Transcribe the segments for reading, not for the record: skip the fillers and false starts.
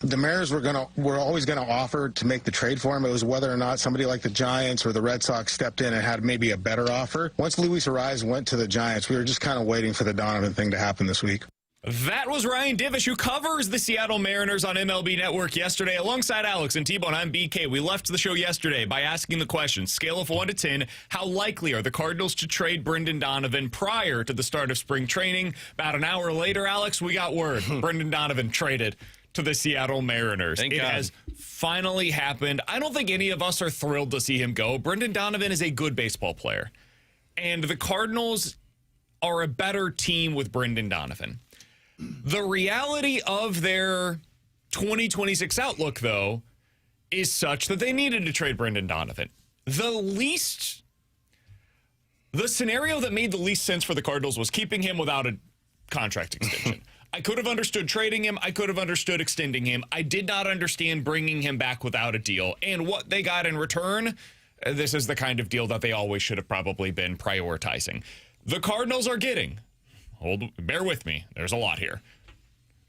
The Mariners were always gonna offer to make the trade for him. It was whether or not somebody like the Giants or the Red Sox stepped in and had maybe a better offer. Once Luis Arraez went to the Giants, we were just kind of waiting for the Donovan thing to happen this week. That was Ryan Divish, who covers the Seattle Mariners on MLB Network yesterday alongside Alex and T-Bone. I'm BK. We left the show yesterday by asking the question, scale of 1 to 10, how likely are the Cardinals to trade Brendan Donovan prior to the start of spring training? About an hour later, Alex, we got word. Brendan Donovan traded to the Seattle Mariners. Thank God. Has finally happened. I don't think any of us are thrilled to see him go. Brendan Donovan is a good baseball player, and the Cardinals are a better team with Brendan Donovan. The reality of their 2026 outlook, though, is such that they needed to trade Brendan Donovan. The scenario that made the least sense for the Cardinals was keeping him without a contract extension. I could have understood trading him. I could have understood extending him. I did not understand bringing him back without a deal. And what they got in return, this is the kind of deal that they always should have probably been prioritizing. The Cardinals are getting, bear with me, there's a lot here,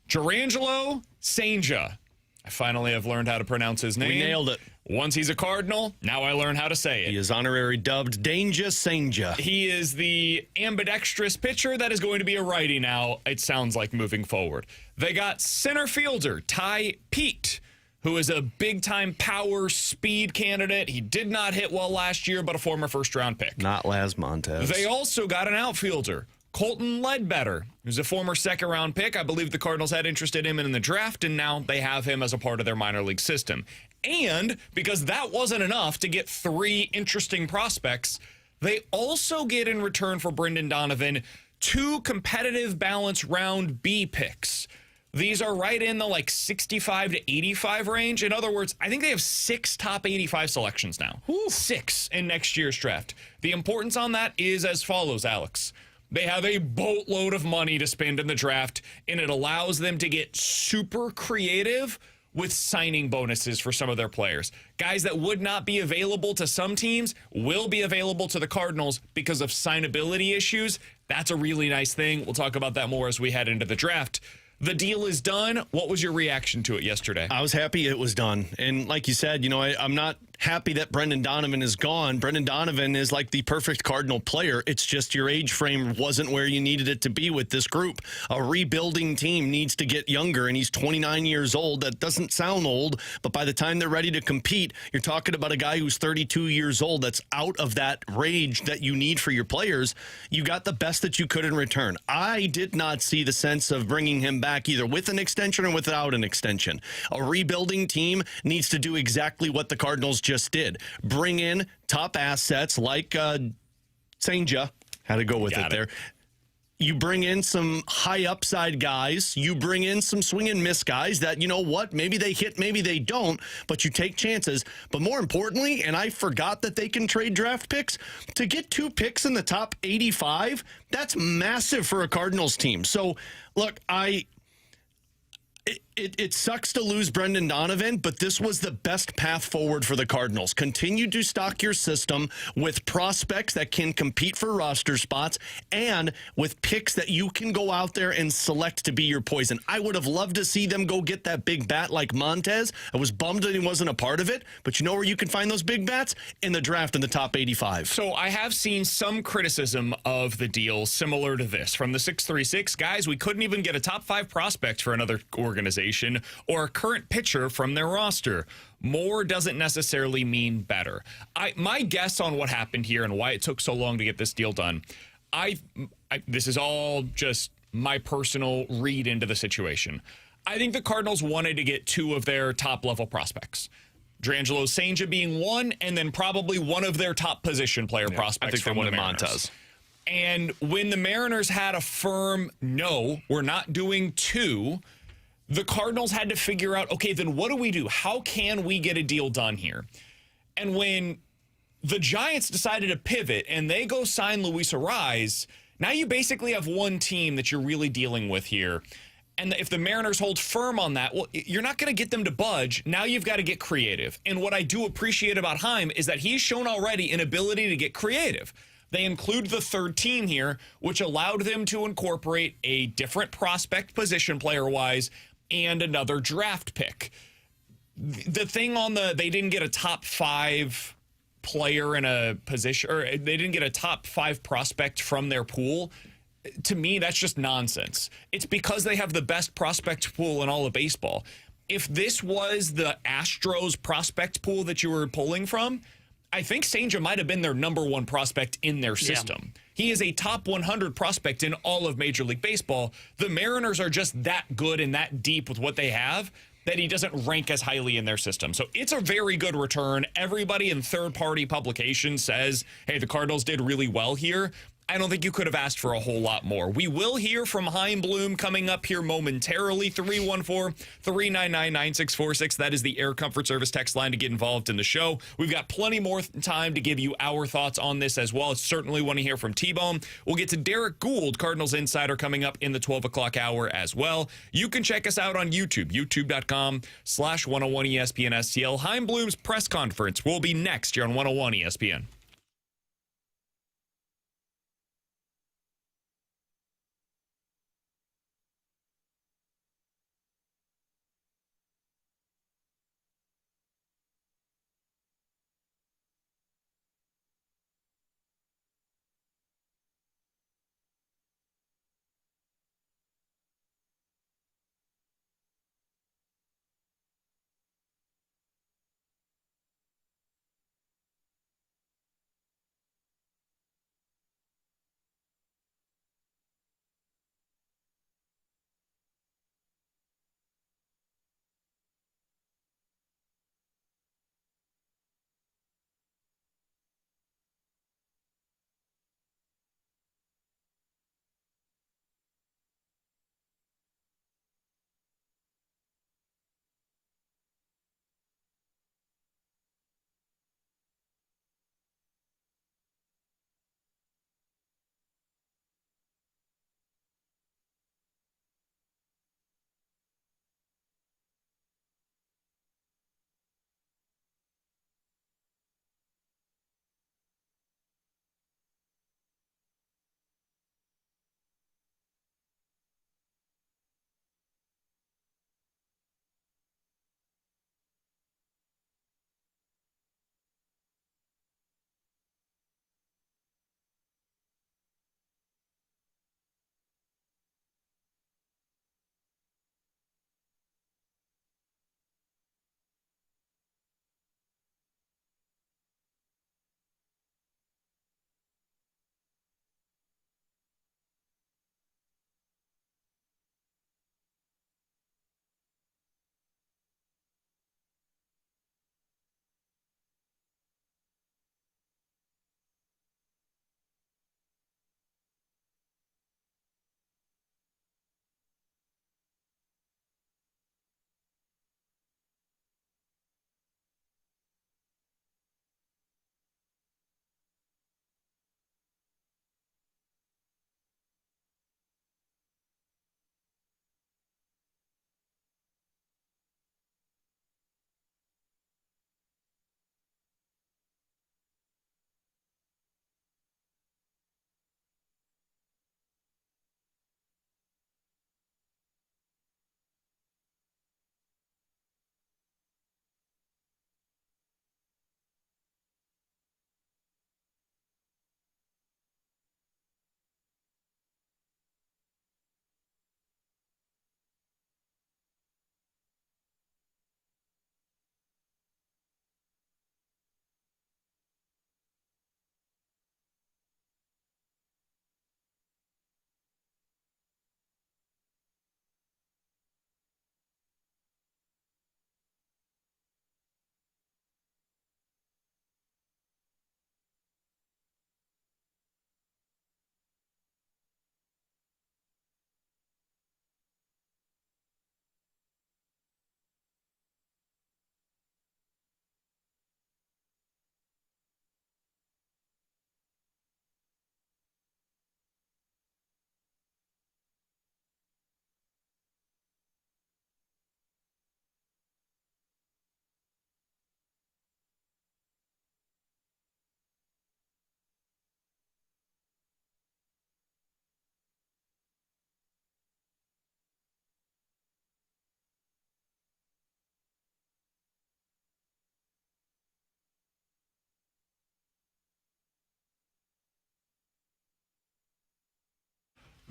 Jurrangelo Cijntje. I finally have learned how to pronounce his name. We nailed it. Once he's a Cardinal, now I learn how to say it. He is honorary dubbed Danger Cijntje. He is the ambidextrous pitcher that is going to be a righty now, it sounds like, moving forward. They got center fielder Ty Peet, who is a big-time power speed candidate. He did not hit well last year, but a former first-round pick. Not Laz Montez. They also got an outfielder, Colton Ledbetter, who's a former second-round pick. I believe the Cardinals had interest in him in the draft, and now they have him as a part of their minor league system. And because that wasn't enough to get 3 interesting prospects, they also get in return for Brendan Donovan 2 competitive balance round B picks. These are right in the 65 to 85 range. In other words, I think they have 6 top 85 selections now. Ooh. 6 in next year's draft. The importance on that is as follows, Alex. They have a boatload of money to spend in the draft, and it allows them to get super creative with signing bonuses for some of their players. Guys that would not be available to some teams will be available to the Cardinals because of signability issues. That's a really nice thing. We'll talk about that more as we head into the draft. The deal is done. What was your reaction to it yesterday? I was happy it was done. And like you said, I'm not happy that Brendan Donovan is gone. Brendan Donovan is like the perfect Cardinal player. It's just your age frame wasn't where you needed it to be with this group. A rebuilding team needs to get younger, and he's 29 years old. That doesn't sound old, but by the time they're ready to compete, you're talking about a guy who's 32 years old that's out of that range that you need for your players. You got the best that you could in return. I did not see the sense of bringing him back either with an extension or without an extension. A rebuilding team needs to do exactly what the Cardinals just did. Bring in top assets like Cijntje. Had to go with it there. You bring in some high upside guys. You bring in some swing and miss guys that, maybe they hit, maybe they don't, but you take chances. But more importantly, and I forgot that they can trade draft picks, to get 2 picks in the top 85, that's massive for a Cardinals team. So, look, It sucks to lose Brendan Donovan, but this was the best path forward for the Cardinals. Continue to stock your system with prospects that can compete for roster spots and with picks that you can go out there and select to be your poison. I would have loved to see them go get that big bat like Montez. I was bummed that he wasn't a part of it, but you know where you can find those big bats? In the draft in the top 85. So I have seen some criticism of the deal similar to this. From the 636, guys, we couldn't even get a top 5 prospect for another organization or a current pitcher from their roster. More doesn't necessarily mean better. My guess on what happened here and why it took so long to get this deal done, this is all just my personal read into the situation. I think the Cardinals wanted to get 2 of their top-level prospects. Jurrangelo Cijntje being one, and then probably one of their top position player prospects. I think from they wanted the Mariners. Montez. And when the Mariners had a firm, no, we're not doing 2, the Cardinals had to figure out, okay, then what do we do? How can we get a deal done here? And when the Giants decided to pivot and they go sign Luis Arraez, now you basically have one team that you're really dealing with here. And if the Mariners hold firm on that, well, you're not going to get them to budge. Now you've got to get creative. And what I do appreciate about Chaim is that he's shown already an ability to get creative. They include the third team here, which allowed them to incorporate a different prospect position player-wise and another draft pick. The thing on they didn't get a top 5 player in a position, or they didn't get a top 5 prospect from their pool. To me, that's just nonsense. It's because they have the best prospect pool in all of baseball. If this was the Astros prospect pool that you were pulling from, I think Senja might have been their number 1 prospect in their system. Yeah. He is a top 100 prospect in all of Major League Baseball. The Mariners are just that good and that deep with what they have that he doesn't rank as highly in their system. So it's a very good return. Everybody in third-party publications says, hey, the Cardinals did really well here. I don't think you could have asked for a whole lot more. We will hear from Chaim Bloom coming up here momentarily. 314-399-9646. That is the Air Comfort Service text line to get involved in the show. We've got plenty more time to give you our thoughts on this as well. Certainly want to hear from T-Bone. We'll get to Derrick Goold, Cardinals Insider, coming up in the 12 o'clock hour as well. You can check us out on YouTube, youtube.com/101 ESPN STL. Chaim Bloom's press conference will be next here on 101 ESPN.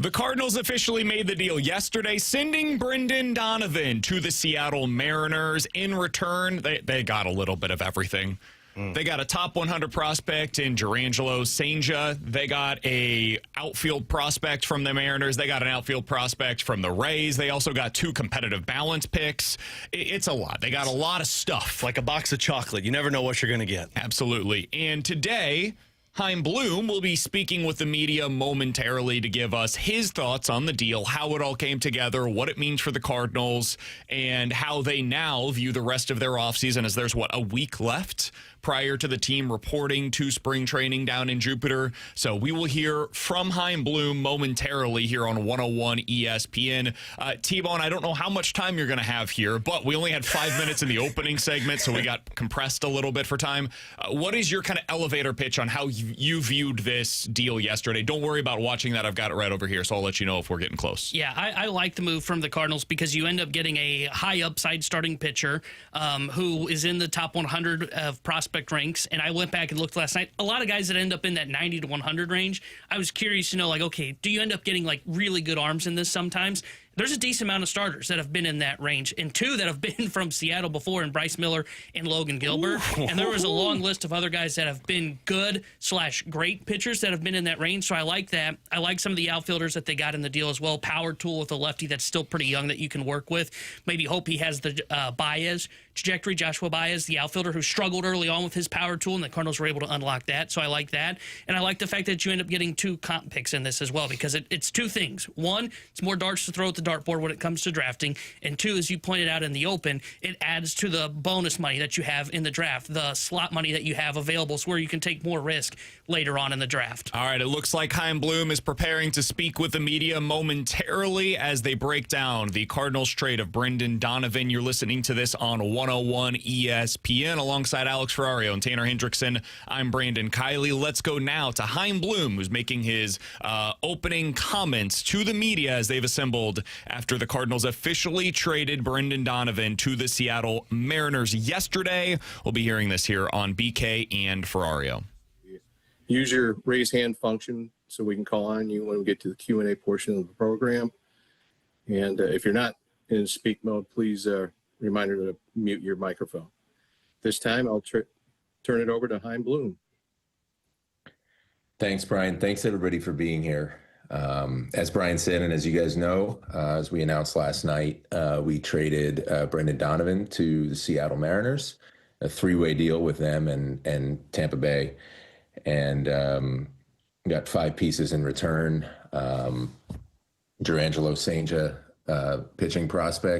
The Cardinals officially made the deal yesterday, sending Brendan Donovan to the Seattle Mariners. In return, they got a little bit of everything. They got a top 100 prospect in Jerangelo Sainja. They got a outfield prospect from the Mariners. They got an outfield prospect from the Rays. They also got 2 competitive balance picks. It's a lot. They got a lot of stuff. Like a box of chocolate. You never know what you're going to get. Absolutely. And today, Chaim Bloom will be speaking with the media momentarily to give us his thoughts on the deal, how it all came together, what it means for the Cardinals, and how they now view the rest of their offseason as there's, a week left prior to the team reporting to spring training down in Jupiter. So we will hear from Chaim Bloom momentarily here on 101 ESPN. T-Bone, I don't know how much time you're going to have here, but we only had 5 minutes in the opening segment, so we got compressed a little bit for time. What is your kind of elevator pitch on how you viewed this deal yesterday? Don't worry about watching that. I've got it right over here, so I'll let you know if we're getting close. Yeah, I like the move from the Cardinals because you end up getting a high upside starting pitcher who is in the top 100 of prospect ranks. And I went back and looked last night. A lot of guys that end up in that 90 to 100 range. I was curious to know, okay, do you end up getting really good arms in this sometimes? There's a decent amount of starters that have been in that range, and 2 that have been from Seattle before, in Bryce Miller and Logan Gilbert. Ooh. And there was a long list of other guys that have been good/great pitchers that have been in that range. So I like that. I like some of the outfielders that they got in the deal as well. Power tool with a lefty that's still pretty young that you can work with. Maybe hope he has the Baez trajectory. Joshua Baez, the outfielder who struggled early on with his power tool, and the Cardinals were able to unlock that. So I like that. And I like the fact that you end up getting 2 comp picks in this as well, because it's 2 things. 1, it's more darts to throw at the dartboard when it comes to drafting. And 2, as you pointed out in the open, it adds to the bonus money that you have in the draft, the slot money that you have available, so where you can take more risk later on in the draft. All right, it looks like Chaim Bloom is preparing to speak with the media momentarily as they break down the Cardinals trade of Brendan Donovan. You're listening to this on 101 ESPN alongside Alex Ferrario and Tanner Hendrickson. I'm Brandon Kiley. Let's go now to Chaim Bloom, who's making his opening comments to the media as they've assembled after the Cardinals officially traded Brendan Donovan to the Seattle Mariners yesterday. We'll be hearing this here on BK and Ferrario. Use your raise hand function so we can call on you when we get to the Q&A portion of the program. And if you're not in speak mode, please reminder to mute your microphone. This time I'll turn it over to Chaim Bloom. Thanks, Brian. Thanks, everybody, for being here. As Brian said, and as you guys know, as we announced last night, we traded Brendan Donovan to the Seattle Mariners, a 3-way deal with them and Tampa Bay, and got 5 pieces in return. Jerangelo Sainja,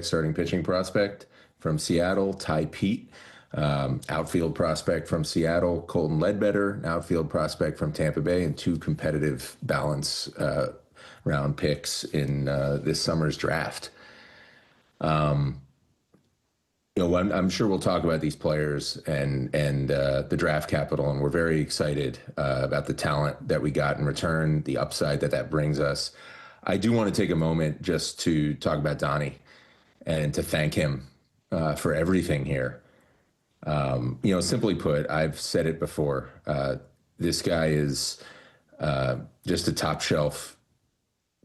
starting pitching prospect from Seattle. Ty Pete, outfield prospect from Seattle. Colton Ledbetter, an outfield prospect from Tampa Bay, and 2 competitive balance round picks in this summer's draft. I'm sure we'll talk about these players and the draft capital, and we're very excited about the talent that we got in return, the upside that brings us. I do want to take a moment just to talk about Donny and to thank him for everything here. Simply put, I've said it before, this guy is just a top shelf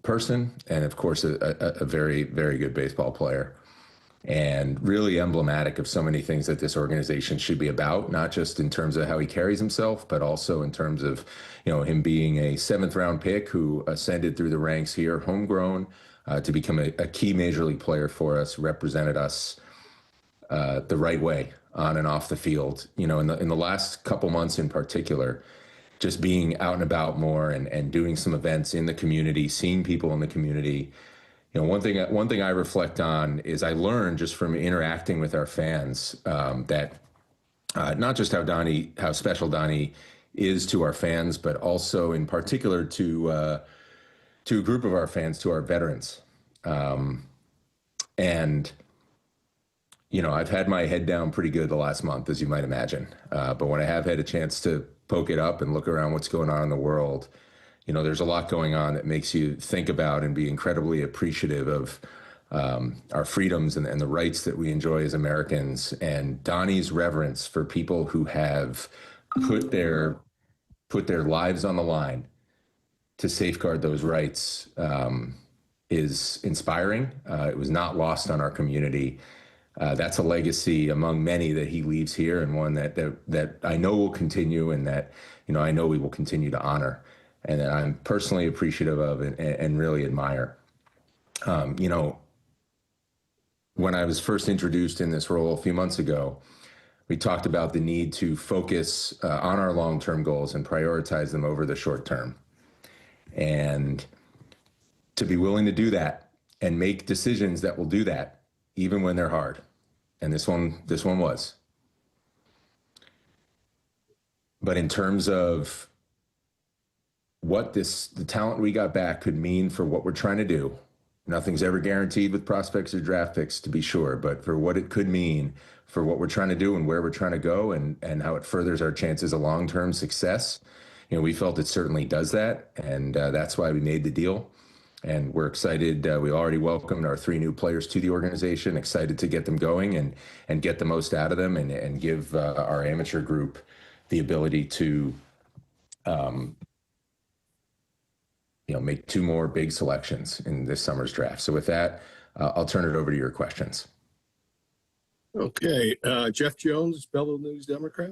person, and of course a very, very good baseball player, and really emblematic of so many things that this organization should be about, not just in terms of how he carries himself, but also in terms of, him being a 7th round pick who ascended through the ranks here, homegrown, to become a key major league player for us, represented us the right way on and off the field. In the last couple months in particular, just being out and about more and doing some events in the community, seeing people in the community. One thing I reflect on is I learned just from interacting with our fans that not just how special Donny is to our fans, but also in particular to a group of our fans, to our veterans. And I've had my head down pretty good the last month, as you might imagine. But when I have had a chance to poke it up and look around what's going on in the world, there's a lot going on that makes you think about and be incredibly appreciative of our freedoms and the rights that we enjoy as Americans. And Donny's reverence for people who have put their lives on the line to safeguard those rights is inspiring. It was not lost on our community. That's a legacy among many that he leaves here, and one that I know will continue, and that I know we will continue to honor, and that I'm personally appreciative of and really admire. When I was first introduced in this role a few months ago, we talked about the need to focus on our long-term goals and prioritize them over the short term, and to be willing to do that and make decisions that will do that, even when they're hard. And this one was. But in terms of what the talent we got back could mean for what we're trying to do, nothing's ever guaranteed with prospects or draft picks, to be sure, but for what it could mean for what we're trying to do and where we're trying to go, and how it furthers our chances of long-term success, we felt it certainly does that. And that's why we made the deal. And we're excited. We already welcomed our 3 new players to the organization, excited to get them going and get the most out of them, and give our amateur group the ability to make 2 more big selections in this summer's draft. So with that, I'll turn it over to your questions. Okay. Jeff Jones, Belleville News Democrat.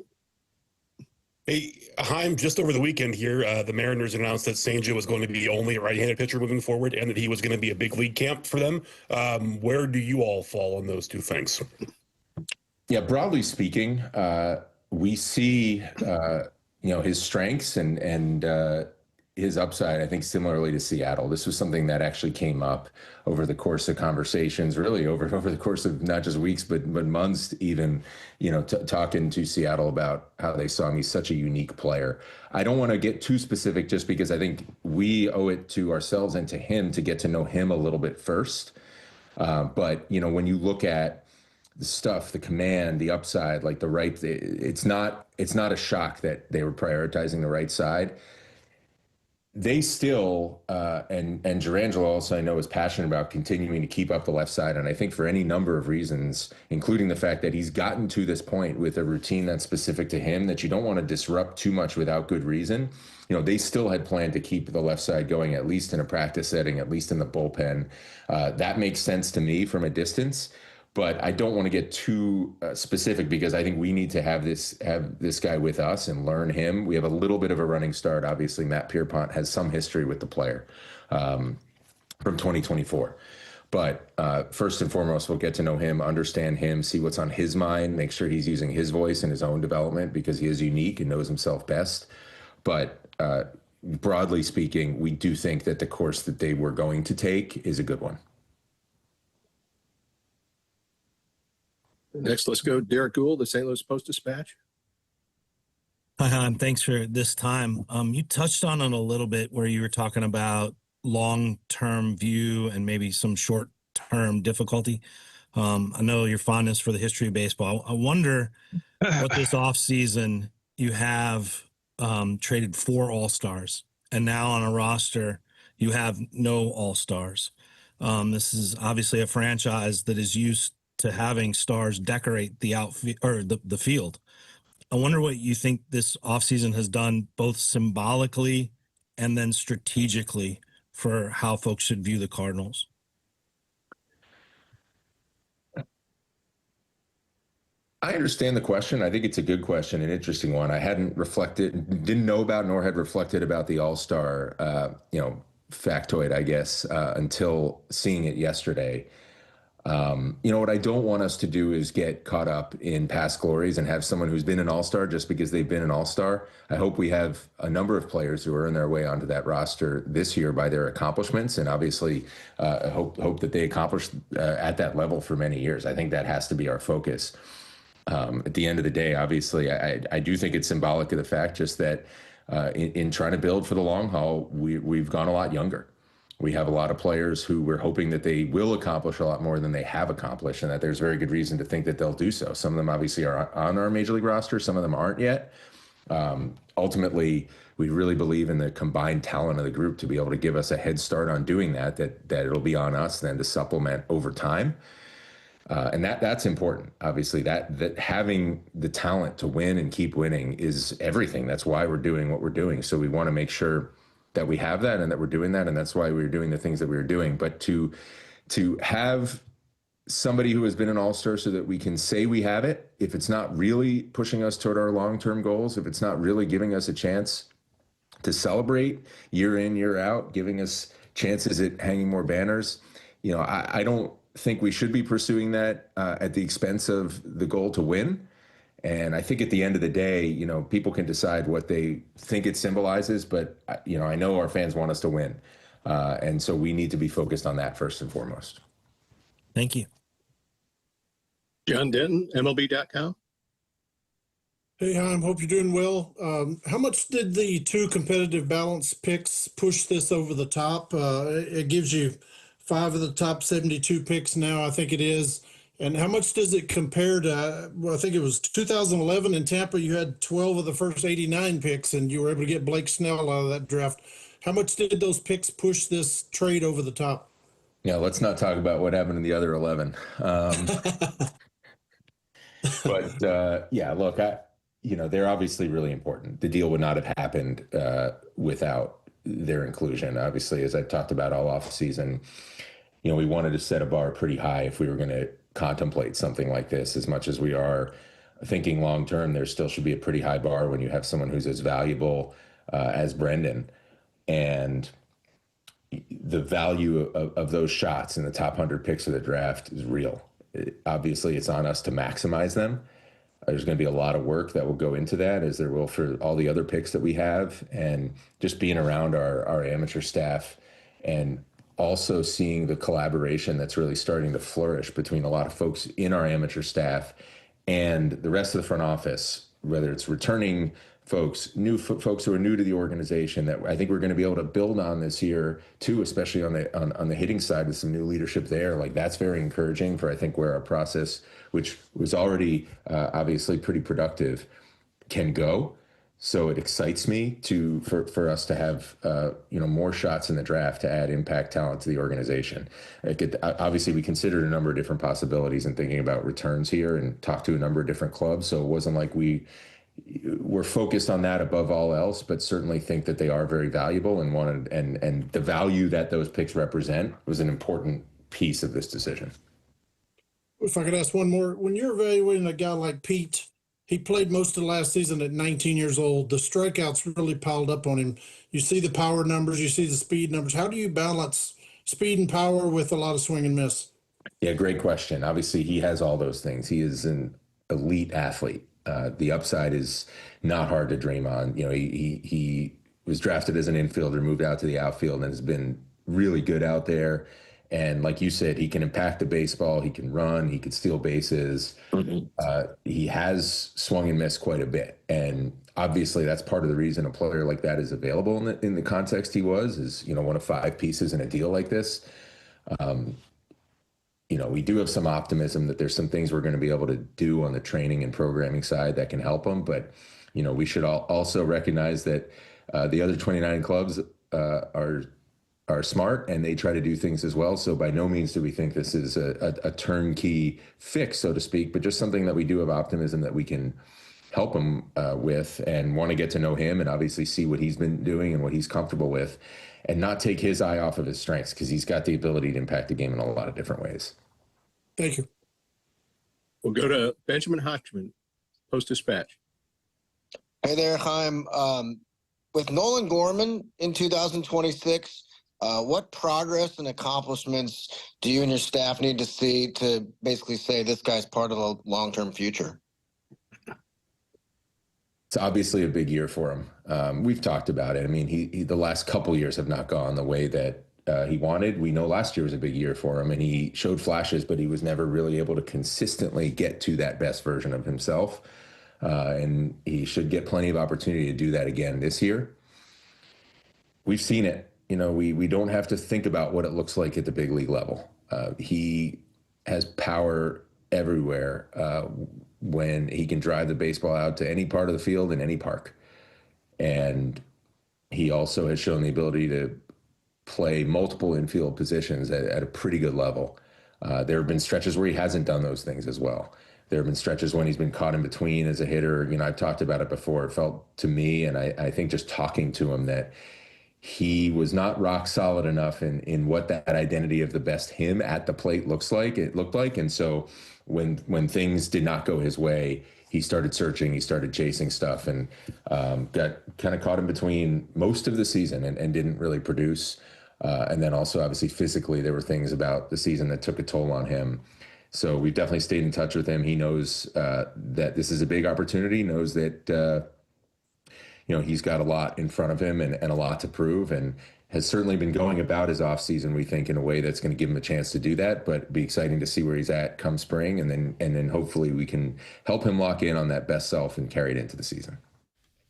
Hey, Chaim, just over the weekend here, the Mariners announced that Sanja was going to be only a right-handed pitcher moving forward, and that he was going to be a big league camp for them. Where do you all fall on those 2 things? Yeah, broadly speaking, we see his strengths and his upside, I think, similarly to Seattle. This was something that actually came up over the course of conversations, really over the course of not just weeks, but months, even, talking to Seattle about how they saw him. He's such a unique player. I don't want to get too specific, just because I think we owe it to ourselves and to him to get to know him a little bit first. But, when you look at the stuff, the command, the upside, like the right, it's not a shock that they were prioritizing the right side. They still, and Jurangelo also, I know, is passionate about continuing to keep up the left side. And I think for any number of reasons, including the fact that he's gotten to this point with a routine that's specific to him, that you don't want to disrupt too much without good reason. They still had planned to keep the left side going, at least in a practice setting, at least in the bullpen. That makes sense to me from a distance. But I don't want to get too specific, because I think we need to have this guy with us and learn him. We have a little bit of a running start. Obviously, Matt Pierpont has some history with the player from 2024. But first and foremost, we'll get to know him, understand him, see what's on his mind, make sure he's using his voice in his own development, because he is unique and knows himself best. But broadly speaking, we do think that the course that they were going to take is a good one. Next, let's go Derrick Goold, the St. Louis Post-Dispatch. Hi, Han. Thanks for this time. You touched on it a little bit, where you were talking about long-term view and maybe some short-term difficulty. I know your fondness for the history of baseball. I wonder what this offseason you have traded 4 All-Stars, and now on a roster you have no All-Stars. This is obviously a franchise that is used to having stars decorate the outfield or the field. I wonder what you think this offseason has done, both symbolically and then strategically, for how folks should view the Cardinals. I understand the question. I think it's a good question, an interesting one. I hadn't didn't know about, nor had reflected about the All-Star, factoid, I guess, until seeing it yesterday. What I don't want us to do is get caught up in past glories and have someone who's been an All-Star just because they've been an All-Star. I hope we have a number of players who are on their way onto that roster this year by their accomplishments, and obviously I hope that they accomplish at that level for many years. I think that has to be our focus. At the end of the day, obviously, I do think it's symbolic of the fact just that in trying to build for the long haul, we've gone a lot younger. We have a lot of players who we're hoping that they will accomplish a lot more than they have accomplished, and that there's very good reason to think that they'll do so. Some of them obviously are on our major league roster. Some of them aren't yet. Ultimately, we really believe in the combined talent of the group to be able to give us a head start on doing that it'll be on us then to supplement over time. And that's important. Obviously, that having the talent to win and keep winning is everything. That's why we're doing what we're doing. So we want to make sure that we have that and that we're doing that, and that's why we were doing the things that we were doing. But to have somebody who has been an all-star so that we can say we have it, if it's not really pushing us toward our long-term goals, if it's not really giving us a chance to celebrate year in, year out, giving us chances at hanging more banners, I don't think we should be pursuing that at the expense of the goal to win. And I think at the end of the day, people can decide what they think it symbolizes, but I know our fans want us to win. And so we need to be focused on that first and foremost. Thank you. John Denton, MLB.com. Hey, Chaim, hope you're doing well. How much did the 2 competitive balance picks push this over the top? It gives you 5 of the top 72 picks now, I think it is. And how much does it compare to, I think it was 2011 in Tampa, you had 12 of the first 89 picks, and you were able to get Blake Snell out of that draft. How much did those picks push this trade over the top? Yeah, let's not talk about what happened in the other 11. But yeah, look, they're obviously really important. The deal would not have happened without their inclusion. Obviously, as I've talked about all off season, we wanted to set a bar pretty high if we were going to contemplate something like this. As much as we are thinking long term, there still should be a pretty high bar when you have someone who's as valuable as Brendan. And the value of those shots in the top 100 picks of the draft is real. Obviously, it's on us to maximize them. There's going to be a lot of work that will go into that, as there will for all the other picks that we have. And just being around our amateur staff and also seeing the collaboration that's really starting to flourish between a lot of folks in our amateur staff and the rest of the front office, whether it's returning folks, new folks who are new to the organization, that I think we're going to be able to build on this year too, especially on the hitting side with some new leadership there. Like, that's very encouraging for, I think, where our process, which was already obviously pretty productive, can go. So it excites me for us to have more shots in the draft to add impact talent to the organization. Obviously, we considered a number of different possibilities in thinking about returns here and talked to a number of different clubs. So it wasn't like we're focused on that above all else, but certainly think that they are very valuable and the value that those picks represent was an important piece of this decision. If I could ask one more, when you're evaluating a guy like Pete, he played most of the last season at 19 years old. The strikeouts really piled up on him. You see the power numbers, you see the speed numbers. How do you balance speed and power with a lot of swing and miss? Yeah, great question. Obviously, he has all those things. He is an elite athlete. The upside is not hard to dream on. He was drafted as an infielder, moved out to the outfield, and has been really good out there. And like you said, he can impact the baseball. He can run. He can steal bases. He has swung and missed quite a bit. And obviously, that's part of the reason a player like that is available in the context he was, is, one of 5 pieces in a deal like this. We do have some optimism that there's some things we're going to be able to do on the training and programming side that can help him. But, we should also recognize that the other 29 clubs are smart and they try to do things as well. So by no means do we think this is a turnkey fix, so to speak, but just something that we do have optimism that we can help him with, and want to get to know him and obviously see what he's been doing and what he's comfortable with, and not take his eye off of his strengths, because he's got the ability to impact the game in a lot of different ways. Thank you. We'll go to Benjamin Hochman, Post-Dispatch. Hey there, Chaim. With Nolan Gorman in 2026, what progress and accomplishments do you and your staff need to see to basically say this guy's part of the long-term future? It's obviously a big year for him. We've talked about it. I mean, he the last couple years have not gone the way that he wanted. We know last year was a big year for him, and he showed flashes, but he was never really able to consistently get to that best version of himself. And he should get plenty of opportunity to do that again this year. We've seen it. We don't have to think about what it looks like at the big league level. He has power everywhere when he can drive the baseball out to any part of the field in any park. And he also has shown the ability to play multiple infield positions at a pretty good level. There have been stretches where he hasn't done those things as well. There have been stretches when he's been caught in between as a hitter. I've talked about it before. It felt to me, and I think just talking to him, that he was not rock solid enough in what that identity of the best him at the plate looked like. And so when things did not go his way, he started searching, he started chasing stuff, and got kind of caught in between most of the season and didn't really produce. And then also, obviously, physically, there were things about the season that took a toll on him. So we've definitely stayed in touch with him. He knows that this is a big opportunity, knows that, he's got a lot in front of him and a lot to prove, and has certainly been going about his offseason, we think, in a way that's going to give him a chance to do that. But it'd be exciting to see where he's at come spring, and then hopefully we can help him lock in on that best self and carry it into the season.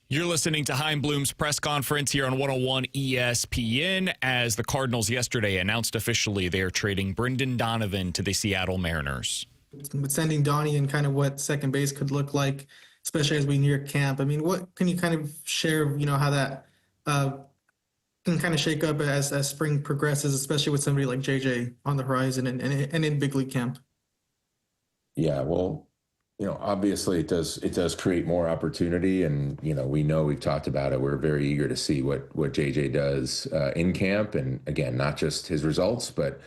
You're listening to Chaim Bloom's press conference here on 101 ESPN as the Cardinals yesterday announced officially they are trading Brendan Donovan to the Seattle Mariners. With sending Donny and kind of what second base could look like, especially as we near camp. I mean, what can you kind of share, how that can kind of shake up as spring progresses, especially with somebody like JJ on the horizon and in big league camp? Yeah, well, obviously it does create more opportunity, and we've talked about it. We're very eager to see what JJ does in camp, and again, not just his results, but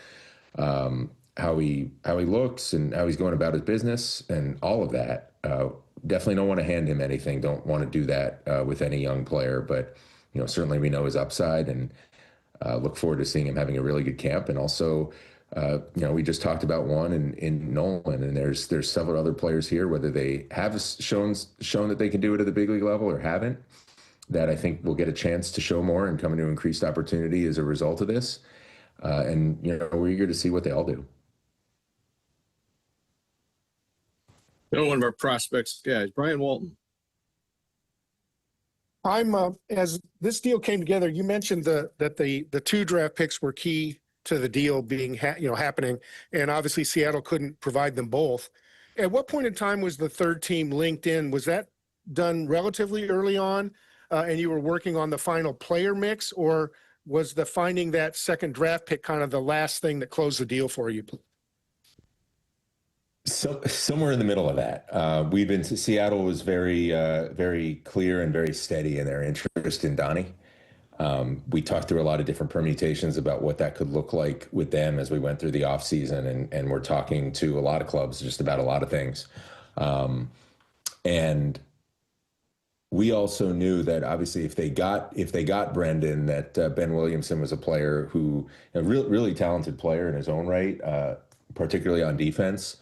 how he looks and how he's going about his business and all of that. Definitely don't want to hand him anything. Don't want to do that with any young player, but certainly we know his upside, and look forward to seeing him having a really good camp. And also, we just talked about one in Nolan, and there's several other players here, whether they have shown that they can do it at the big league level or haven't, that I think will get a chance to show more and come into increased opportunity as a result of this. And we're eager to see what they all do. One of our prospects, guys, Brian Walton. As this deal came together, you mentioned that the 2 draft picks were key to the deal being happening, and obviously Seattle couldn't provide them both. At what point in time was the third team linked in? Was that done relatively early on, and you were working on the final player mix, or was the finding that second draft pick kind of the last thing that closed the deal for you? So somewhere in the middle of that, Seattle was very, very clear and very steady in their interest in Donny. We talked through a lot of different permutations about what that could look like with them as we went through the off season, and we're talking to a lot of clubs just about a lot of things. And we also knew that obviously if they got Brendan, that Ben Williamson was a player who, a really talented player in his own right, particularly on defense.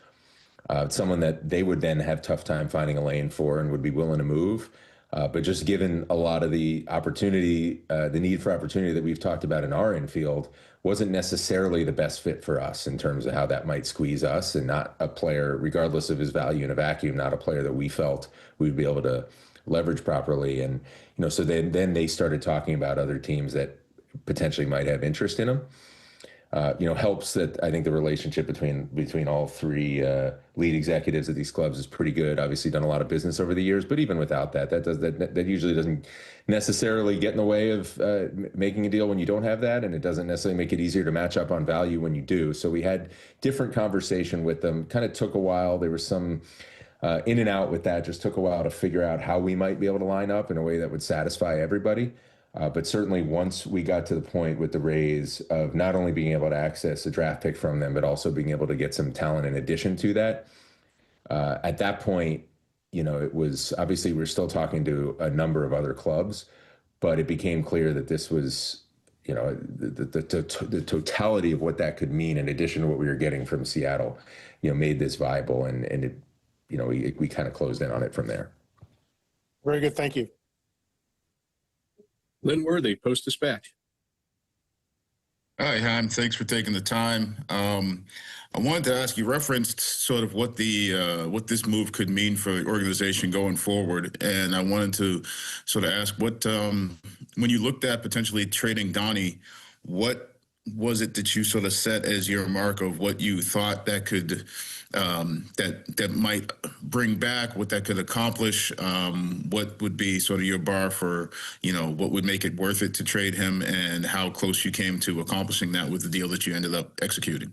Someone that they would then have tough time finding a lane for and would be willing to move. But just given a lot of the opportunity, the need for opportunity that we've talked about in our infield, wasn't necessarily the best fit for us in terms of how that might squeeze us, and not a player, regardless of his value in a vacuum, not a player that we felt we'd be able to leverage properly. And, so then they started talking about other teams that potentially might have interest in him. Helps that I think the relationship between all 3 lead executives at these clubs is pretty good. Obviously done a lot of business over the years, but even without that usually doesn't necessarily get in the way of making a deal when you don't have that, and it doesn't necessarily make it easier to match up on value when you do. So we had different conversation with them. Kind of took a while. There was some in and out with that. Just took a while to figure out how we might be able to line up in a way that would satisfy everybody. But certainly once we got to the point with the Rays of not only being able to access a draft pick from them, but also being able to get some talent in addition to that, at that point, it was obviously we're still talking to a number of other clubs, but it became clear that this was, the totality of what that could mean in addition to what we were getting from Seattle, made this viable, and it, we kind of closed in on it from there. Very good. Thank you. Lynn Worthy, Post-Dispatch. Hi, Chaim. Thanks for taking the time. I wanted to ask, you referenced sort of what what this move could mean for the organization going forward, and I wanted to sort of ask what, when you looked at potentially trading Donny, what was it that you sort of set as your mark of what you thought that could that might bring back, what that could accomplish? What would be sort of your bar for, what would make it worth it to trade him, and how close you came to accomplishing that with the deal that you ended up executing?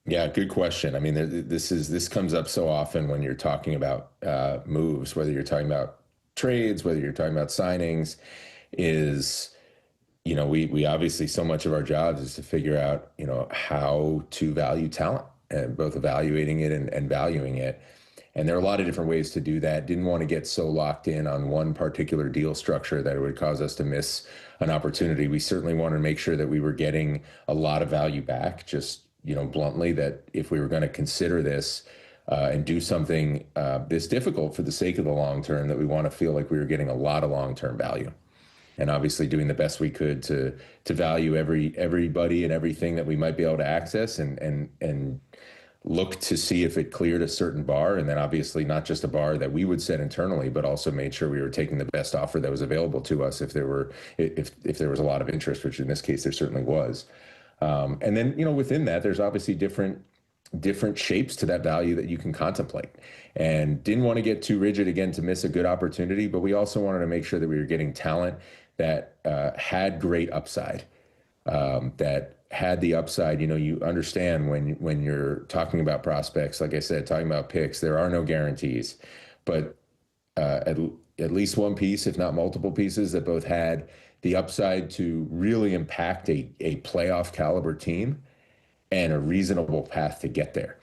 Yeah, good question. I mean, this comes up so often when you're talking about moves, whether you're talking about trades, whether you're talking about signings, is we obviously, so much of our jobs is to figure out, how to value talent, and both evaluating it and valuing it. And there are a lot of different ways to do that. Didn't want to get so locked in on one particular deal structure that it would cause us to miss an opportunity. We certainly wanted to make sure that we were getting a lot of value back, just, bluntly, that if we were going to consider this and do something this difficult for the sake of the long term, that we want to feel like we were getting a lot of long-term value. And obviously doing the best we could to value everybody and everything that we might be able to access, and look to see if it cleared a certain bar. And then obviously not just a bar that we would set internally, but also made sure we were taking the best offer that was available to us if there was a lot of interest, which in this case there certainly was. And then, within that, there's obviously different shapes to that value that you can contemplate, and didn't want to get too rigid again to miss a good opportunity. But we also wanted to make sure that we were getting talent that had great upside, that had the upside. You understand when you're talking about prospects, like I said, talking about picks, there are no guarantees, but at least one piece, if not multiple pieces, that both had the upside to really impact a playoff caliber team and a reasonable path to get there.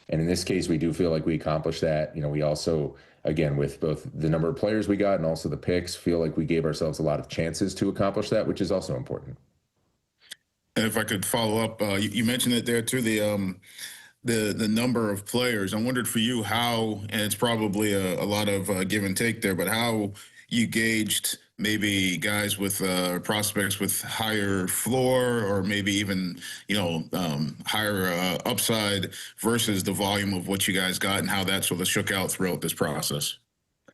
And in this case, we do feel like we accomplished that. We also, again, with both the number of players we got and also the picks, feel like we gave ourselves a lot of chances to accomplish that, which is also important. And if I could follow up, you mentioned it there too, the number of players. I wondered for you how, and it's probably a lot of give and take there, but how you gauged maybe guys with prospects with higher floor, or maybe even higher upside, versus the volume of what you guys got, and how that sort of shook out throughout this process.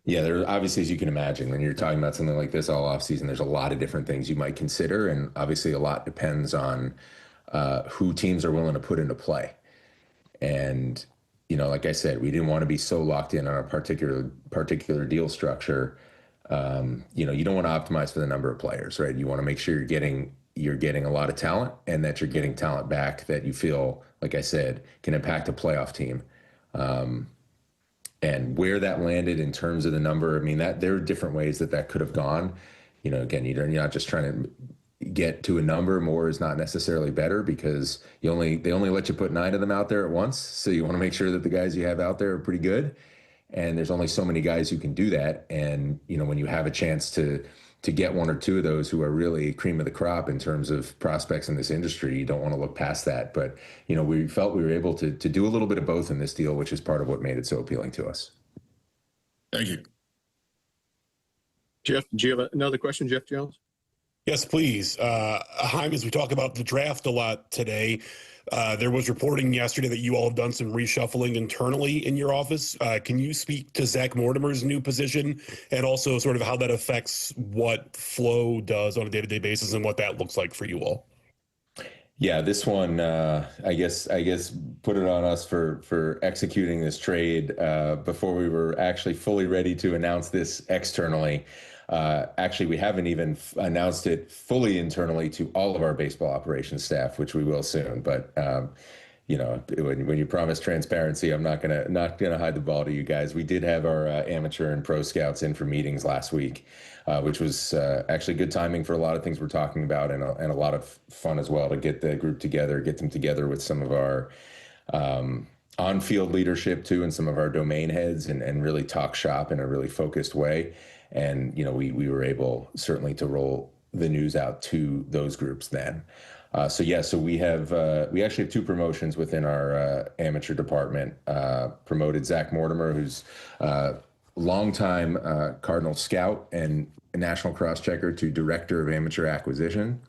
Yeah, there obviously, as you can imagine, when you're talking about something like this all offseason, there's a lot of different things you might consider, and obviously a lot depends on who teams are willing to put into play. And like I said, we didn't want to be so locked in on a particular deal structure. You don't want to optimize for the number of players, right? You want to make sure you're getting a lot of talent, and that you're getting talent back that you feel, like I said, can impact a playoff team. And where that landed in terms of the number, I mean, that there are different ways that could have gone. Again, you're not just trying to get to a number. More is not necessarily better, because they only let you put 9 of them out there at once. So you want to make sure that the guys you have out there are pretty good. And there's only so many guys who can do that. And, when you have a chance to get 1 or 2 of those who are really cream of the crop in terms of prospects in this industry, you don't want to look past that. But, we felt we were able to do a little bit of both in this deal, which is part of what made it so appealing to us. Thank you. Jeff, do you have another question, Jeff Jones? Yes, please. Chaim, as we talk about the draft a lot today, there was reporting yesterday that you all have done some reshuffling internally in your office. Can you speak to Zach Mortimer's new position, and also sort of how that affects what Flo does on a day-to-day basis and what that looks like for you all? Yeah, this one, I guess, put it on us for executing this trade before we were actually fully ready to announce this externally. Actually, we haven't even announced it fully internally to all of our baseball operations staff, which we will soon. But when you promise transparency, I'm not gonna hide the ball to you guys. We did have our amateur and pro scouts in for meetings last week, which was actually good timing for a lot of things we're talking about, and a lot of fun as well to get the group together, get them together with some of our on-field leadership too, and some of our domain heads, and really talk shop in a really focused way. And we were able certainly to roll the news out to those groups then. So we actually have 2 promotions within our amateur department. Promoted Zach Mortimer, who's a longtime Cardinal scout and national cross-checker, to director of amateur acquisition.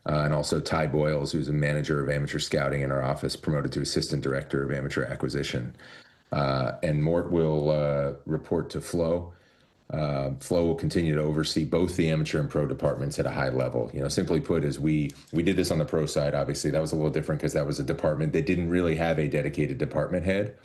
And also Ty Boyles, who's a manager of amateur scouting in our office, promoted to assistant director of amateur acquisition. And Mort will report to Flo. Flo will continue to oversee both the amateur and pro departments at a high level. Simply put, is we did this on the pro side. Obviously, that was a little different because that was a department that didn't really have a dedicated department head.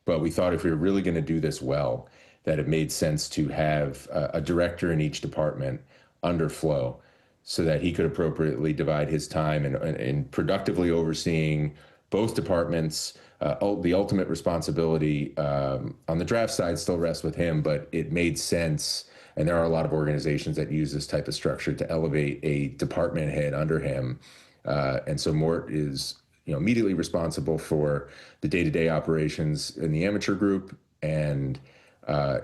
But we thought if we were really going to do this well, that it made sense to have a director in each department under Flo, so that he could appropriately divide his time in productively overseeing both departments. The ultimate responsibility on the draft side still rests with him, but it made sense And there are a lot of organizations that use this type of structure to elevate a department head under him. And so Mort is, immediately responsible for the day-to-day operations in the amateur group, and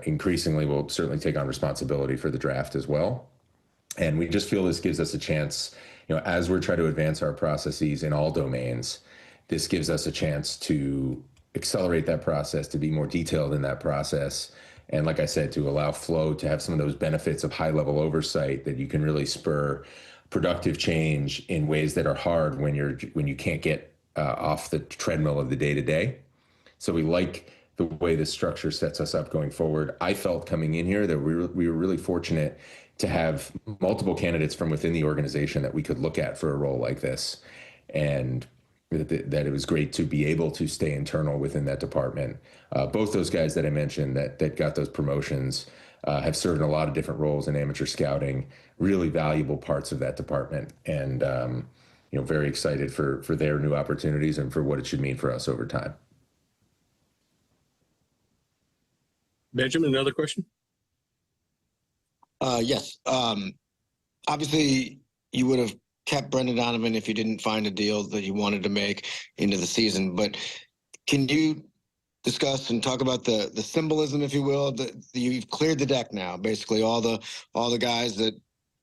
increasingly will certainly take on responsibility for the draft as well. And we just feel this gives us a chance, as we're trying to advance our processes in all domains, this gives us a chance to accelerate that process, to be more detailed in that process. And like I said, to allow Flo to have some of those benefits of high-level oversight that you can really spur productive change in ways that are hard when you can't get off the treadmill of the day-to-day. So we like the way this structure sets us up going forward. I felt coming in here that we were really fortunate to have multiple candidates from within the organization that we could look at for a role like this, and that it was great to be able to stay internal within that department. Both those guys that I mentioned that got those promotions have served in a lot of different roles in amateur scouting, really valuable parts of that department, and very excited for their new opportunities and for what it should mean for us over time. Benjamin, another question? Yes. Obviously, you would have kept Brendan Donovan if you didn't find a deal that you wanted to make into the season. But can you discuss and talk about the symbolism, if you will? You've cleared the deck now. Basically, all the guys that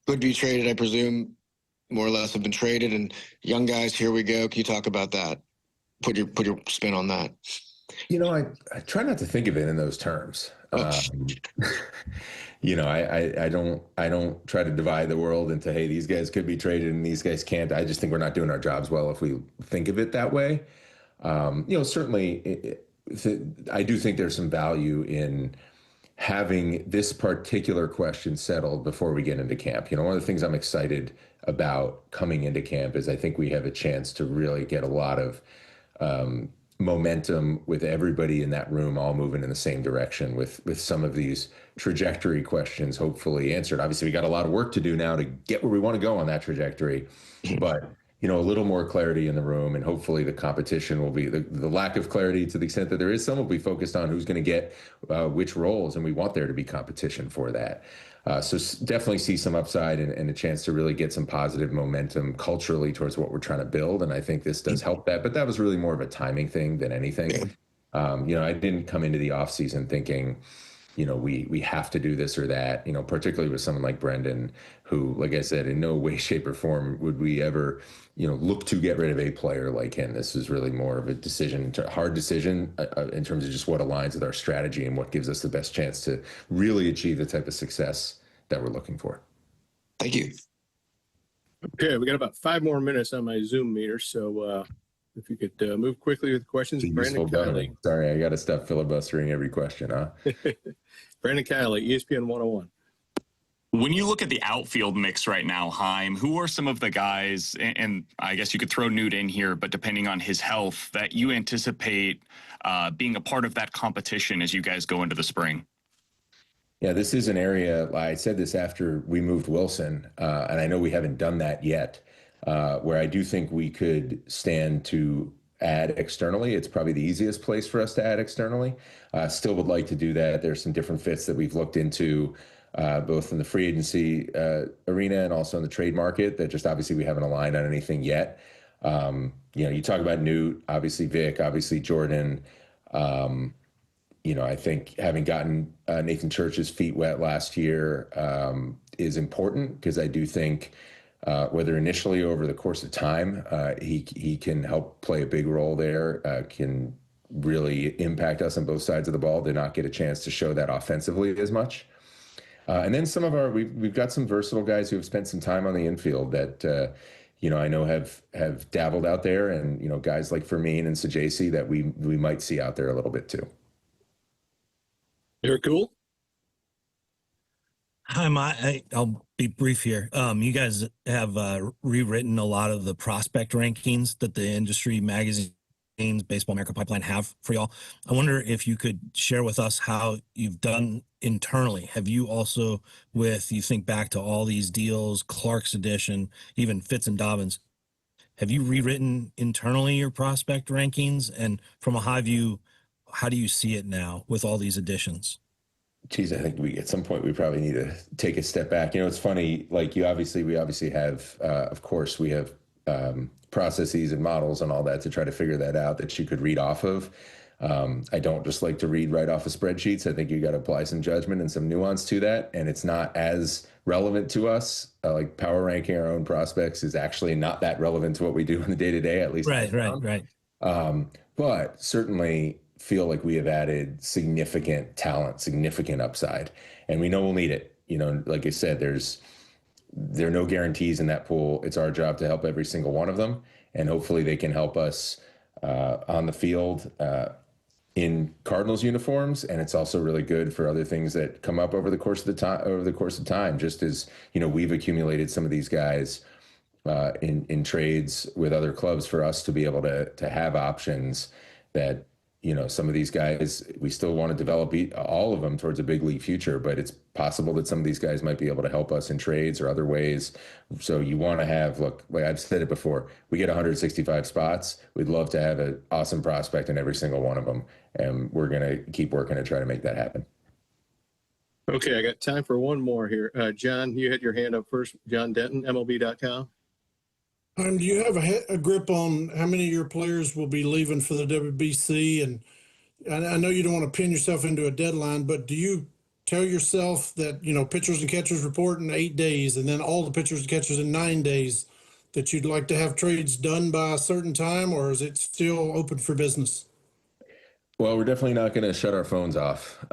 could be traded, I presume, more or less have been traded, and young guys, here we go. Can you talk about that? Put your spin on that. I try not to think of it in those terms. I don't try to divide the world into, hey, these guys could be traded and these guys can't. I just think we're not doing our jobs well if we think of it that way. Certainly, I do think there's some value in having this particular question settled before we get into camp. One of the things I'm excited about coming into camp is I think we have a chance to really get a lot of momentum with everybody in that room all moving in the same direction with some of these trajectory questions hopefully answered. Obviously, we got a lot of work to do now to get where we want to go on that trajectory, but a little more clarity in the room, and hopefully the competition will be the lack of clarity, to the extent that there is some, will be focused on who's going to get which roles, and we want there to be competition for that. So definitely see some upside and a chance to really get some positive momentum culturally towards what we're trying to build. And I think this does help that, but that was really more of a timing thing than anything. I didn't come into the off season thinking, we have to do this or that, particularly with someone like Brendan, who, like I said, in no way, shape or form would we ever, look to get rid of a player like him. This is really more of a hard decision in terms of just what aligns with our strategy and what gives us the best chance to really achieve the type of success that we're looking for. Thank you. Okay, we got about 5 more minutes on my Zoom meter, so if you could move quickly with questions. Brandon Kiley. Sorry, I got to stop filibustering every question, huh? Brandon Kiley, ESPN 101. When you look at the outfield mix right now, Chaim, who are some of the guys, and I guess you could throw Newt in here, but depending on his health, that you anticipate being a part of that competition as you guys go into the spring? Yeah, this is an area, I said this after we moved Wilson, and I know we haven't done that yet, where I do think we could stand to add externally. It's probably the easiest place for us to add externally. Still would like to do that. There's some different fits that we've looked into, both in the free agency arena and also in the trade market, that just obviously we haven't aligned on anything yet. You talk about Newt, obviously Vic, obviously Jordan. I think having gotten Nathan Church's feet wet last year is important, because I do think whether initially over the course of time, he can help play a big role there, can really impact us on both sides of the ball, to not get a chance to show that offensively as much. And then some of we've got some versatile guys who have spent some time on the infield that, I know have dabbled out there, and, guys like Fermin and Sajasi that we might see out there a little bit too. Derrick Goold. Hi, I'll be brief here. You guys have rewritten a lot of the prospect rankings that the industry magazines, Baseball America Pipeline, have for y'all. I wonder if you could share with us how you've done internally. Have you also, you think back to all these deals, Clark's edition, even Fitz and Dobbins, have you rewritten internally your prospect rankings? And from a high view, how do you see it now with all these additions? Geez, I think at some point we probably need to take a step back. You know, it's funny, like we obviously have, of course, we have processes and models and all that to try to figure that you could read off of. I don't just like to read right off of spreadsheets. I think you got to apply some judgment and some nuance to that. And it's not as relevant to us. Like power ranking our own prospects is actually not that relevant to what we do in the day to day, at least. Right. But certainly feel like we have added significant talent, significant upside, and we know we'll need it. You know, like I said, there are no guarantees in that pool. It's our job to help every single one of them, and hopefully they can help us on the field in Cardinals uniforms. And it's also really good for other things that come up over the course of time. Just as, you know, we've accumulated some of these guys in trades with other clubs for us to be able to have options that, you know, some of these guys, we still want to develop all of them towards a big league future, but it's possible that some of these guys might be able to help us in trades or other ways. So you want to have, look, like I've said it before, we get 165 spots. We'd love to have an awesome prospect in every single one of them. And we're going to keep working to try to make that happen. Okay, I got time for one more here. John, you had your hand up first. John Denton, MLB.com. Do you have a grip on how many of your players will be leaving for the WBC? And I know you don't want to pin yourself into a deadline, but do you tell yourself that, you know, pitchers and catchers report in 8 days and then all the pitchers and catchers in 9 days, that you'd like to have trades done by a certain time, or is it still open for business? Well, we're definitely not going to shut our phones off.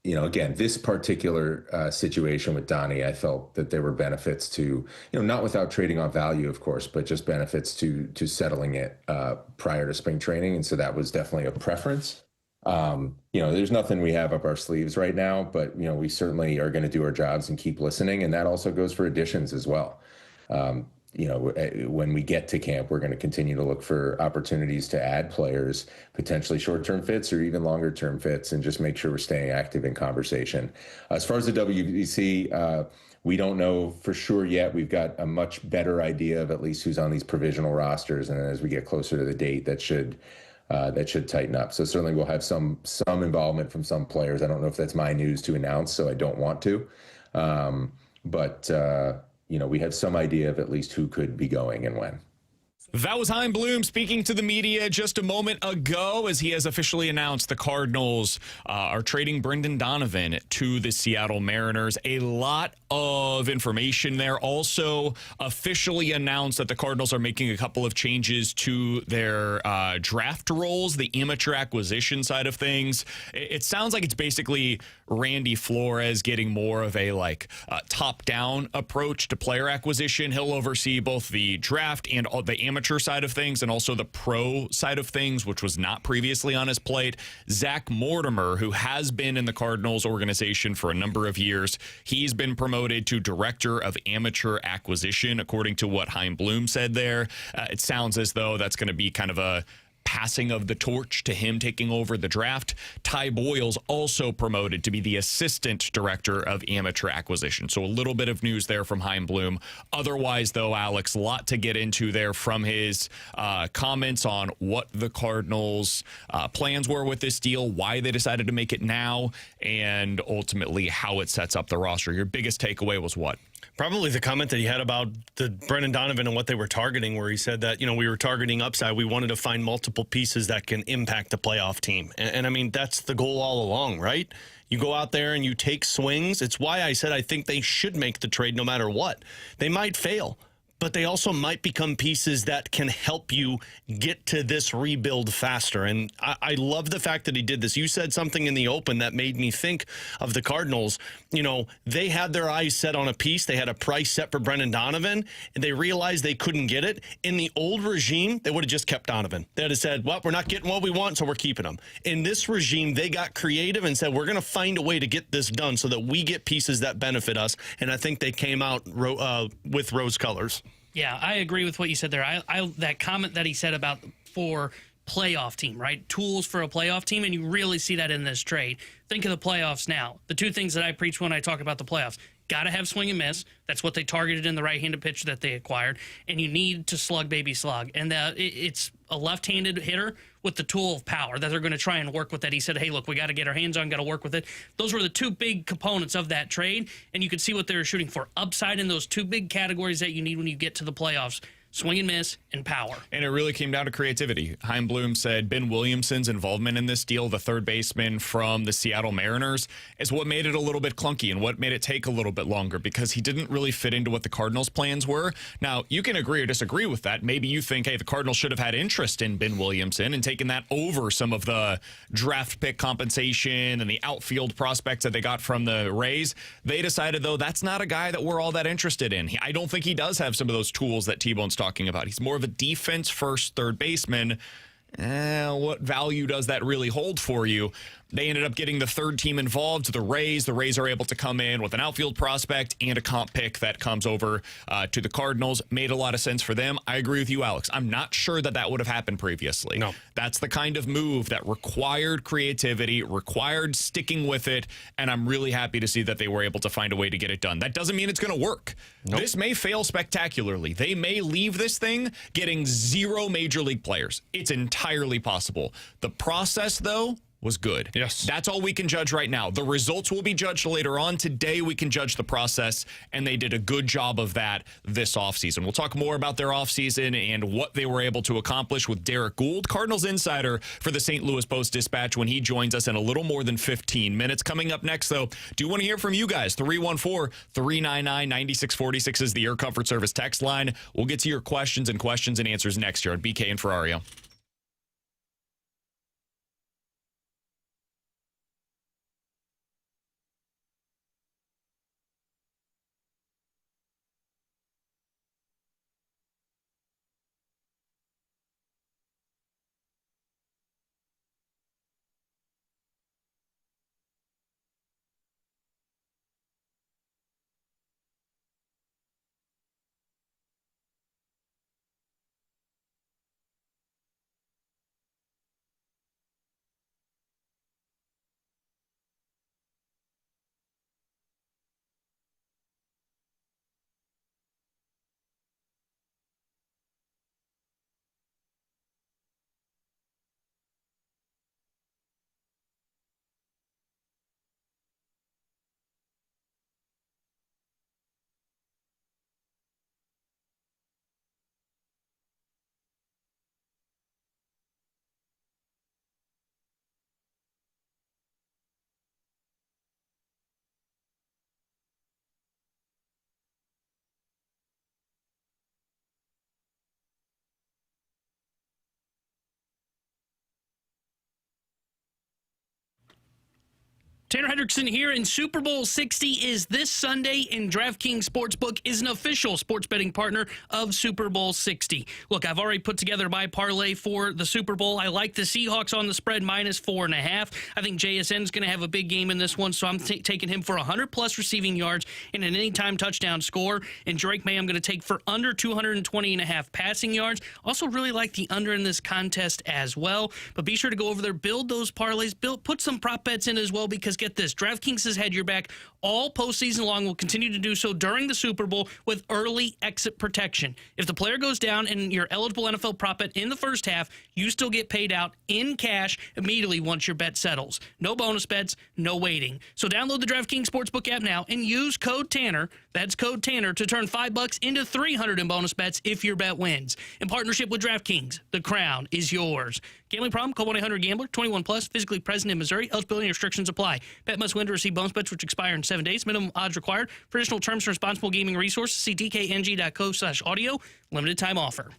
You know, again, this particular situation with Donny, I felt that there were benefits to, you know, not without trading off value, of course, but just benefits to settling it prior to spring training. And so that was definitely a preference. You know, there's nothing we have up our sleeves right now, but, you know, we certainly are going to do our jobs and keep listening. And that also goes for additions as well. You know, when we get to camp, we're going to continue to look for opportunities to add players, potentially short-term fits or even longer-term fits, and just make sure we're staying active in conversation. As far as the WBC, we don't know for sure yet. We've got a much better idea of at least who's on these provisional rosters, and as we get closer to the date, that should tighten up. So certainly we'll have some involvement from some players. I don't know if that's my news to announce, so I don't want to. But you know, we have some idea of at least who could be going and when. That was Chaim Bloom speaking to the media just a moment ago, as he has officially announced the Cardinals are trading Brendan Donovan to the Seattle Mariners. A lot of information there. Also officially announced that the Cardinals are making a couple of changes to their draft roles, the amateur acquisition side of things. It sounds like it's basically Randy Flores getting more of a top-down approach to player acquisition. He'll oversee both the draft and the amateur side of things and also the pro side of things, which was not previously on his plate. Zach Mortimer, who has been in the Cardinals organization for a number of years, he's been promoted to director of amateur acquisition, according to what Chaim Bloom said there. It sounds as though that's going to be kind of a passing of the torch to him taking over the draft. Ty Boyle's also promoted to be the assistant director of amateur acquisition. So a little bit of news there from Chaim Bloom. Otherwise, though, Alex, a lot to get into there from his comments on what the Cardinals' plans were with this deal, why they decided to make it now, and ultimately how it sets up the roster. Your biggest takeaway was what? Probably the comment that he had about the Brendan Donovan and what they were targeting, where he said that, you know, we were targeting upside. We wanted to find multiple pieces that can impact the playoff team. And I mean, that's the goal all along, right? You go out there and you take swings. It's why I said I think they should make the trade no matter what. They might fail, but they also might become pieces that can help you get to this rebuild faster. And I love the fact that he did this. You said something in the open that made me think of the Cardinals. You know, they had their eyes set on a piece. They had a price set for Brendan Donovan, and they realized they couldn't get it. In the old regime, they would have just kept Donovan. They would have said, well, we're not getting what we want, so we're keeping him. In this regime, they got creative and said, we're going to find a way to get this done so that we get pieces that benefit us. And I think they came out with rose colors. Yeah, I agree with what you said there. I that comment that he said about for playoff team, right? Tools for a playoff team, and you really see that in this trade. Think of the playoffs now. The two things that I preach when I talk about the playoffs: got to have swing and miss. That's what they targeted in the right-handed pitcher that they acquired. And you need to slug, baby, slug. And it's a left-handed hitter with the tool of power that they're going to try and work with that. He said, hey, look, we got to get our hands on, got to work with it. Those were the two big components of that trade, and you could see what they were shooting for. Upside in those two big categories that you need when you get to the playoffs. Swing and miss, and power. And it really came down to creativity. Chaim Bloom said Ben Williamson's involvement in this deal, the third baseman from the Seattle Mariners, is what made it a little bit clunky and what made it take a little bit longer because he didn't really fit into what the Cardinals' plans were. Now, you can agree or disagree with that. Maybe you think, hey, the Cardinals should have had interest in Ben Williamson and taken that over some of the draft pick compensation and the outfield prospects that they got from the Rays. They decided, though, that's not a guy that we're all that interested in. I don't think he does have some of those tools that T-Bone's talking about. He's more of a defense-first third baseman. What value does that really hold for you? They ended up getting the third team involved, the Rays. The Rays are able to come in with an outfield prospect and a comp pick that comes over to the Cardinals. Made a lot of sense for them. I agree with you, Alex. I'm not sure that that would have happened previously. No. That's the kind of move that required creativity, required sticking with it, and I'm really happy to see that they were able to find a way to get it done. That doesn't mean it's going to work. Nope. This may fail spectacularly. They may leave this thing getting 0 major league players. It's entirely possible. The process, though, was good. Yes. That's all we can judge right now. The results will be judged later on. Today, we can judge the process, and they did a good job of that this offseason. We'll talk more about their offseason and what they were able to accomplish with Derrick Goold, Cardinals insider for the St. Louis Post-Dispatch, when he joins us in a little more than 15 minutes. Coming up next, though, do want to hear from you guys. 314-399-9646 is the Air Comfort Service text line. We'll get to your questions and answers next year on BK and Ferrario. Tanner Hendrickson here, and Super Bowl 60 is this Sunday, and DraftKings Sportsbook is an official sports betting partner of Super Bowl 60. Look, I've already put together my parlay for the Super Bowl. I like the Seahawks on the spread -4.5. I think JSN's going to have a big game in this one, so I'm taking him for 100-plus receiving yards and an anytime touchdown score. And Drake May I'm going to take for under 220.5 passing yards. Also really like the under in this contest as well. But be sure to go over there, build those parlays, put some prop bets in as well, because get this, DraftKings has had your back all postseason long, will continue to do so during the Super Bowl with early exit protection. If the player goes down and you're eligible NFL prop bet in the first half, you still get paid out in cash immediately once your bet settles. No bonus bets, no waiting. So download the DraftKings Sportsbook app now and use code Tanner, that's code Tanner, to turn $5 into $300 in bonus bets if your bet wins. In partnership with DraftKings, the crown is yours. Gambling problem? Call 1-800-GAMBLER. 21 plus. Physically present in Missouri. Eligibility restrictions apply. Bet must win to receive bonus bets which expire in 7 days. Minimum odds required. For additional terms and responsible gaming resources, see dkng.co/audio. Limited time offer.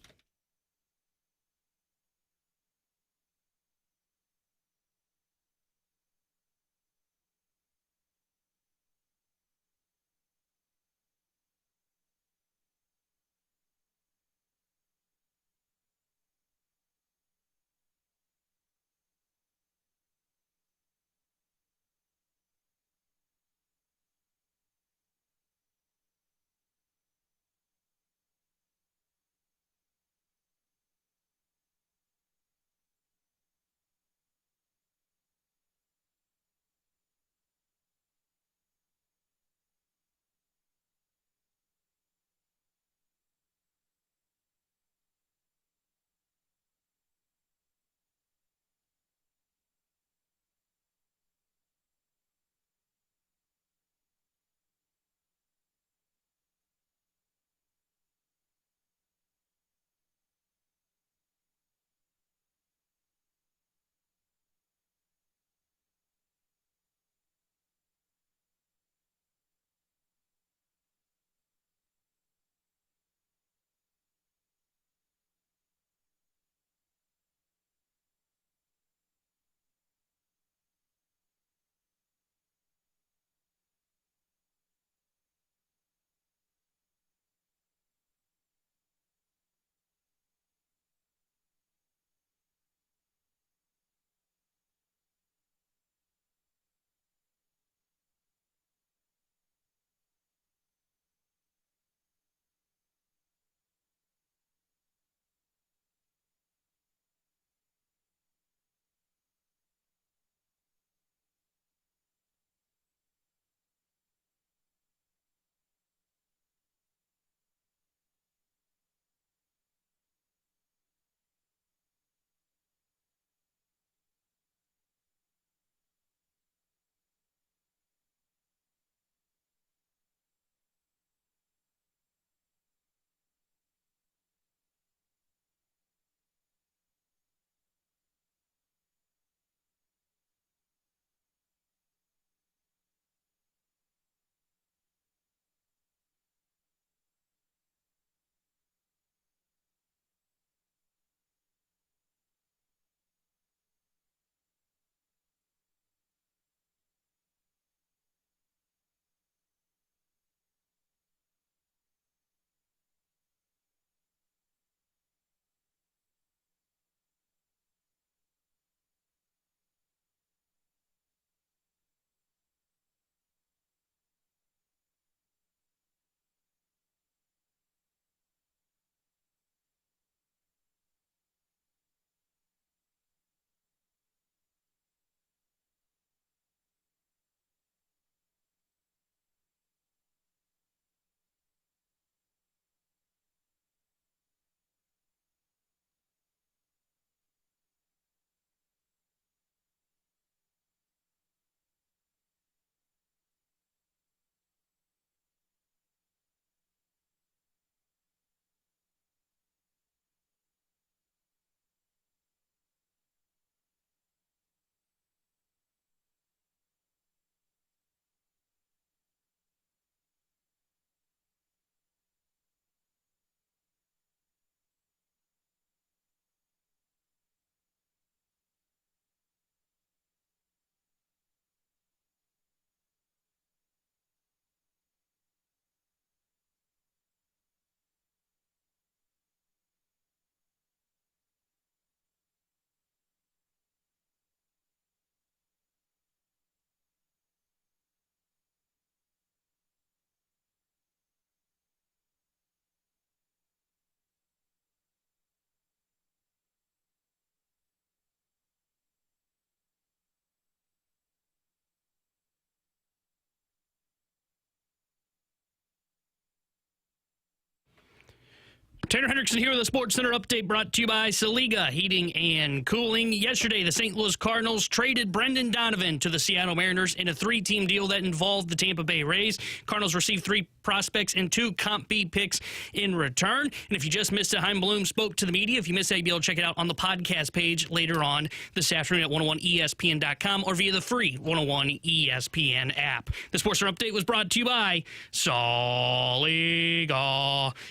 Tanner Hendrickson here with a Sports Center update brought to you by Saliga Heating and Cooling. Yesterday, the St. Louis Cardinals traded Brendan Donovan to the Seattle Mariners in a 3-team deal that involved the Tampa Bay Rays. Cardinals received 3 prospects and 2 Comp B picks in return. And if you just missed it, Chaim Bloom spoke to the media. If you missed it, you'll be able to check it out on the podcast page later on this afternoon at 101ESPN.com or via the free 101 ESPN app. The Sports Center update was brought to you by Saliga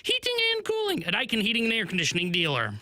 Heating and Cooling, a Daikin Heating and Air Conditioning dealer.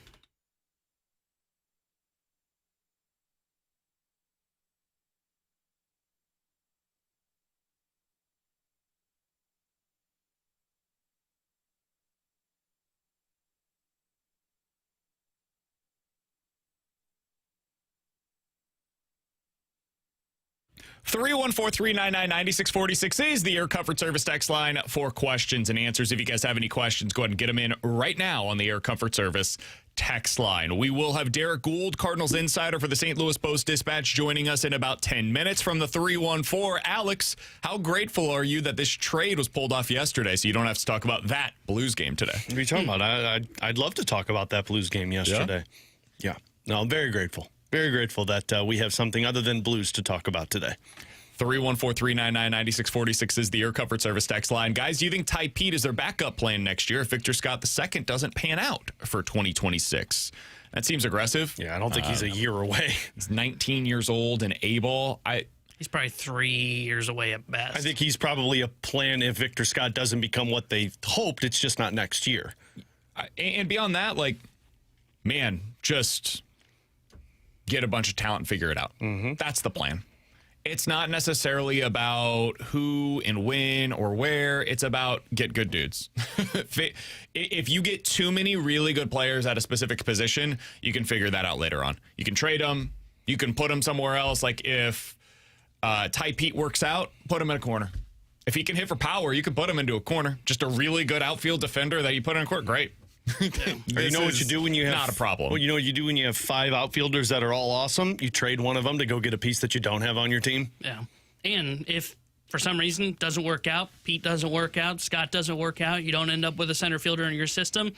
Three 314-399-9646 is the Air Comfort Service text line for questions and answers. If you guys have any questions, go ahead and get them in right now on the Air Comfort Service text line. We will have Derrick Goold, Cardinals insider for the St. Louis Post-Dispatch, joining us in about 10 minutes from the 314. Alex, how grateful are you that this trade was pulled off yesterday so you don't have to talk about that Blues game today? What are you talking about? I'd love to talk about that Blues game yesterday. Yeah. No, I'm very grateful. Very grateful that we have something other than Blues to talk about today. 314-399-9646 is the Air Comfort Service text line. Guys, do you think Ty Pete is their backup plan next year if Victor Scott II doesn't pan out for 2026? That seems aggressive. Yeah, I don't think he's a year away. He's 19 years old and able. He's probably 3 years away at best. I think he's probably a plan if Victor Scott doesn't become what they hoped. It's just not next year. And beyond that, just get a bunch of talent and figure it out. Mm-hmm. That's the plan. It's not necessarily about who and when or where. It's about get good dudes. If you get too many really good players at a specific position, you can figure that out later on. You can trade them. You can put them somewhere else. Like if Ty Pete works out, put him in a corner. If he can hit for power, you can put him into a corner. Just a really good outfield defender that you put in a court. Great. You know what you do when you have not a problem. Well, you know what you do when you have 5 outfielders that are all awesome? You trade one of them to go get a piece that you don't have on your team. Yeah. And if for some reason it doesn't work out, Pete doesn't work out, Scott doesn't work out, you don't end up with a center fielder in your system,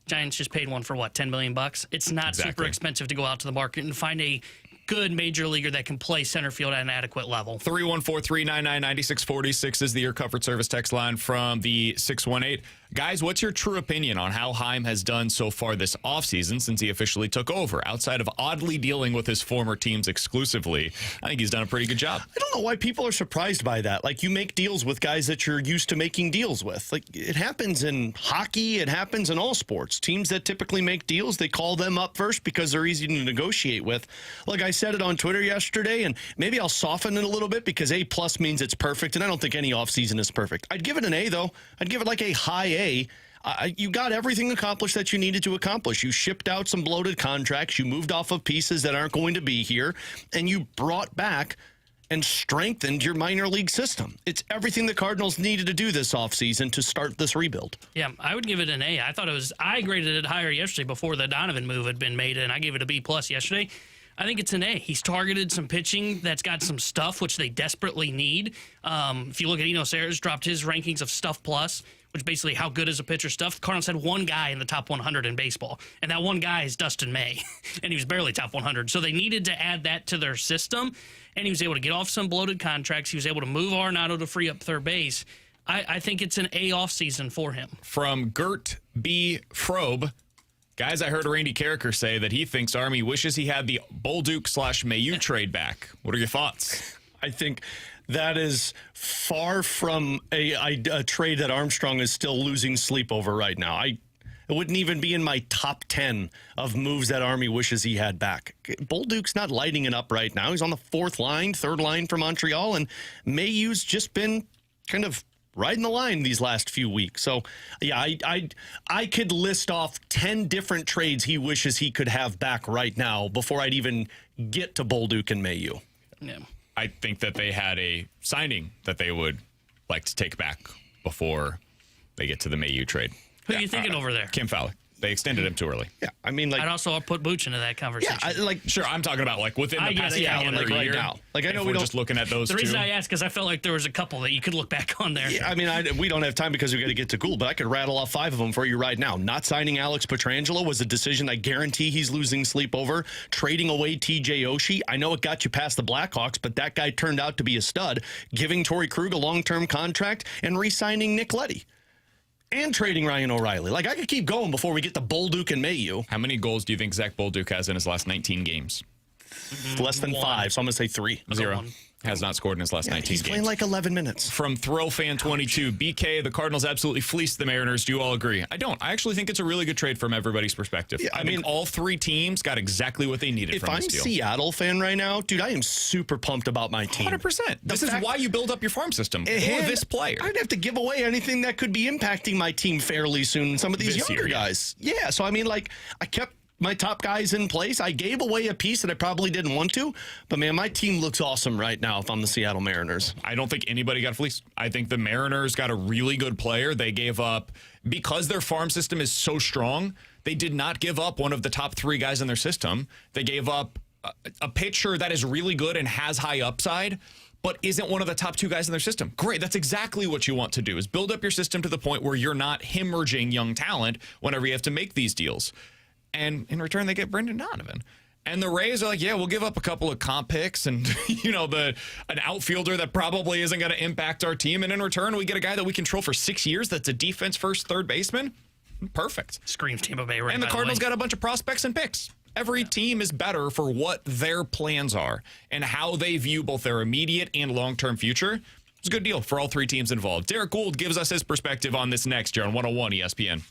Giants just paid one for what, $10 million? It's not super expensive to go out to the market and find a good major leaguer that can play center field at an adequate level. 314-399-9646 is the Air Comfort Service text line from the 618. Guys, what's your true opinion on how Chaim has done so far this offseason since he officially took over? Outside of oddly dealing with his former teams exclusively, I think he's done a pretty good job. I don't know why people are surprised by that. Like, you make deals with guys that you're used to making deals with. Like, it happens in hockey. It happens in all sports. Teams that typically make deals, they call them up first because they're easy to negotiate with. Like I said it on Twitter yesterday, and maybe I'll soften it a little bit because A+ means it's perfect, and I don't think any offseason is perfect. I'd give it an A, though. I'd give it like a high A. You got everything accomplished that you needed to accomplish. You shipped out some bloated contracts. You moved off of pieces that aren't going to be here, and you brought back and strengthened your minor league system. It's everything the Cardinals needed to do this offseason to start this rebuild. Yeah, I would give it an A. I graded it higher yesterday before the Donovan move had been made, and I gave it a B+ yesterday. I think it's an A. He's targeted some pitching that's got some stuff, which they desperately need. If you look at Eno Sarris, dropped his rankings of Stuff Plus, which basically how good is a pitcher stuff. The Cardinals had one guy in the top 100 in baseball, and that one guy is Dustin May, and he was barely top 100. So they needed to add that to their system, and he was able to get off some bloated contracts. He was able to move Arenado to free up third base. I think it's an A offseason for him. From Gert B. Frobe, guys, I heard Randy Carricker say that he thinks Army wishes he had the Bolduc/Mayu trade back. What are your thoughts? I think that is far from a trade that Armstrong is still losing sleep over right now. It wouldn't even be in my top 10 of moves that Army wishes he had back. Bolduc's not lighting it up right now. He's on the third line for Montreal, and Mayu's just been kind of riding the line these last few weeks. So, yeah, I could list off 10 different trades he wishes he could have back right now before I'd even get to Bolduc and Mayu. Yeah. I think that they had a signing that they would like to take back before they get to the Mayu trade. Who are you thinking over there? Kim Fowler. They extended him too early. Yeah, I mean, like, I'd also put Booch into that conversation. yeah, Sure, I'm talking about like within the past calendar like right year. now. Like, I know if we we're don't just looking at those The two. reason I asked because I felt like there was a couple that you could look back on there. Yeah, I mean, we don't have time because we got to get to Goold, but I could rattle off 5 of them for you right now. Not signing Alex Pietrangelo was a decision I guarantee he's losing sleep over. Trading away TJ Oshie, I know it got you past the Blackhawks, but that guy turned out to be a stud. Giving Torrey Krug a long-term contract and re-signing Nick Leddy. And trading Ryan O'Reilly. Like, I could keep going before we get to Bolduc and Mayu. How many goals do you think Zach Bolduc has in his last 19 games? Less than 5, so I'm going to say 3. 0. Has not scored in his last 19 He's games. playing like 11 minutes. From ThrowFan22, BK, the Cardinals absolutely fleeced the Mariners. Do you all agree? I don't. I actually think it's a really good trade from everybody's perspective. Yeah, I mean, all 3 teams got exactly what they needed If from I'm this deal. Seattle fan right now, dude, I am super pumped about my team. 100%. This is why you build up your farm system for And this player. I'd have to give away anything that could be impacting my team fairly soon. Some of these This younger year, yeah. guys. Yeah, so I mean, like, I kept my top guys in place. I gave away a piece that I probably didn't want to, but man, my team looks awesome right now if I'm the Seattle Mariners. I don't think anybody got fleeced. I think the Mariners got a really good player. They gave up, because their farm system is so strong, they did not give up one of the top 3 guys in their system. They gave up a pitcher that is really good and has high upside, but isn't one of the top 2 guys in their system. Great. That's exactly what you want to do, is build up your system to the point where you're not hemorrhaging young talent whenever you have to make these deals. And in return, they get Brendan Donovan. And the Rays are like, yeah, we'll give up a couple of comp picks and, an outfielder that probably isn't going to impact our team. And in return, we get a guy that we control for 6 years that's a defense first third baseman. Perfect. Screams Tampa Bay right. And the Cardinals got a bunch of prospects and picks. Every team is better for what their plans are and how they view both their immediate and long-term future. It's a good deal for all 3 teams involved. Derrick Goold gives us his perspective on this next year on 101 ESPN.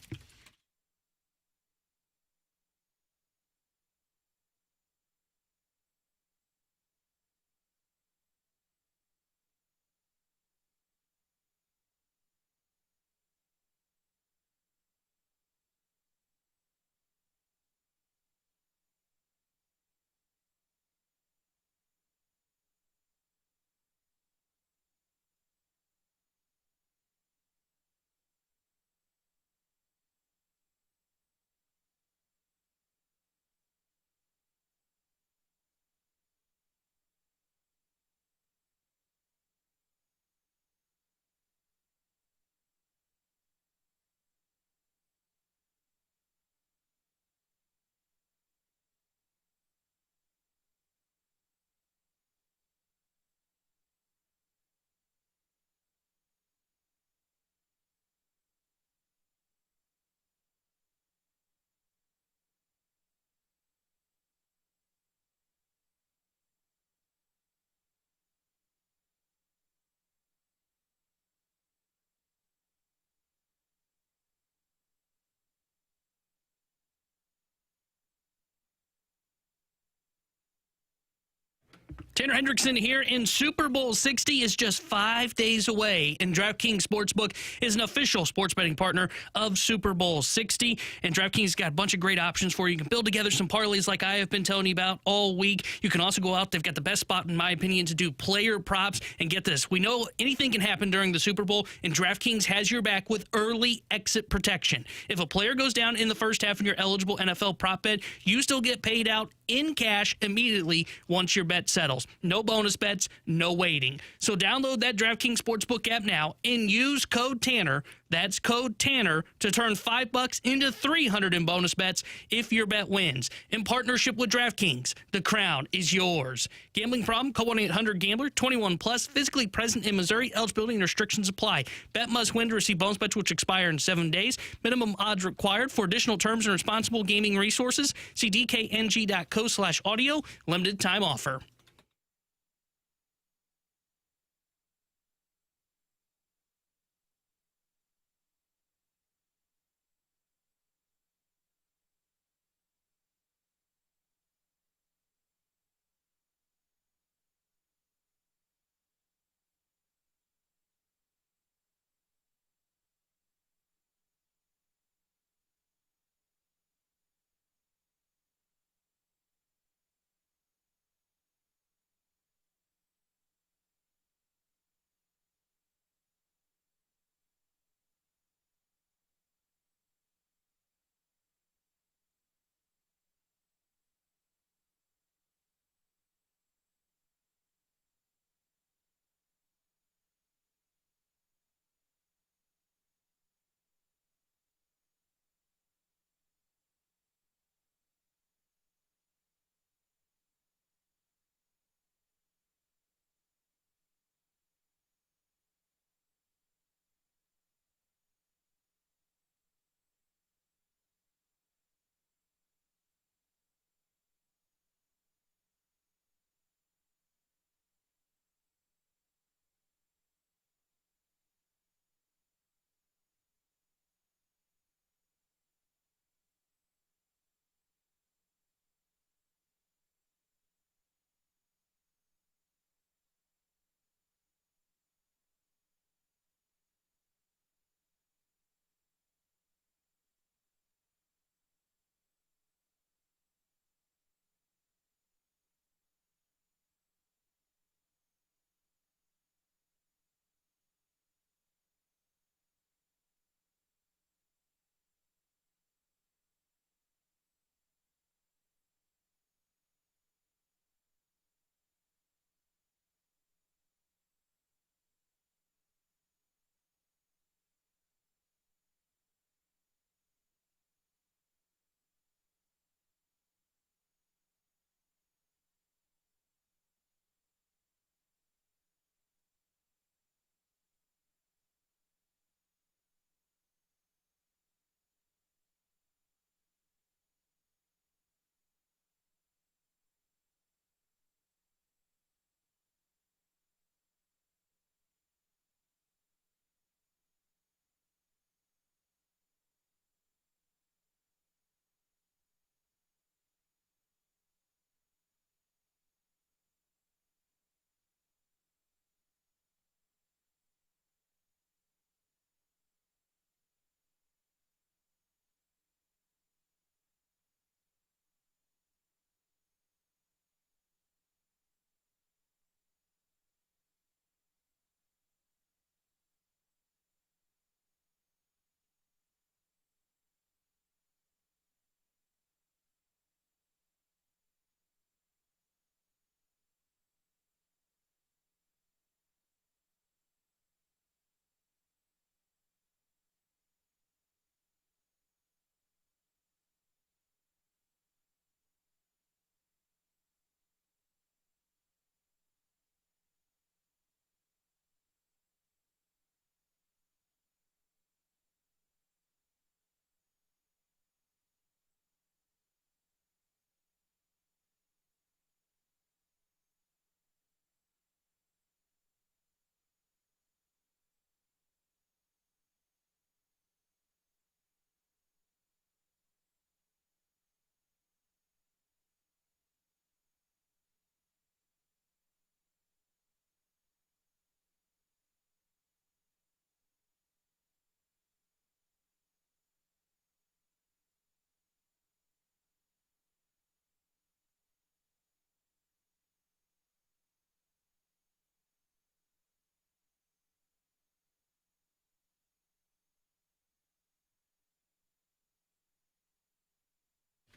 Tanner Hendrickson here, in Super Bowl 60 is just 5 days away, and DraftKings Sportsbook is an official sports betting partner of Super Bowl 60, and DraftKings got a bunch of great options for you. You can build together some parlays like I have been telling you about all week. You can also go out. They've got the best spot, in my opinion, to do player props, and get this. We know anything can happen during the Super Bowl, and DraftKings has your back with early exit protection. If a player goes down in the first half and you're eligible NFL prop bet, you still get paid out in cash immediately once your bet settles. No bonus bets, no waiting. So download that DraftKings Sportsbook app now and use code Tanner. That's code Tanner to turn $5 into $300 in bonus bets if your bet wins. In partnership with DraftKings, the crown is yours. Gambling problem? Call 1-800-GAMBLER. 21 plus. Physically present in Missouri. Eligibility and restrictions apply. Bet must win to receive bonus bets which expire in 7 days. Minimum odds required. For additional terms and responsible gaming resources, see dkng.co/audio. Limited time offer.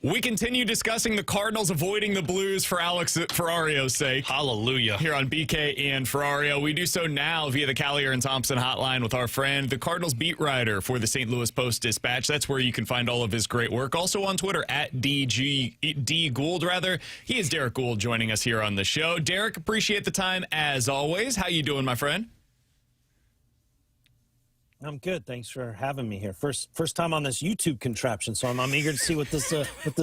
We continue discussing the Cardinals avoiding the Blues for Alex Ferrario's sake. Hallelujah. Here on BK and Ferrario. We do so now via the Callier and Thompson hotline with our friend, the Cardinals beat writer for the St. Louis Post-Dispatch. That's where you can find all of his great work. Also on Twitter, at D Goold, rather. He is Derrick Goold joining us here on the show. Derrick, appreciate the time as always. How you doing, my friend? I'm good. Thanks for having me here. First time on this YouTube contraption, so I'm eager to see what this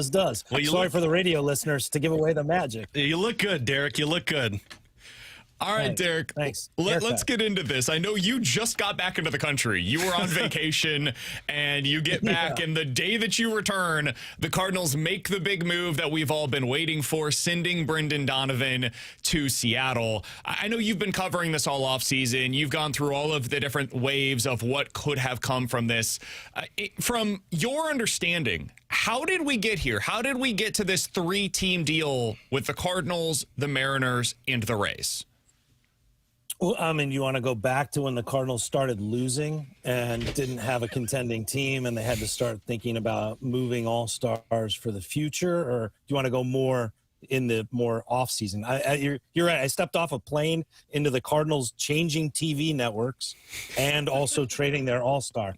does. Well, Sorry for the radio listeners to give away the magic. You look good, Derrick. You look good. All right, Thanks. Derrick. Thanks. Let's get into this. I know you just got back into the country. You were on vacation, and you get back, and the day that you return, the Cardinals make the big move that we've all been waiting for, sending Brendan Donovan to Seattle. I know you've been covering this all offseason. You've gone through all of the different waves of what could have come from this. From your understanding, how did we get here? How did we get to this 3-team deal with the Cardinals, the Mariners, and the Rays? Well, I mean, you want to go back to when the Cardinals started losing and didn't have a contending team, and they had to start thinking about moving all-stars for the future, or do you want to go more in the more off-season? You're right. I stepped off a plane into the Cardinals changing TV networks and also trading their all-star.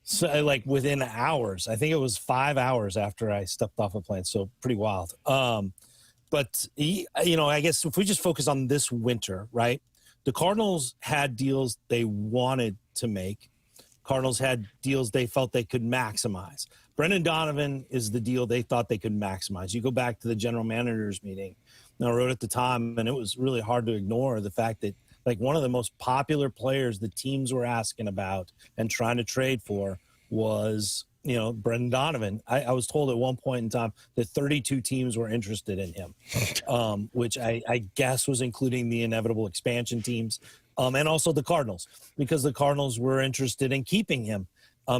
So, like, within hours. I think it was 5 hours after I stepped off a plane, so pretty wild. But, I guess if we just focus on this winter, right? The Cardinals had deals they wanted to make. Cardinals had deals they felt they could maximize. Brendan Donovan is the deal they thought they could maximize. You go back to the general managers meeting. I wrote at the time, and it was really hard to ignore the fact that, like, one of the most popular players the teams were asking about and trying to trade for was, Brendan Donovan. I was told at one point in time that 32 teams were interested in him, which I guess was including the inevitable expansion teams, and also the Cardinals, because the Cardinals were interested in keeping him,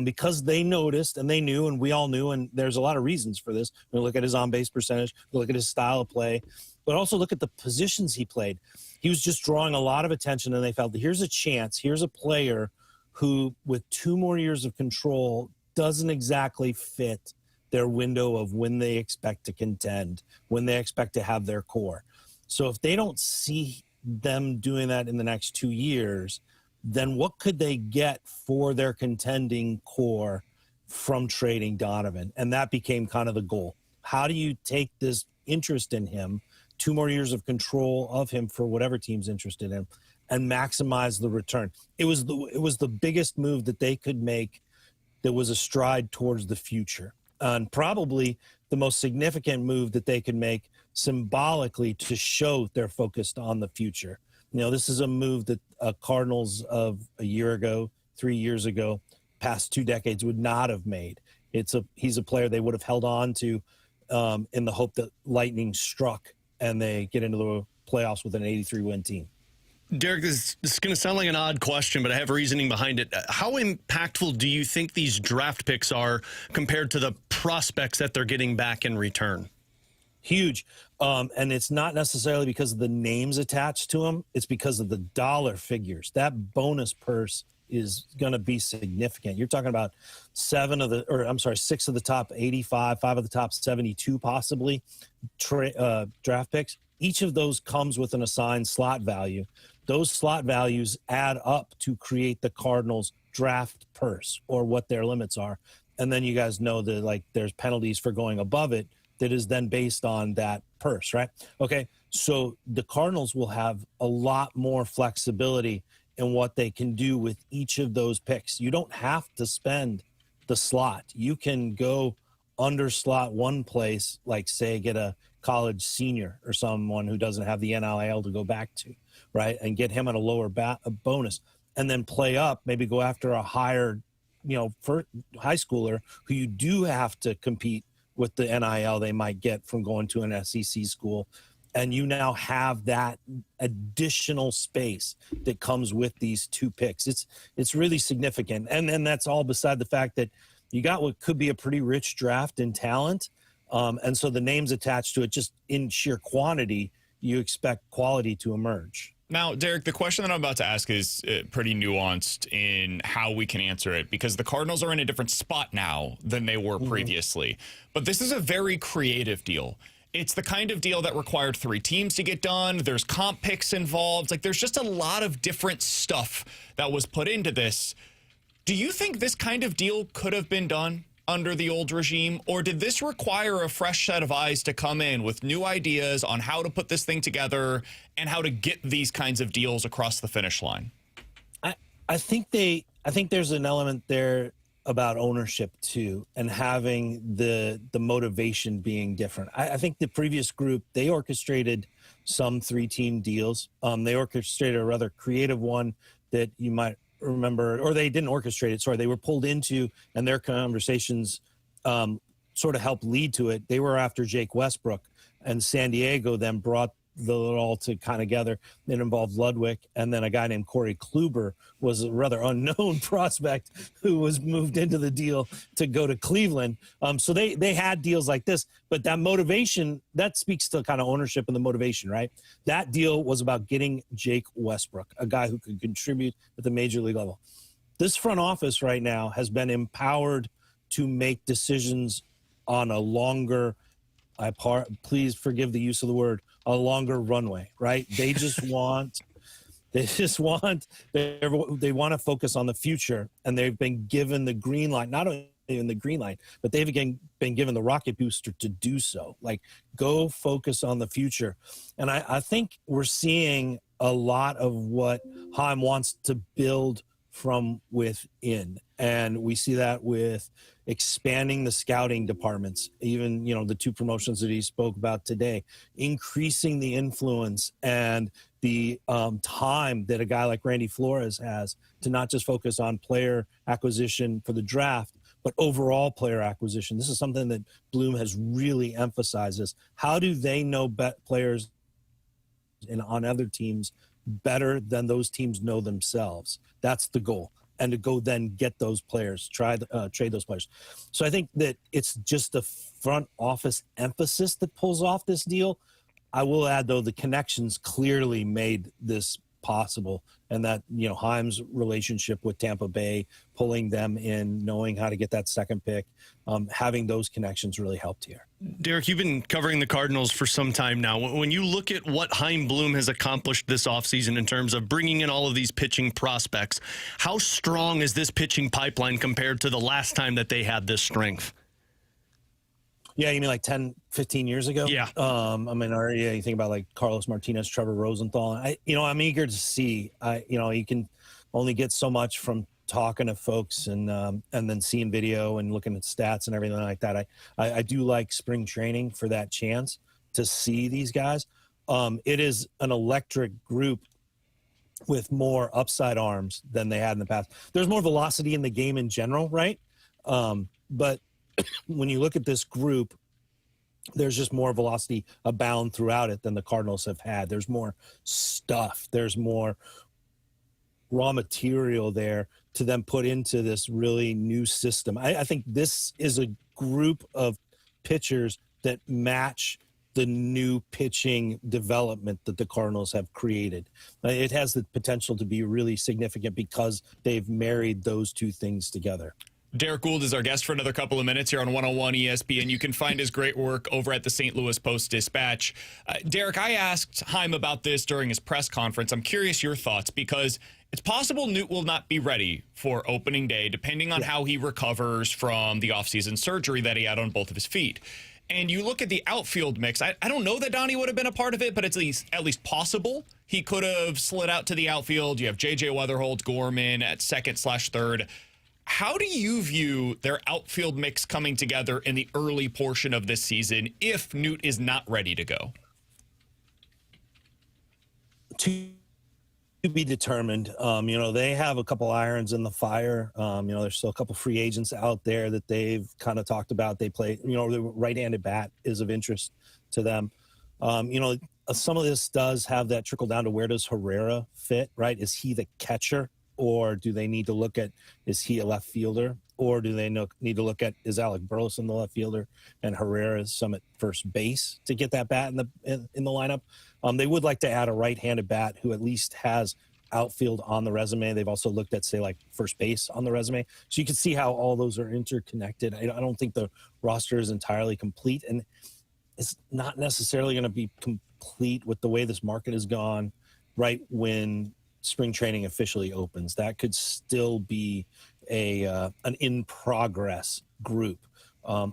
because they noticed and they knew, and we all knew, and there's a lot of reasons for this. We look at his on-base percentage, we look at his style of play, but also look at the positions he played. He was just drawing a lot of attention, and they felt that here's a chance, here's a player who, with 2 more years of control, doesn't exactly fit their window of when they expect to contend, when they expect to have their core. So if they don't see them doing that in the next 2 years, then what could they get for their contending core from trading Donovan? And that became kind of the goal. How do you take this interest in him, 2 more years of control of him for whatever team's interested in, and maximize the return? It was the biggest move that they could make that was a stride towards the future, and probably the most significant move that they could make symbolically to show they're focused on the future. This is a move that Cardinals of a year ago, 3 years ago, past 2 decades would not have made. He's a player they would have held on to in the hope that lightning struck and they get into the playoffs with an 83-win team. Derrick, this is going to sound like an odd question, but I have reasoning behind it. How impactful do you think these draft picks are compared to the prospects that they're getting back in return? Huge. And it's not necessarily because of the names attached to them. It's because of the dollar figures. That bonus purse is going to be significant. You're talking about 6 of the top 85, 5 of the top 72 possibly draft picks. Each of those comes with an assigned slot value. Those slot values add up to create the Cardinals draft purse, or what their limits are. And then you guys know that, there's penalties for going above it that is then based on that purse, right? Okay, so the Cardinals will have a lot more flexibility in what they can do with each of those picks. You don't have to spend the slot. You can go under slot one place, like, say, get a college senior or someone who doesn't have the NIL to go back to, right? And get him at a lower bonus, and then play up, maybe go after a higher, for high schooler who you do have to compete with the NIL they might get from going to an SEC school. And you now have that additional space that comes with these 2 picks. It's really significant. And then that's all beside the fact that you got what could be a pretty rich draft in talent. And so the names attached to it, just in sheer quantity, you expect quality to emerge. Now, Derrick, the question that I'm about to ask is pretty nuanced in how we can answer it, because the Cardinals are in a different spot now than they were previously. But this is a very creative deal. It's the kind of deal that required 3 teams to get done. There's comp picks involved. Like, there's just a lot of different stuff that was put into this. Do you think this kind of deal could have been done under the old regime, or did this require a fresh set of eyes to come in with new ideas on how to put this thing together and how to get these kinds of deals across the finish line? I think there's an element there about ownership too, and having the motivation being different. I think the previous group, they orchestrated some 3-team deals. They orchestrated a rather creative one that you might remember, or they didn't orchestrate it. Sorry, they were pulled into, and their conversations sort of helped lead to it. They were after Jake Westbrook, and San Diego then brought it all to kind of together. It involved Ludwig, and then a guy named Corey Kluber was a rather unknown prospect who was moved into the deal to go to Cleveland. So they had deals like this, but that motivation, that speaks to kind of ownership and the motivation, right? That deal was about getting Jake Westbrook, a guy who could contribute at the major league level. This front office right now has been empowered to make decisions on a longer, please forgive the use of the word, a longer runway, right? They want they want to focus on the future, and they've been given the green light, not only in the green light, but they've again been given the rocket booster to do so. Like, go focus on the future. And I think we're seeing a lot of what Chaim wants to build from within. And we see that with expanding the scouting departments, even, the 2 promotions that he spoke about today, increasing the influence and the time that a guy like Randy Flores has to not just focus on player acquisition for the draft, but overall player acquisition. This is something that Bloom has really emphasized is how do they know players on other teams better than those teams know themselves. That's the goal. And to go then get those players, trade those players. So I think that it's just the front office emphasis that pulls off this deal. I will add, though, the connections clearly made this possible, and that, Chaim's relationship with Tampa Bay, pulling them in, knowing how to get that second pick, having those connections really helped here. Derrick, you've been covering the Cardinals for some time now. When you look at what Chaim Bloom has accomplished this offseason in terms of bringing in all of these pitching prospects, how strong is this pitching pipeline compared to the last time that they had this strength? Yeah, you mean like 10, 15 years ago? Yeah. You think about like Carlos Martinez, Trevor Rosenthal. I'm eager to see. You can only get so much from talking to folks and then seeing video and looking at stats and everything like that. I do like spring training for that chance to see these guys. It is an electric group with more upside arms than they had in the past. There's more velocity in the game in general, right? But when you look at this group, there's just more velocity abound throughout it than the Cardinals have had. There's more stuff. There's more raw material there to then put into this really new system. I think this is a group of pitchers that match the new pitching development that the Cardinals have created. It has the potential to be really significant because they've married those 2 things together. Derrick Goold is our guest for another couple of minutes here on 101 ESPN. You can find his great work over at the St. Louis Post-Dispatch. Derrick, I asked Chaim about this during his press conference. I'm curious your thoughts, because it's possible Newt will not be ready for opening day, depending on how he recovers from the offseason surgery that he had on both of his feet. And you look at the outfield mix. I don't know that Donny would have been a part of it, but it's at least possible he could have slid out to the outfield. You have J.J. Weatherholt, Gorman at second/third. How do you view their outfield mix coming together in the early portion of this season if Newt is not ready to go? To be determined. They have a couple irons in the fire. There's still a couple free agents out there that they've kind of talked about. They play, the right-handed bat is of interest to them. Some of this does have that trickle down to where does Herrera fit, right? Is he the catcher? Or do they need to look at, is he a left fielder? or do they need to look at, is Alec Burleson the left fielder and Herrera's some at first base to get that bat in the lineup? They would like to add a right-handed bat who at least has outfield on the resume. They've also looked at, say, like first base on the resume. So you can see how all those are interconnected. I don't think the roster is entirely complete, and it's not necessarily going to be complete with the way this market has gone right when spring training officially opens. That could still be an in-progress group.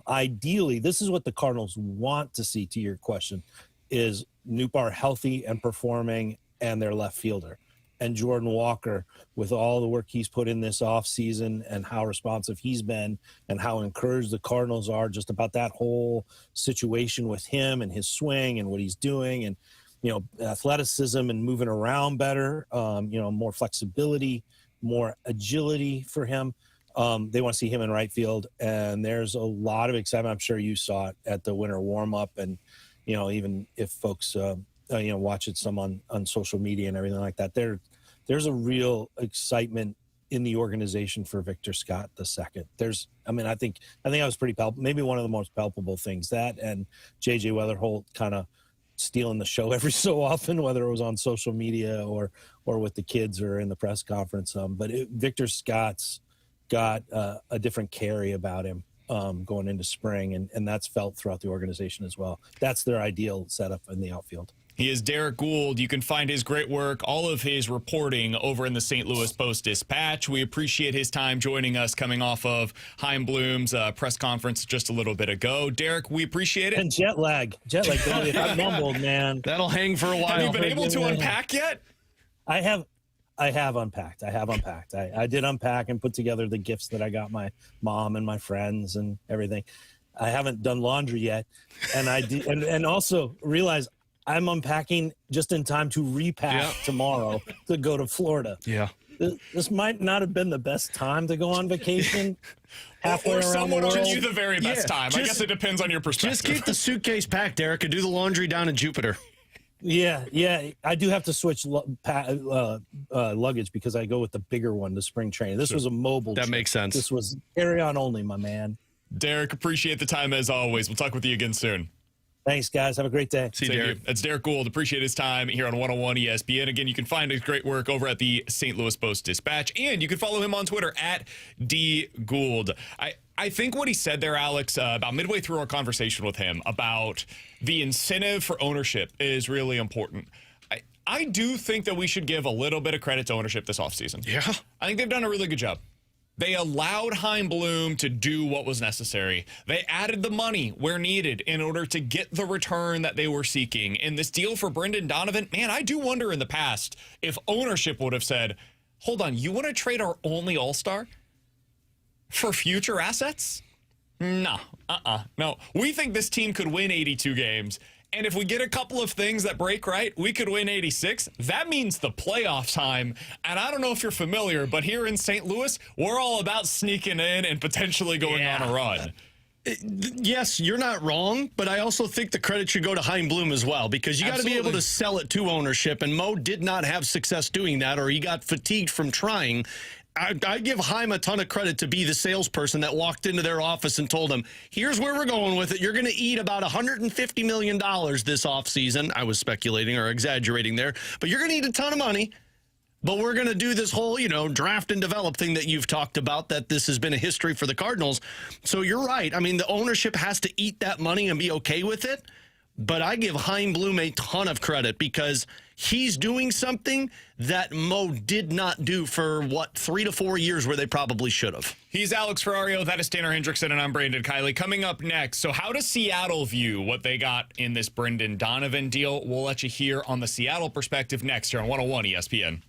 Ideally, this is what the Cardinals want to see, to your question, is Nootbaar healthy and performing and their left fielder. And Jordan Walker, with all the work he's put in this offseason and how responsive he's been and how encouraged the Cardinals are just about that whole situation with him and his swing and what he's doing and, athleticism and moving around better, more flexibility, more agility for him. They want to see him in right field. And there's a lot of excitement. I'm sure you saw it at the winter warm-up. And, even if folks, watch it some on social media and everything like that, there's a real excitement in the organization for Victor Scott II. I think I was pretty palpable, maybe one of the most palpable things, that and JJ Weatherholt kind of stealing the show every so often, whether it was on social media or with the kids or in the press conference. But Victor Scott's got a different carry about him going into spring, and that's felt throughout the organization as well. That's their ideal setup in the outfield. He is Derrick Goold. You can find his great work, all of his reporting over in the St. Louis Post-Dispatch. We appreciate his time joining us coming off of Chaim Bloom's press conference just a little bit ago. Derrick, we appreciate it. And jet lag. If I mumbled, man. That'll hang for a while. Have you been able to unpack yet? I have unpacked. I did unpack and put together the gifts that I got my mom and my friends and everything. I haven't done laundry yet. And I did, and also realize I'm unpacking just in time to repack tomorrow to go to Florida. Yeah. This might not have been the best time to go on vacation. Halfway or around someone the world. argue the very best time. I guess it depends on your perspective. Just keep the suitcase packed, Derrick, and do the laundry down in Jupiter. Yeah. I do have to switch luggage because I go with the bigger one to spring training. This was a mobile That trip. makes sense. This was carry-on only, my man. Derrick, appreciate the time as always. We'll talk with you again soon. Thanks, guys. Have a great day. See you, Derrick. That's Derrick Goold. Appreciate his time here on 101 ESPN. Again, you can find his great work over at the St. Louis Post-Dispatch, and you can follow him on Twitter at @DGould. I think what he said there, Alex, about midway through our conversation with him about the incentive for ownership is really important. I do think that we should give a little bit of credit to ownership this offseason. Yeah. I think they've done a really good job. They allowed Chaim Bloom to do what was necessary. They added the money where needed in order to get the return that they were seeking. In this deal for Brendan Donovan, man, I do wonder in the past if ownership would have said, hold on, you want to trade our only all-star for future assets? No. No. We think this team could win 82 games. And if we get a couple of things that break right, we could win 86. That means the playoff time. And I don't know if you're familiar, but here in St. Louis, we're all about sneaking in and potentially going on a run. Yes, you're not wrong, but I also think the credit should go to Chaim Bloom as well, because you got to be able to sell it to ownership, and Mo did not have success doing that, or he got fatigued from trying. I give Chaim a ton of credit to be the salesperson that walked into their office and told them, here's where we're going with it. You're going to eat about $150 million this offseason. I was speculating or exaggerating there, but you're going to eat a ton of money. But we're going to do this whole, draft and develop thing that you've talked about, that this has been a history for the Cardinals. So you're right. I mean, the ownership has to eat that money and be okay with it. But I give Chaim Bloom a ton of credit because he's doing something that Mo did not do for, 3 to 4 years where they probably should have. He's Alex Ferrario. That is Tanner Hendrickson, and I'm Brandon Kiley. Coming up next, so how does Seattle view what they got in this Brendan Donovan deal? We'll let you hear on the Seattle perspective next here on 101 ESPN.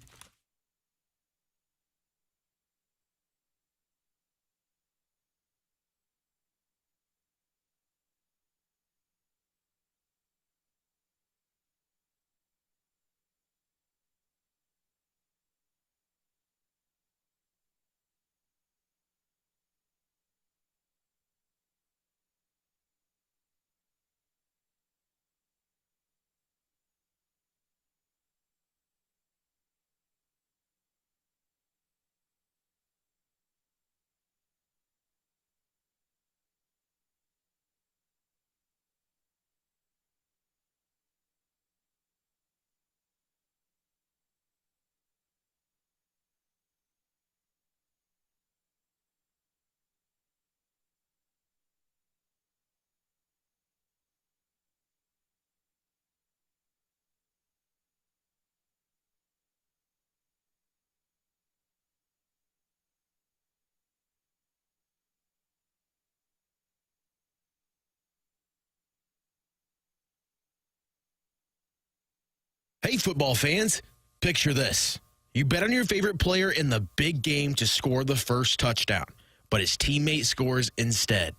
Hey, football fans, picture this. You bet on your favorite player in the big game to score the first touchdown, but his teammate scores instead.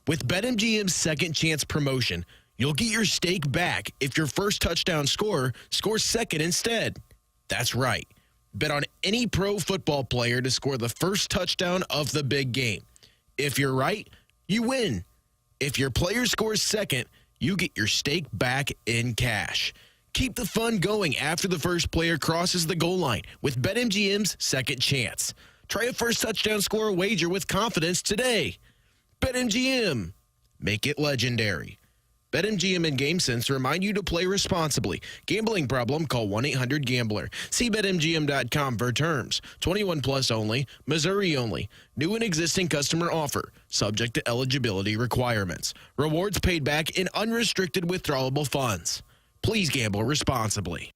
With BetMGM's second chance promotion, you'll get your stake back if your first touchdown scorer scores second instead. That's right. Bet on any pro football player to score the first touchdown of the big game. If you're right, you win. If your player scores second, you get your stake back in cash. Keep the fun going after the first player crosses the goal line with BetMGM's second chance. Try a first touchdown scorer wager with confidence today. BetMGM. Make it legendary. BetMGM and GameSense remind you to play responsibly. Gambling problem? Call 1-800-GAMBLER. See BetMGM.com for terms. 21 plus only. Missouri only. New and existing customer offer. Subject to eligibility requirements. Rewards paid back in unrestricted withdrawable funds. Please gamble responsibly.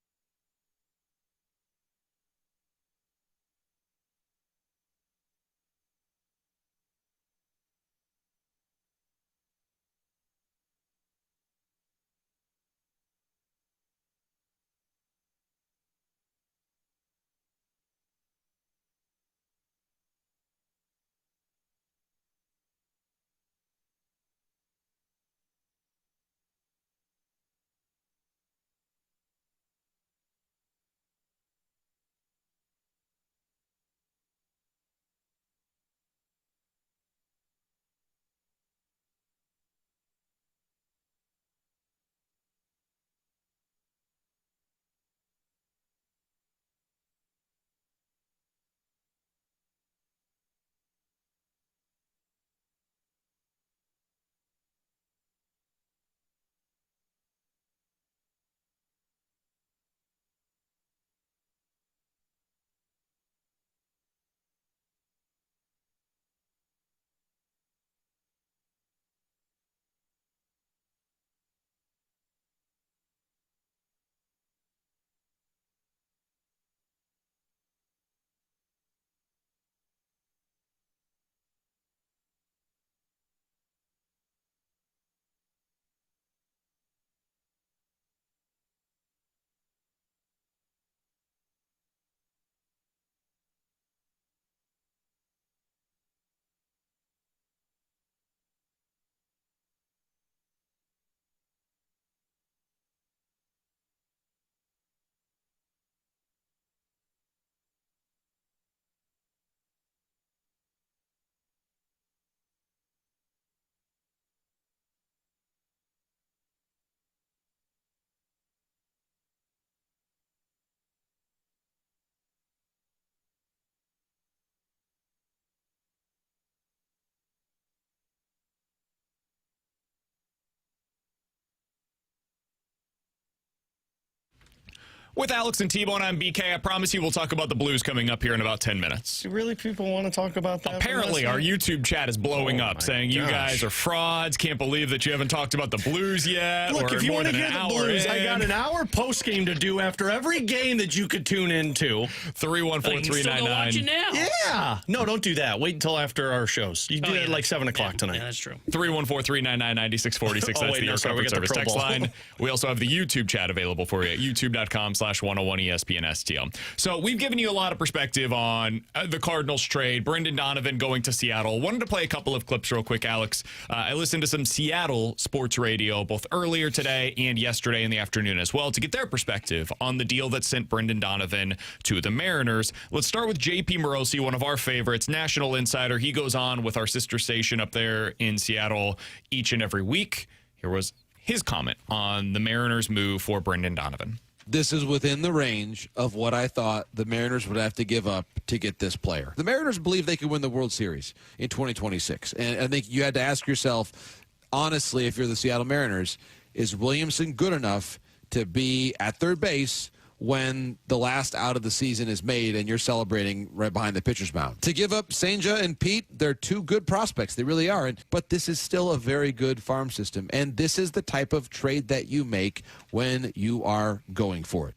With Alex and T-Bone, I'm BK. I promise you we'll talk about the Blues coming up here in about 10 minutes. Do really people want to talk about that? Apparently, our YouTube chat is blowing up, saying you guys are frauds. Can't believe that you haven't talked about the Blues yet. Look, if you want to hear the Blues, in. I got an hour post game to do after every game that you could tune into. 314-399. Yeah. No, don't do that. Wait until after our shows. You can do that at like 7 o'clock tonight. Yeah, that's true. 314-399-9646. That's the Air Comfort Service text line. We also have the YouTube chat available for you at youtube.com/101ESPN STL. So we've given you a lot of perspective on the Cardinals trade, Brendan Donovan going to Seattle. Wanted to play a couple of clips real quick, Alex. I listened to some Seattle sports radio both earlier today and yesterday in the afternoon as well to get their perspective on the deal that sent Brendan Donovan to the Mariners. Let's start with JP Morosi, one of our favorites, national insider. He goes on with our sister station up there in Seattle each and every week. Here was his comment on the Mariners' move for Brendan Donovan. This is within the range of what I thought the Mariners would have to give up to get this player. The Mariners believe they could win the World Series in 2026. And I think you had to ask yourself, honestly, if you're the Seattle Mariners, is Williamson good enough to be at third base when the last out of the season is made and you're celebrating right behind the pitcher's mound? To give up Senja and Pete, they're two good prospects. They really are. But this is still a very good farm system. And this is the type of trade that you make when you are going for it.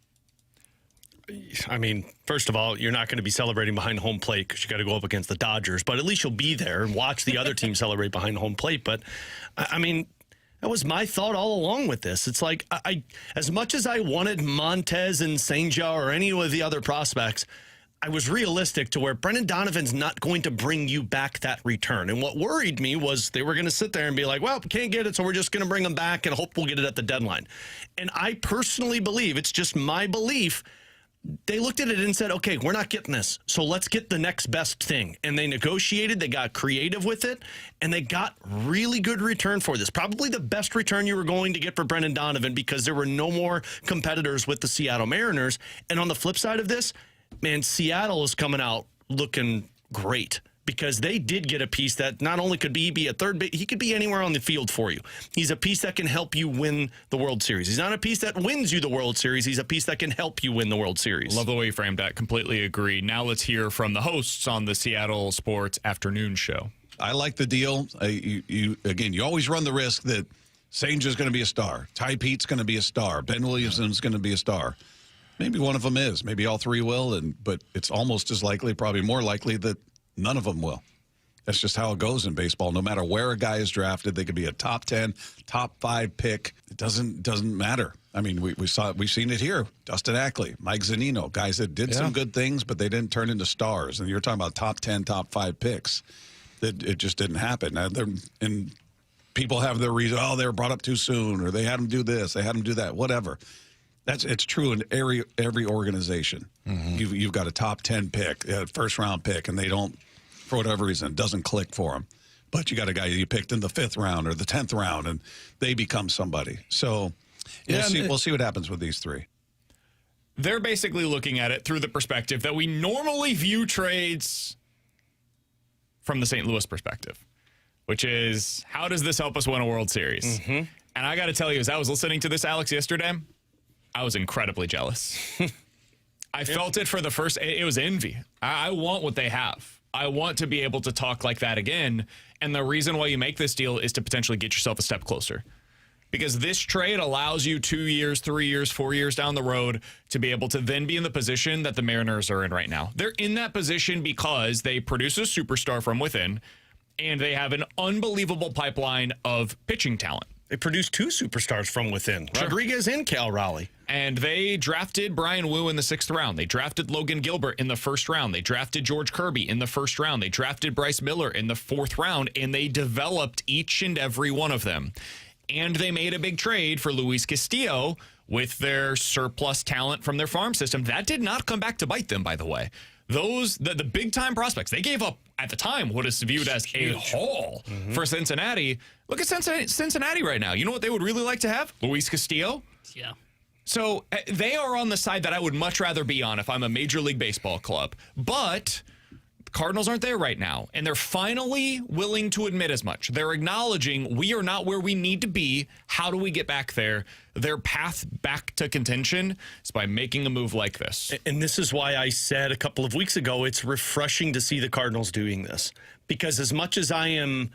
I mean, first of all, you're not going to be celebrating behind home plate because you got to go up against the Dodgers. But at least you'll be there and watch the other team celebrate behind home plate. But, I mean, That was my thought all along with this. It's like, I as much as I wanted Montez and Senja or any of the other prospects, I was realistic to where Brendan Donovan's not going to bring you back that return. And what worried me was they were going to sit there and be like, well, we can't get it, so we're just going to bring them back and hope we'll get it at the deadline. And I personally believe, it's just my belief, they looked at it and said, okay, we're not getting this, so let's get the next best thing. And they negotiated, they got creative with it, and they got really good return for this. Probably the best return you were going to get for Brendan Donovan, because there were no more competitors with the Seattle Mariners. And on the flip side of this, man, Seattle is coming out looking great, because they did get a piece that not only could be a third base, he could be anywhere on the field for you. He's a piece that can help you win the World Series. He's not a piece that wins you the World Series. He's a piece that can help you win the World Series. Love the way you framed that. Completely agree. Now let's hear from the hosts on the Seattle Sports Afternoon Show. I like the deal. You always run the risk that Senja's going to be a star. Ty Pete's going to be a star. Ben Williamson's going to be a star. Maybe one of them is. Maybe all three will. But it's almost as likely, probably more likely, that none of them will. That's just how it goes in baseball. No matter where a guy is drafted, they could be a top 10, top 5 pick. It doesn't matter. I mean, we've seen it here. Dustin Ackley, Mike Zunino, guys that did some good things, but they didn't turn into stars. And you're talking about top 10, top 5 picks. That it just didn't happen. And people have their reason. Oh, they were brought up too soon, or they had them do this, they had them do that, whatever. It's true in every organization. Mm-hmm. You've got a top 10 pick, a first round pick, and they don't, for whatever reason, it doesn't click for them. But you got a guy you picked in the 5th round or the 10th round, and they become somebody. So we'll see what happens with these three. They're basically looking at it through the perspective that we normally view trades from the St. Louis perspective, which is, how does this help us win a World Series? Mm-hmm. And I got to tell you, as I was listening to this, Alex, yesterday, I was incredibly jealous. I felt it for the first, it was envy. I want what they have. I want to be able to talk like that again. And the reason why you make this deal is to potentially get yourself a step closer. Because this trade allows you 2 years, 3 years, 4 years down the road to be able to then be in the position that the Mariners are in right now. They're in that position because they produce a superstar from within, and they have an unbelievable pipeline of pitching talent. They produced 2 superstars from within, Rodriguez and Cal Raleigh. And they drafted Brian Wu in the 6th round. They drafted Logan Gilbert in the 1st round. They drafted George Kirby in the 1st round. They drafted Bryce Miller in the 4th round, and they developed each and every one of them. And they made a big trade for Luis Castillo with their surplus talent from their farm system. That did not come back to bite them, by the way. The big-time prospects, they gave up, at the time, what is viewed as a haul for Cincinnati. Look at Cincinnati right now. You know what they would really like to have? Luis Castillo. Yeah. So they are on the side that I would much rather be on if I'm a Major League Baseball club. But the Cardinals aren't there right now, and they're finally willing to admit as much. They're acknowledging we are not where we need to be. How do we get back there? Their path back to contention is by making a move like this. And this is why I said a couple of weeks ago, it's refreshing to see the Cardinals doing this. Because as much as I am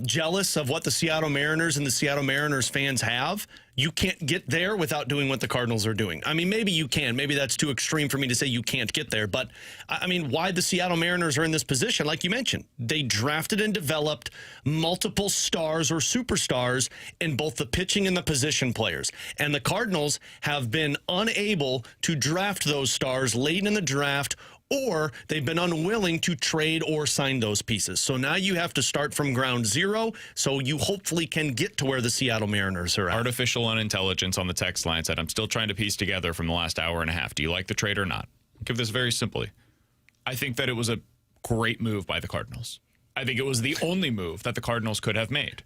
jealous of what the Seattle Mariners and the Seattle Mariners fans have, you can't get there without doing what the Cardinals are doing. I mean, maybe you can. Maybe that's too extreme for me to say you can't get there. But, I mean, why the Seattle Mariners are in this position, like you mentioned, they drafted and developed multiple stars or superstars in both the pitching and the position players. And the Cardinals have been unable to draft those stars late in the draft, or they've been unwilling to trade or sign those pieces. So now you have to start from ground zero, so you hopefully can get to where the Seattle Mariners are at. Artificial unintelligence on the text line said, I'm still trying to piece together from the last hour and a half. Do you like the trade or not? I'll give this very simply. I think that it was a great move by the Cardinals. I think it was the only move that the Cardinals could have made.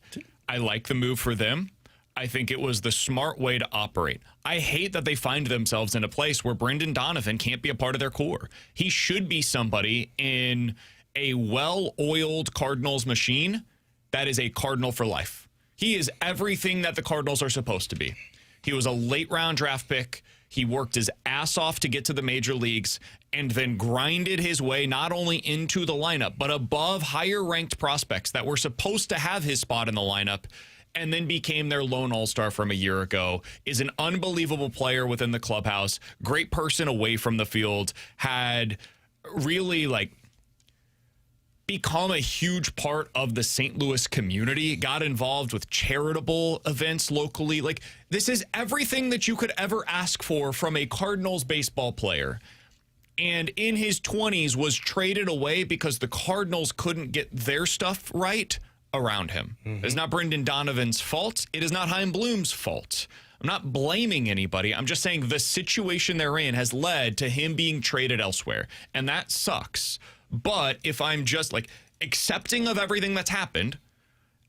I like the move for them. I think it was the smart way to operate. I hate that they find themselves in a place where Brendan Donovan can't be a part of their core. He should be somebody in a well-oiled Cardinals machine that is a Cardinal for life. He is everything that the Cardinals are supposed to be. He was a late-round draft pick. He worked his ass off to get to the major leagues and then grinded his way not only into the lineup, but above higher-ranked prospects that were supposed to have his spot in the lineup, and then became their lone all-star from a year ago, is an unbelievable player within the clubhouse, great person away from the field, had really, become a huge part of the St. Louis community, got involved with charitable events locally. Like, this is everything that you could ever ask for from a Cardinals baseball player. And in his 20s was traded away because the Cardinals couldn't get their stuff right around him. It's not Brendan Donovan's fault. It is not Chaim Bloom's fault. I'm not blaming anybody. I'm just saying the situation they're in has led to him being traded elsewhere. And that sucks. But if I'm just like accepting of everything that's happened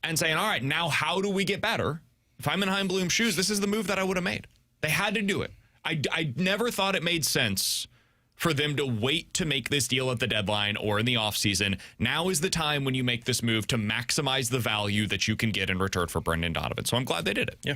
and saying, all right, now how do we get better? If I'm in Chaim Bloom's shoes, this is the move that I would have made. They had to do it. I never thought it made sense for them to wait to make this deal at the deadline or in the offseason. Now is the time when you make this move to maximize the value that you can get in return for Brendan Donovan. So I'm glad they did it. Yeah.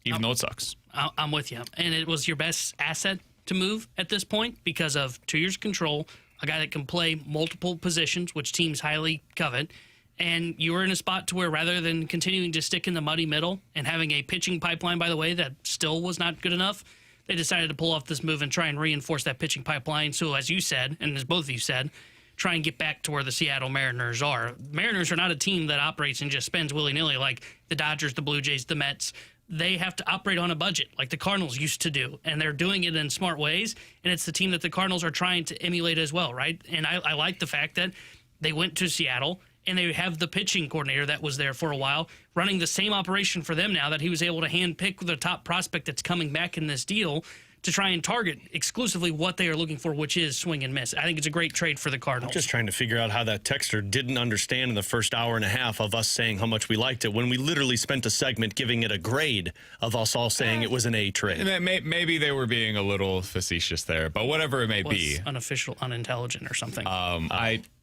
Even though it sucks. I'm with you. And it was your best asset to move at this point because of 2 years of control, a guy that can play multiple positions, which teams highly covet. And you were in a spot to where rather than continuing to stick in the muddy middle and having a pitching pipeline, by the way, that still was not good enough, they decided to pull off this move and try and reinforce that pitching pipeline. So as you said, and as both of you said, try and get back to where the Seattle Mariners are. Mariners are not a team that operates and just spends willy-nilly like the Dodgers, the Blue Jays, the Mets. They have to operate on a budget like the Cardinals used to do, and they're doing it in smart ways, and it's the team that the Cardinals are trying to emulate as well, right? And I like the fact that they went to Seattle, and they have the pitching coordinator that was there for a while running the same operation for them now that he was able to handpick the top prospect that's coming back in this deal to try and target exclusively what they are looking for, which is swing and miss. I think it's a great trade for the Cardinals. I'm just trying to figure out how that texter didn't understand in the first hour and a half of us saying how much we liked it when we literally spent a segment giving it a grade of us all saying it was an A trade. Maybe they were being a little facetious there, but whatever it may be. Unofficial, unintelligent or something.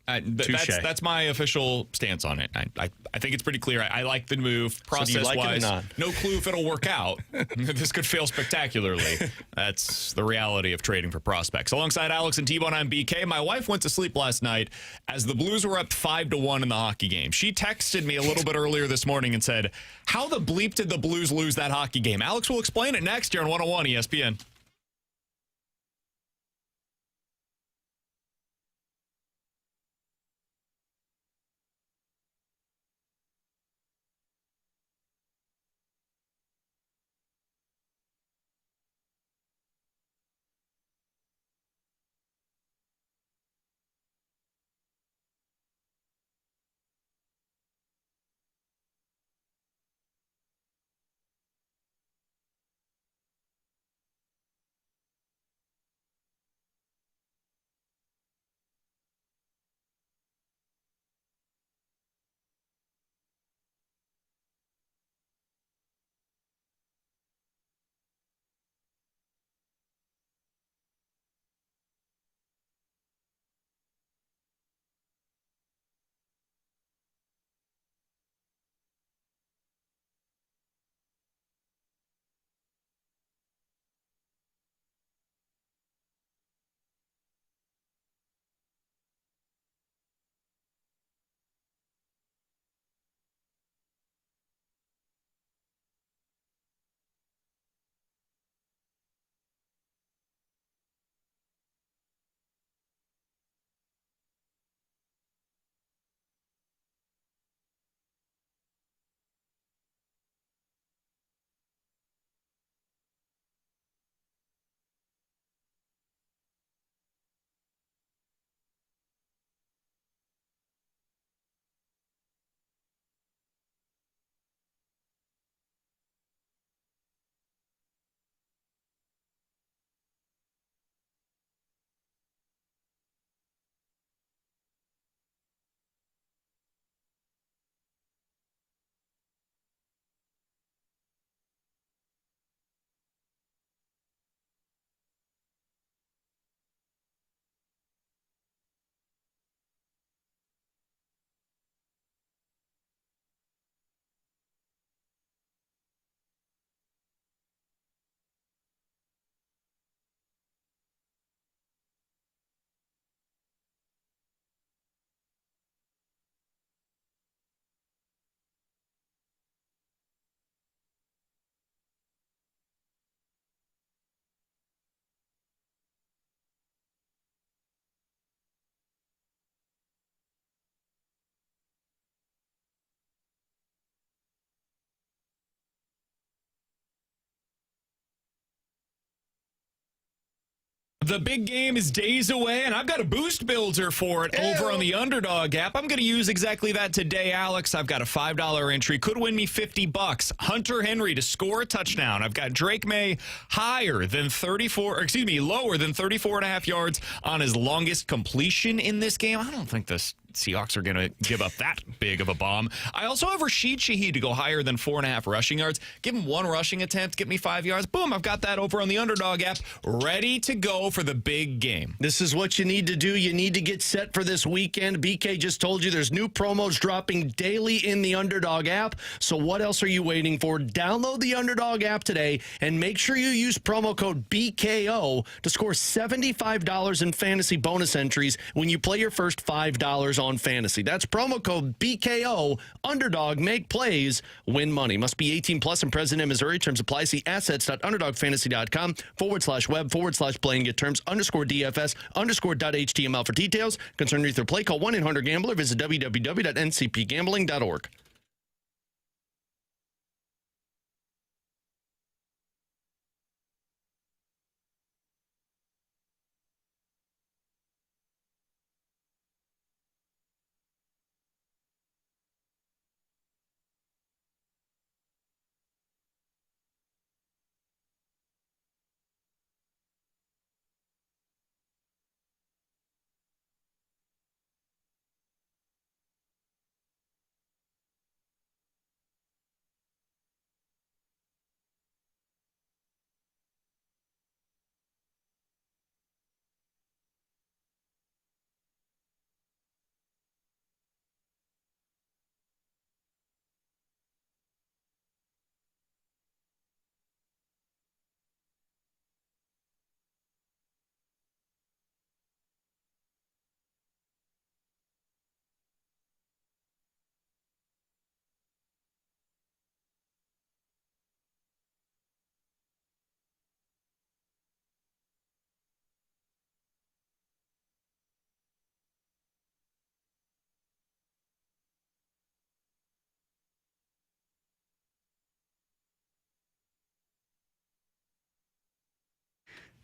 That's my official stance on it. I think it's pretty clear. I like the move process-wise. No clue if it'll work out. This could fail spectacularly. That's the reality of trading for prospects. Alongside Alex and T-Bone, I'm BK. My wife went to sleep last night as the Blues were up 5-1 in the hockey game. She texted me a little bit earlier this morning and said, how the bleep did the Blues lose that hockey game? Alex will explain it next here on 101 ESPN. The big game is days away, and I've got a boost builder for it over on the Underdog app. I'm going to use exactly that today, Alex. I've got a $5 entry. Could win me $50. Hunter Henry to score a touchdown. I've got Drake May lower than 34 and a half yards on his longest completion in this game. I don't think this Seahawks are going to give up that big of a bomb. I also have Rashid Shaheed to go higher than 4.5 rushing yards. Give him one rushing attempt, get me 5 yards. Boom, I've got that over on the Underdog app, ready to go for the big game. This is what you need to do. You need to get set for this weekend. BK just told you there's new promos dropping daily in the Underdog app. So what else are you waiting for? Download the Underdog app today and make sure you use promo code BKO to score $75 in fantasy bonus entries when you play your first $5 on fantasy. That's promo code BKO. Underdog, make plays, win money. Must be 18 plus and present in Missouri. Terms apply. See assets.underdogfantasy.com/web/play and get terms _DFS_.html for details. Concerned with your play, call 1-800-GAMBLER. Visit www.ncpgambling.org.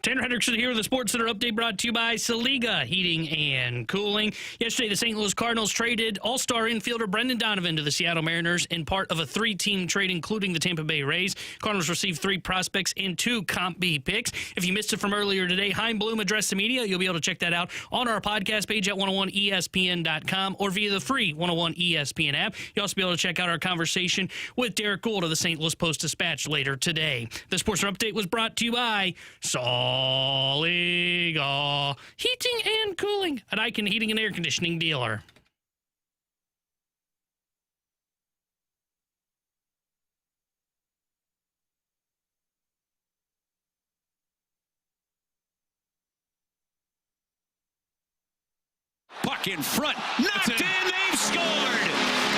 Tanner Hendrickson here with the Sports Center update brought to you by Saliga Heating and Cooling. Yesterday, the St. Louis Cardinals traded all-star infielder Brendan Donovan to the Seattle Mariners in part of a 3-team trade, including the Tampa Bay Rays. Cardinals received 3 prospects and 2 Comp B picks. If you missed it from earlier today, Chaim Bloom addressed the media. You'll be able to check that out on our podcast page at 101ESPN.com or via the free 101 ESPN app. You'll also be able to check out our conversation with Derrick Goold of the St. Louis Post-Dispatch later today. The Sports Center update was brought to you by Saliga Heating and Cooling, an Icon Heating and Air Conditioning dealer. Puck in front, knocked in, they've scored!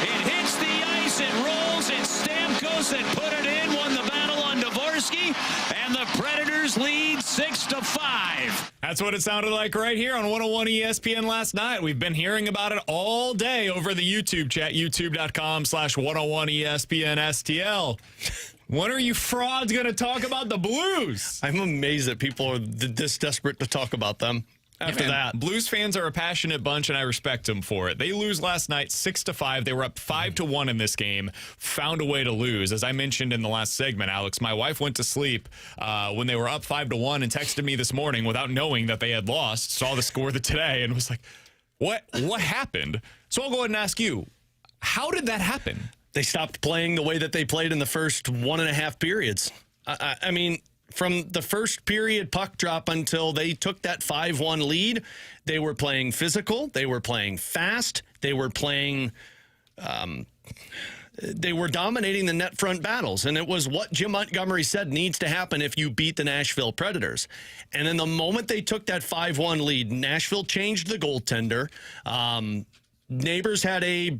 It hits the ice, it rolls, it's Stamkos that put it in, won the battle on Dvorsky, and the Predators lead 6-5. That's what it sounded like right here on 101 ESPN last night. We've been hearing about it all day over the YouTube chat, youtube.com/101 ESPN STL. When are you frauds going to talk about the Blues? I'm amazed that people are this desperate to talk about them. After that, Blues fans are a passionate bunch, and I respect them for it. They lose last night 6-5. They were up 5-1 in this game, found a way to lose. As I mentioned in the last segment, Alex, my wife went to sleep when they were up 5-1 and texted me this morning without knowing that they had lost, saw the score today, and was like, what happened? So I'll go ahead and ask you, how did that happen? They stopped playing the way that they played in the first 1.5 periods. I mean, from the first period puck drop until they took that 5-1 lead, they were playing physical, they were playing fast, they were playing they were dominating the net front battles, and it was what Jim Montgomery said needs to happen if you beat the Nashville Predators. And then the moment they took that 5-1 lead, Nashville changed the goaltender. Neighbors had a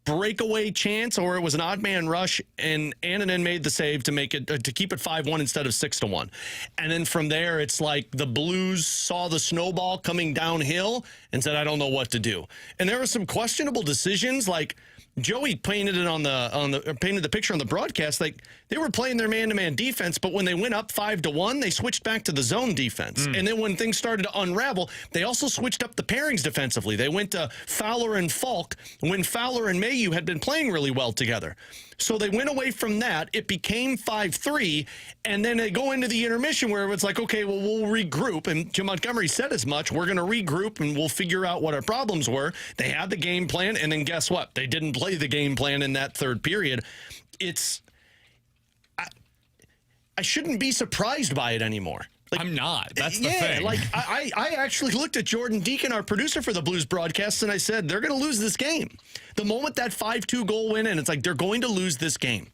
breakaway chance, or it was an odd man rush, and Annunen made the save to make it to keep it 5-1 instead of 6-1. And then from there, it's like the Blues saw the snowball coming downhill and said, I don't know what to do. And there were some questionable decisions, like Joey painted the picture on the broadcast. Like, they were playing their man-to-man defense, but when they went up 5-1, they switched back to the zone defense. And then when things started to unravel, they also switched up the pairings defensively. They went to Fowler and Falk when Fowler and Mayu had been playing really well together. So they went away from that. It became 5-3, and then they go into the intermission where it's like, okay, well, we'll regroup. And Jim Montgomery said as much. We're going to regroup, and we'll figure out what our problems were. They had the game plan, and then guess what? They didn't play the game plan in that third period. I shouldn't be surprised by it anymore. Like, I'm not. That's the thing. Like I actually looked at Jordan Deacon, our producer for the Blues broadcast, and I said, they're going to lose this game. The moment that 5-2 goal went in, it's like they're going to lose this game.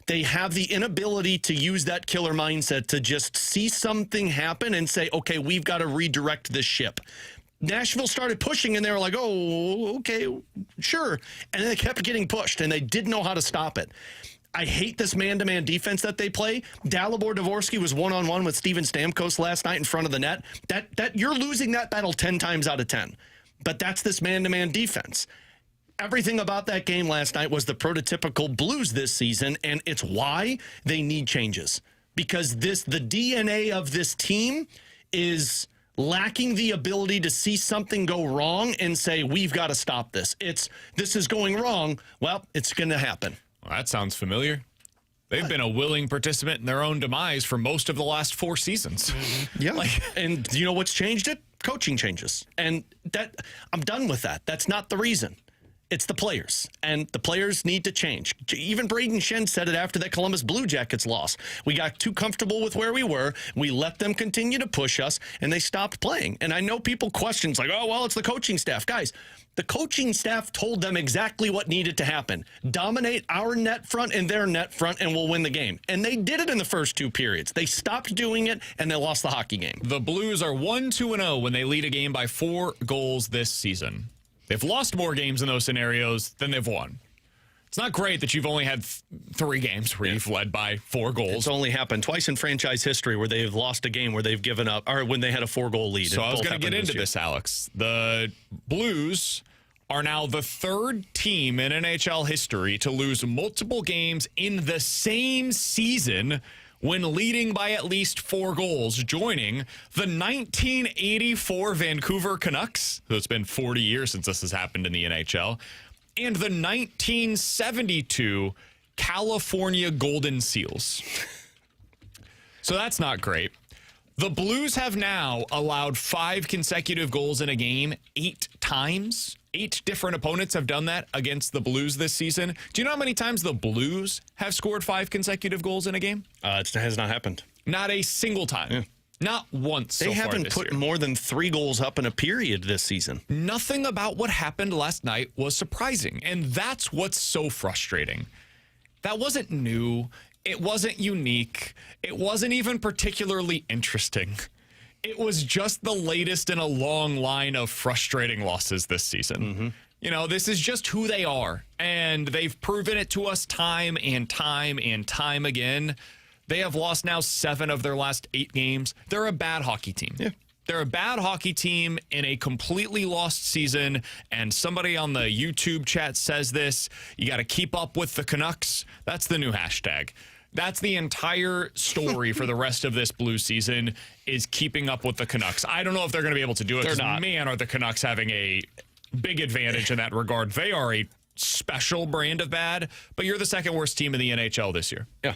They have the inability to use that killer mindset to just see something happen and say, okay, we've got to redirect this ship. Nashville started pushing, and they were like, oh, okay, sure. And then they kept getting pushed, and they didn't know how to stop it. I hate this man-to-man defense that they play. Dalibor Dvorsky was one-on-one with Steven Stamkos last night in front of the net. That you're losing that battle 10 times out of 10. But that's this man-to-man defense. Everything about that game last night was the prototypical Blues this season, and it's why they need changes. Because the DNA of this team is lacking the ability to see something go wrong and say, we've got to stop this. This is going wrong. Well, it's going to happen. Well, that sounds familiar. They've been a willing participant in their own demise for most of the last 4 seasons. Yeah. And you know what's changed it? Coaching changes. And I'm done with that. That's not the reason. It's the players, and the players need to change. Even Braden Shen said it after that Columbus Blue Jackets loss. We got too comfortable with where we were. We let them continue to push us, and they stopped playing. And I know people questions like, oh, well, it's the coaching staff. Guys, the coaching staff told them exactly what needed to happen. Dominate our net front and their net front, and we'll win the game. And they did it in the first 2 periods. They stopped doing it, and they lost the hockey game. The Blues are 1-2-0 when they lead a game by 4 goals this season. They've lost more games in those scenarios than they've won. It's not great that you've only had 3 games where you've led by 4 goals. It's only happened twice in franchise history where they've lost a game where they've given up, or when they had a 4-goal lead. So I was going to get into this, Alex. The Blues are now the 3rd team in NHL history to lose multiple games in the same season when leading by at least 4 goals, joining the 1984 Vancouver Canucks, so it's been 40 years since this has happened in the NHL, and the 1972 California Golden Seals. So that's not great. The Blues have now allowed 5 consecutive goals in a game 8 times. 8 different opponents have done that against the Blues this season. Do you know how many times the Blues have scored 5 consecutive goals in a game? It has not happened. Not a single time. Yeah. Not once They haven't put more than 3 goals up in a period this season. Nothing about what happened last night was surprising, and that's what's so frustrating. That wasn't new. It wasn't unique. It wasn't even particularly interesting. It was just the latest in a long line of frustrating losses this season. Mm-hmm. You know, this is just who they are, and they've proven it to us time and time and time again. They have lost now 7 of their last 8 games. They're a bad hockey team. Yeah. They're a bad hockey team in a completely lost season, and somebody on the YouTube chat says this, you got to keep up with the Canucks. That's the new hashtag. That's the entire story for the rest of this Blue season is keeping up with the Canucks. I don't know if they're going to be able to do it. They're not. Man, are the Canucks having a big advantage in that regard. They are a special brand of bad, but you're the 2nd worst team in the NHL this year. Yeah.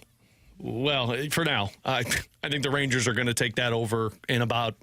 Well, for now, I think the Rangers are going to take that over in about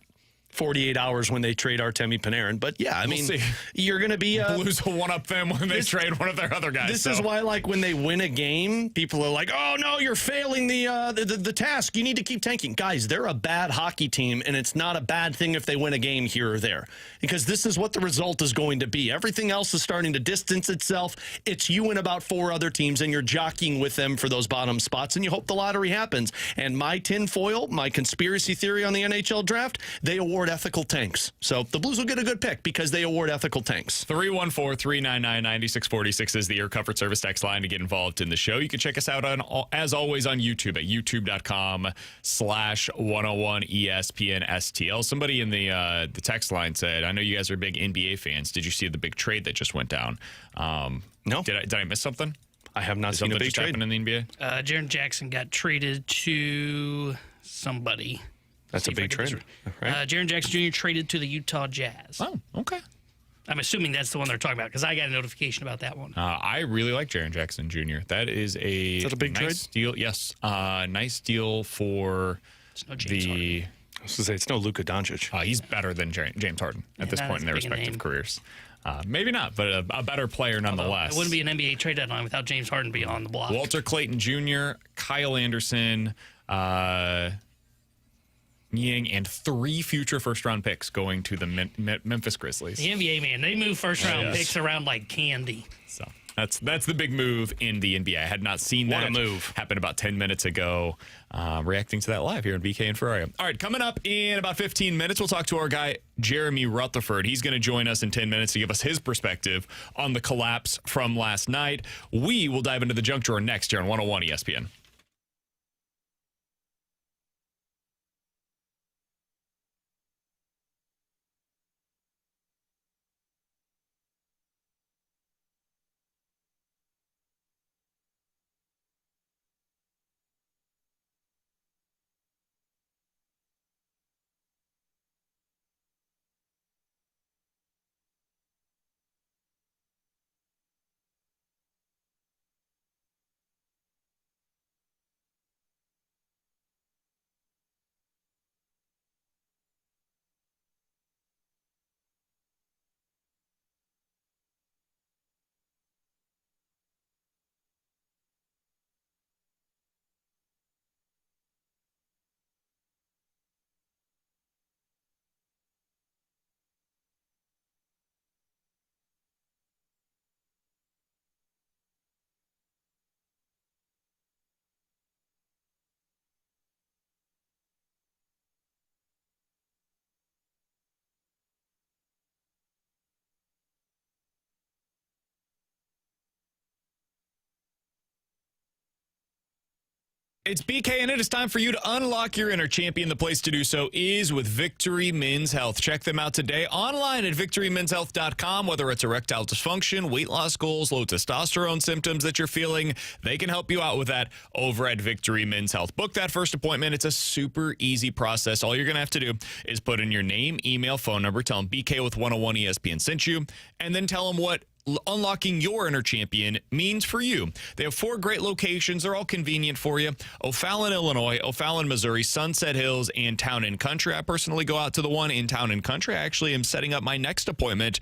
48 hours when they trade Artemi Panarin. But yeah, I mean, you're going to be Blues will one up them when they trade one of their other guys. This is why, like, when they win a game, people are like, "Oh no, you're failing the task. You need to keep tanking." Guys, they're a bad hockey team, and it's not a bad thing if they win a game here or there, because this is what the result is going to be. Everything else is starting to distance itself. It's you and about 4 other teams, and you're jockeying with them for those bottom spots, and you hope the lottery happens. And my tinfoil, my conspiracy theory on the NHL draft, they award award ethical tanks. So the Blues will get a good pick because they award ethical tanks. 314-399-9646 is the Air Comfort Service text line to get involved in the show. You can check us out, as always, on YouTube at youtube.com/101ESPN-STL. Somebody in the text line said, I know you guys are big NBA fans. Did you see the big trade that just went down? No. Did I miss something? I have not seen a big trade in the NBA. Jaren Jackson got traded to somebody. That's a big trade. Right? Jaren Jackson Jr. traded to the Utah Jazz. Oh, okay. I'm assuming that's the one they're talking about because I got a notification about that one. I really like Jaren Jackson Jr. That is a big nice deal. Yes, nice deal for the. I was going to say, it's no Luka Doncic. He's better than James Harden at this point in their respective careers. Maybe not, but a better player nonetheless. It wouldn't be an NBA trade deadline without James Harden being on the block. Walter Clayton Jr., Kyle Anderson, Niang, and 3 future first-round picks going to the Memphis Grizzlies. The NBA, man, they move first-round picks around like candy. So that's the big move in the NBA. I had not seen that move happen about 10 minutes ago. Reacting to that live here on BK and Ferrario. All right, coming up in about 15 minutes, we'll talk to our guy, Jeremy Rutherford. He's going to join us in 10 minutes to give us his perspective on the collapse from last night. We will dive into the junk drawer next here on 101 ESPN. It's BK, and it is time for you to unlock your inner champion. The place to do so is with Victory Men's Health. Check them out today online at victorymenshealth.com. Whether it's erectile dysfunction, weight loss goals, low testosterone symptoms that you're feeling, they can help you out with that over at Victory Men's Health. Book that first appointment. It's a super easy process. All you're going to have to do is put in your name, email, phone number, tell them BK with 101 ESPN sent you, and then tell them what unlocking your inner champion means for you. They have 4 great locations. They're all convenient for you. O'Fallon, Illinois, O'Fallon, Missouri, Sunset Hills, and Town and Country. I personally go out to the one in Town and Country. I actually am setting up my next appointment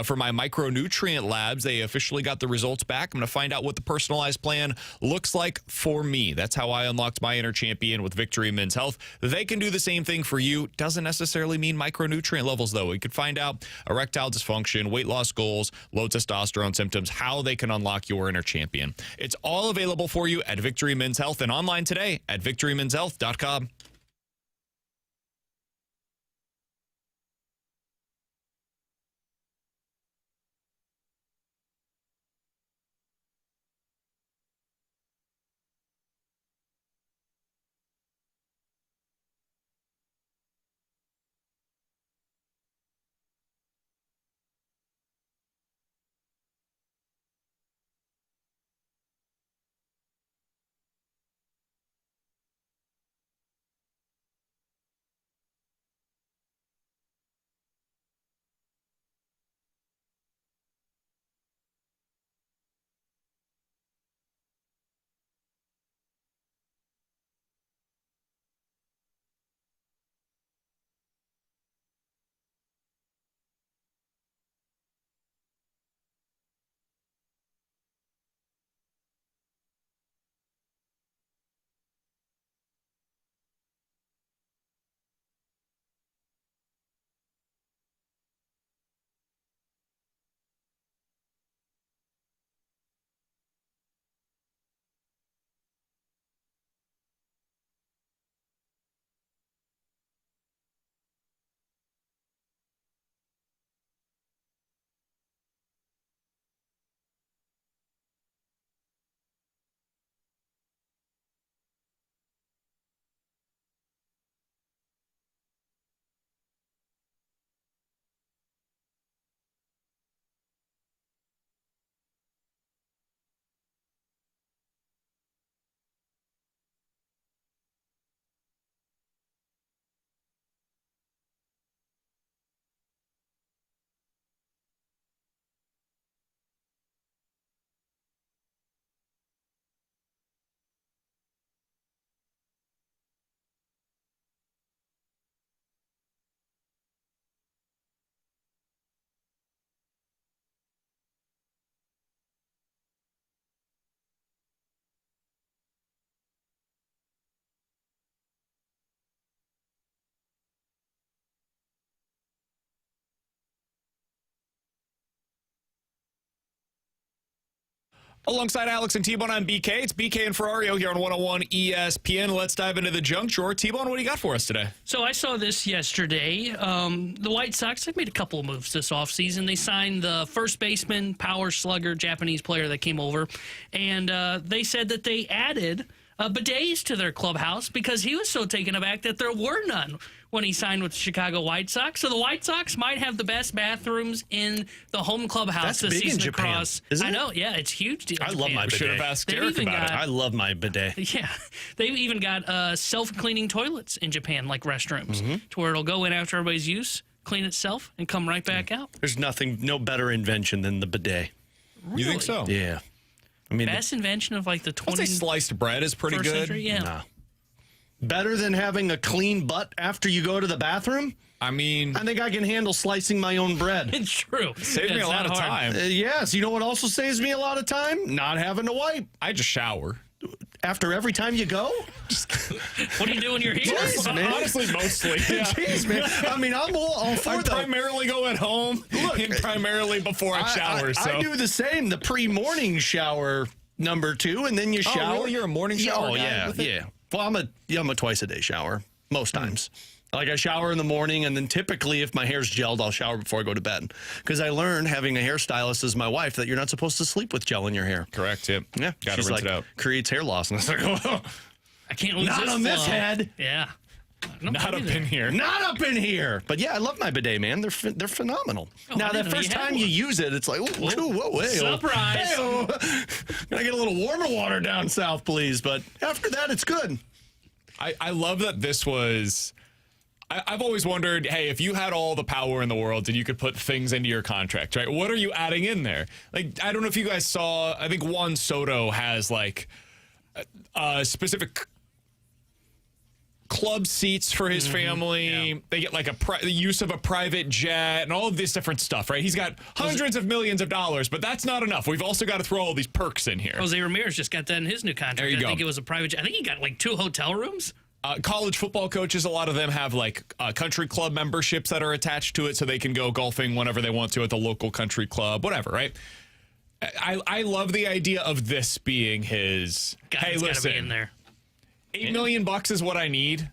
for my micronutrient labs. They officially got the results back. I'm going to find out what the personalized plan looks like for me. That's how I unlocked my inner champion with Victory Men's Health. They can do the same thing for you. Doesn't necessarily mean micronutrient levels, though. You could find out erectile dysfunction, weight loss goals, low testosterone symptoms, how they can unlock your inner champion. It's all available for you at Victory Men's Health and online today at victorymenshealth.com. Alongside Alex and T-Bone, I'm BK. It's BK and Ferrario here on 101 ESPN. Let's dive into the junk drawer. T-Bone, what do you got for us today? So I saw this yesterday. The White Sox, they've made a couple of moves this offseason. They signed the first baseman, power slugger, Japanese player that came over. And they said that they added bidets to their clubhouse because he was so taken aback that there were none when he signed with the Chicago White Sox. So the White Sox might have the best bathrooms in the home clubhouse That's this big in season Japan, across. isn't I it? know, yeah, it's huge deal. I love my bidet. Should have asked Derrick about it. I love my bidet. Yeah, they've even got self-cleaning toilets in Japan, like restrooms, to where it'll go in after everybody's use, clean itself, and come right back out. There's no better invention than the bidet. You think so? Yeah. I mean, Best invention of like the 20th I'd say sliced bread is pretty good. century? Yeah. Nah. Better than having a clean butt after you go to the bathroom? I mean, I think I can handle slicing my own bread. It's true. Saves me a lot of time. Yes. You know what also saves me a lot of time? Not having to wipe. I just shower. After every time you go? What do you do when you're here? Jeez, man. Honestly, mostly. Yeah. Jeez, man. I mean, I'm all for I the... primarily go at home and primarily before I shower. I do the same. The pre-morning shower number 2, and then you shower. Really? You're a morning shower guy yeah, with it? yeah. Well, I'm a twice-a-day shower most times. Like, I shower in the morning, and then typically, if my hair's gelled, I'll shower before I go to bed. Because I learned, having a hairstylist as my wife, that you're not supposed to sleep with gel in your hair. Correct, yep. Yeah. Gotta She's rinse like, it out. creates hair loss. And I was like, oh, I can't lose not on this head. Yeah. Not up in here. Not up in here. But yeah, I love my bidet, man. They're phenomenal. Oh, now, I the didn't know first you had time one. you use it, it's like, whoa, Surprise. Hey-o. Can I get a little warmer water down south, please? But after that, it's good. I love that this was... I've always wondered, hey, if you had all the power in the world and you could put things into your contract, right? What are you adding in there? Like, I don't know if you guys saw, I think Juan Soto has like a specific club seats for his family. Yeah. They get like the use of a private jet and all of this different stuff, right? He's got hundreds of millions of dollars, but that's not enough. We've also got to throw all these perks in here. Jose Ramirez just got that in his new contract. There you I go. think it was a private jet. I think he got like 2 hotel rooms. College football coaches, a lot of them have like country club memberships that are attached to it so they can go golfing whenever they want to at the local country club, whatever, right? I love the idea of this being his, hey, listen, be in there. $8 million is what I need.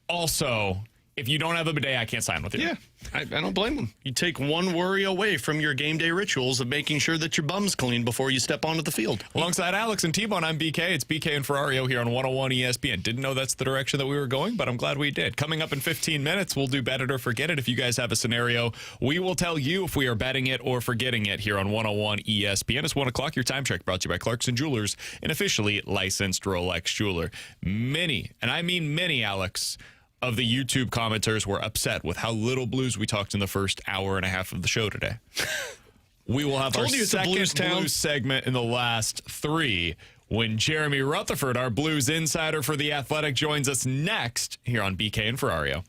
Also, if you don't have a bidet, I can't sign with you. Yeah, I don't blame them. You take one worry away from your game day rituals of making sure that your bum's clean before you step onto the field. Alongside Alex and T-Bone, I'm BK. It's BK and Ferrario here on 101 ESPN. Didn't know that's the direction that we were going, but I'm glad we did. Coming up in 15 minutes, we'll do Bet It or Forget It. If you guys have a scenario, we will tell you if we are betting it or forgetting it here on 101 ESPN. It's 1 o'clock. Your time check brought to you by Clarkson Jewelers, an officially licensed Rolex jeweler. Many, and I mean many, Alex, of the YouTube commenters were upset with how little blues we talked in the first hour and a half of the show today. We will have our second blues segment in the last 3 when Jeremy Rutherford, our Blues insider for The Athletic, joins us next here on BK and Ferrario.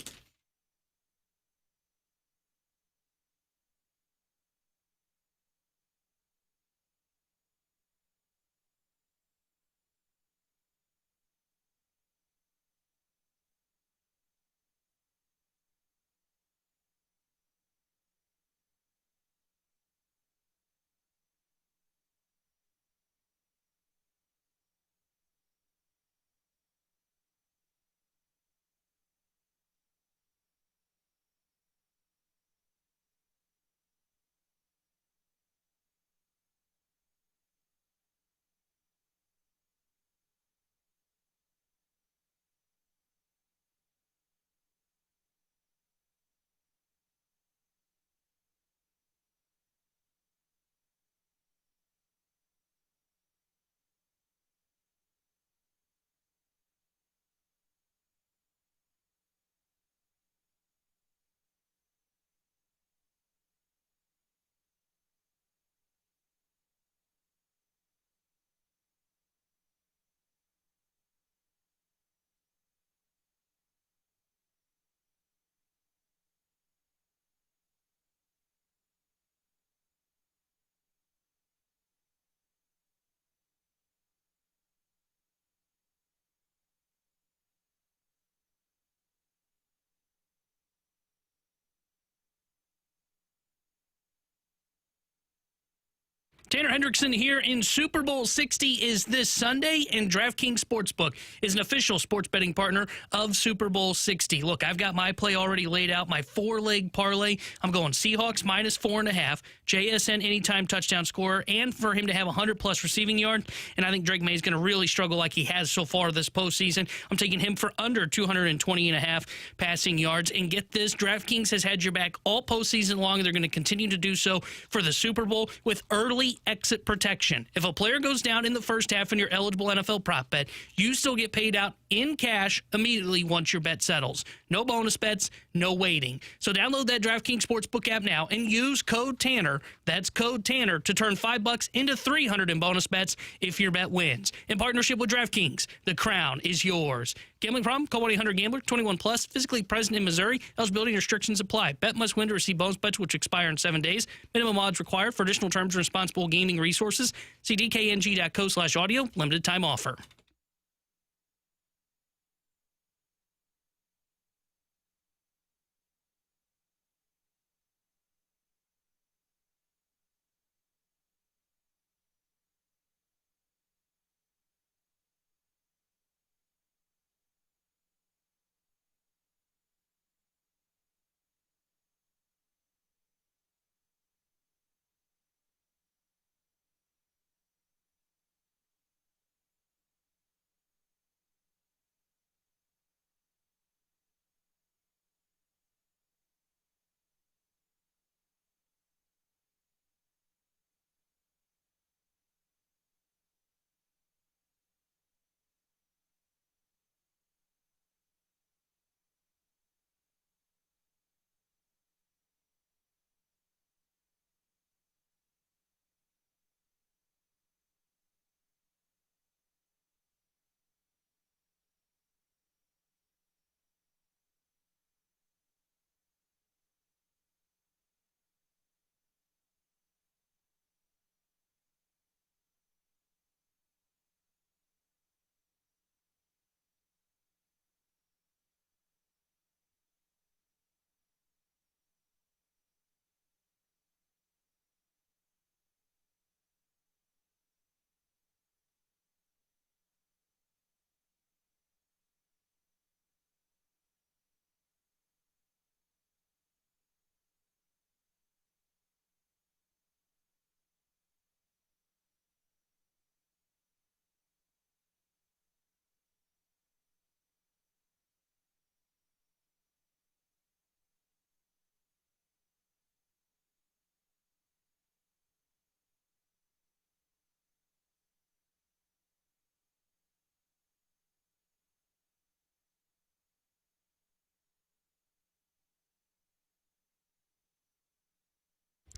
Tanner Hendrickson here in Super Bowl 60 is this Sunday, and DraftKings Sportsbook is an official sports betting partner of Super Bowl 60. Look, I've got my play already laid out, my 4-leg parlay. I'm going Seahawks minus 4.5, JSN anytime touchdown scorer, and for him to have 100-plus receiving yard. And I think Drake May is going to really struggle like he has so far this postseason. I'm taking him for under 220.5 passing yards. And get this, DraftKings has had your back all postseason long, and they're going to continue to do so for the Super Bowl with early exit protection. If a player goes down in the first half in your eligible NFL prop bet, you still get paid out in cash immediately once your bet settles. No bonus bets, no waiting. So download that DraftKings Sportsbook app now and use code TANNER. That's code TANNER to turn $5 into $300 in bonus bets if your bet wins. In partnership with DraftKings, the crown is yours. Gambling problem? Call 1-800-GAMBLER. 21 plus. Physically present in Missouri. Eligibility restrictions apply. Bet must win to receive bonus bets which expire in 7 days. Minimum odds required. For additional terms and responsible gaming resources, see dkng.co/audio. Limited time offer.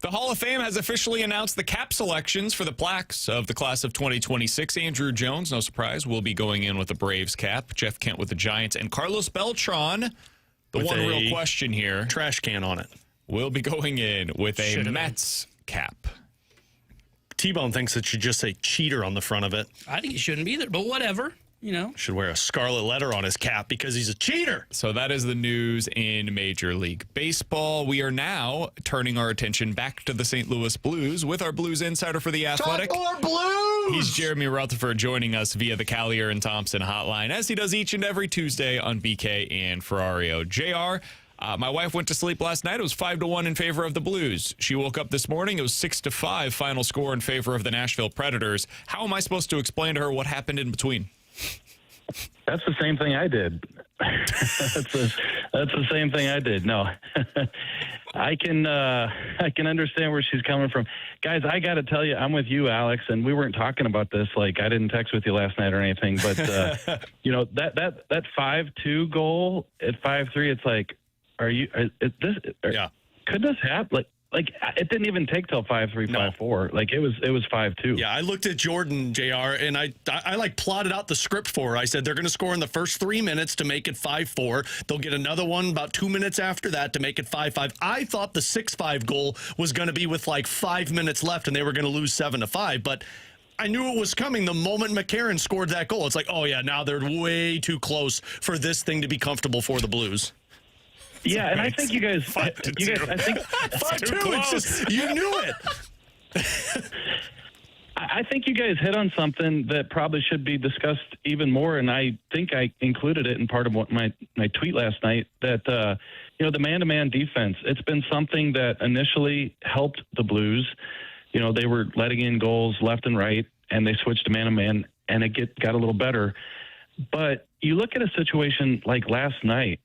The Hall of Fame has officially announced the cap selections for the plaques of the class of 2026. Andrew Jones, no surprise, will be going in with the Braves cap. Jeff Kent with the Giants. And Carlos Beltran, the with one a real question here, trash can on it, will be going in with a Mets cap. T-Bone thinks it should just say cheater on the front of it. I think he shouldn't be there, but whatever. You know, should wear a scarlet letter on his cap because he's a cheater. So that is the news in Major League Baseball. We are now turning our attention back to the St. Louis Blues with our Blues insider for The Athletic. Talk more Blues! He's Jeremy Rutherford joining us via the Callier and Thompson hotline, as he does each and every Tuesday on BK and Ferrario. JR, my wife went to sleep last night. It was 5-1 in favor of the Blues. She woke up this morning. It was 6-5 final score in favor of the Nashville Predators. How am I supposed to explain to her what happened in between? That's the same thing I did. That's the same thing I did. No, I can understand where she's coming from. Guys, I got to tell you, I'm with you, Alex, and we weren't talking about this. Like, I didn't text with you last night or anything, but that 5-2 goal at 5-3, it's like, could this happen? Like it didn't even take till 5-3, 5-4. Like it was 5-2. Yeah, I looked at Jordan, JR, and I like plotted out the script for her. I said they're going to score in the first 3 minutes to make it 5-4. They'll get another one about 2 minutes after that to make it 5-5. I thought the 6-5 goal was going to be with like 5 minutes left and they were going to lose 7-5, but I knew it was coming the moment McCarron scored that goal. It's like, oh yeah, now they're way too close for this thing to be comfortable for the Blues. Yeah, and I think you guys, I think 5-2. It's just, you knew it. I think you guys hit on something that probably should be discussed even more, and I think I included it in part of what my tweet last night, that, the man-to-man defense, it's been something that initially helped the Blues. They were letting in goals left and right, and they switched to man-to-man, and it got a little better. But you look at a situation like last night,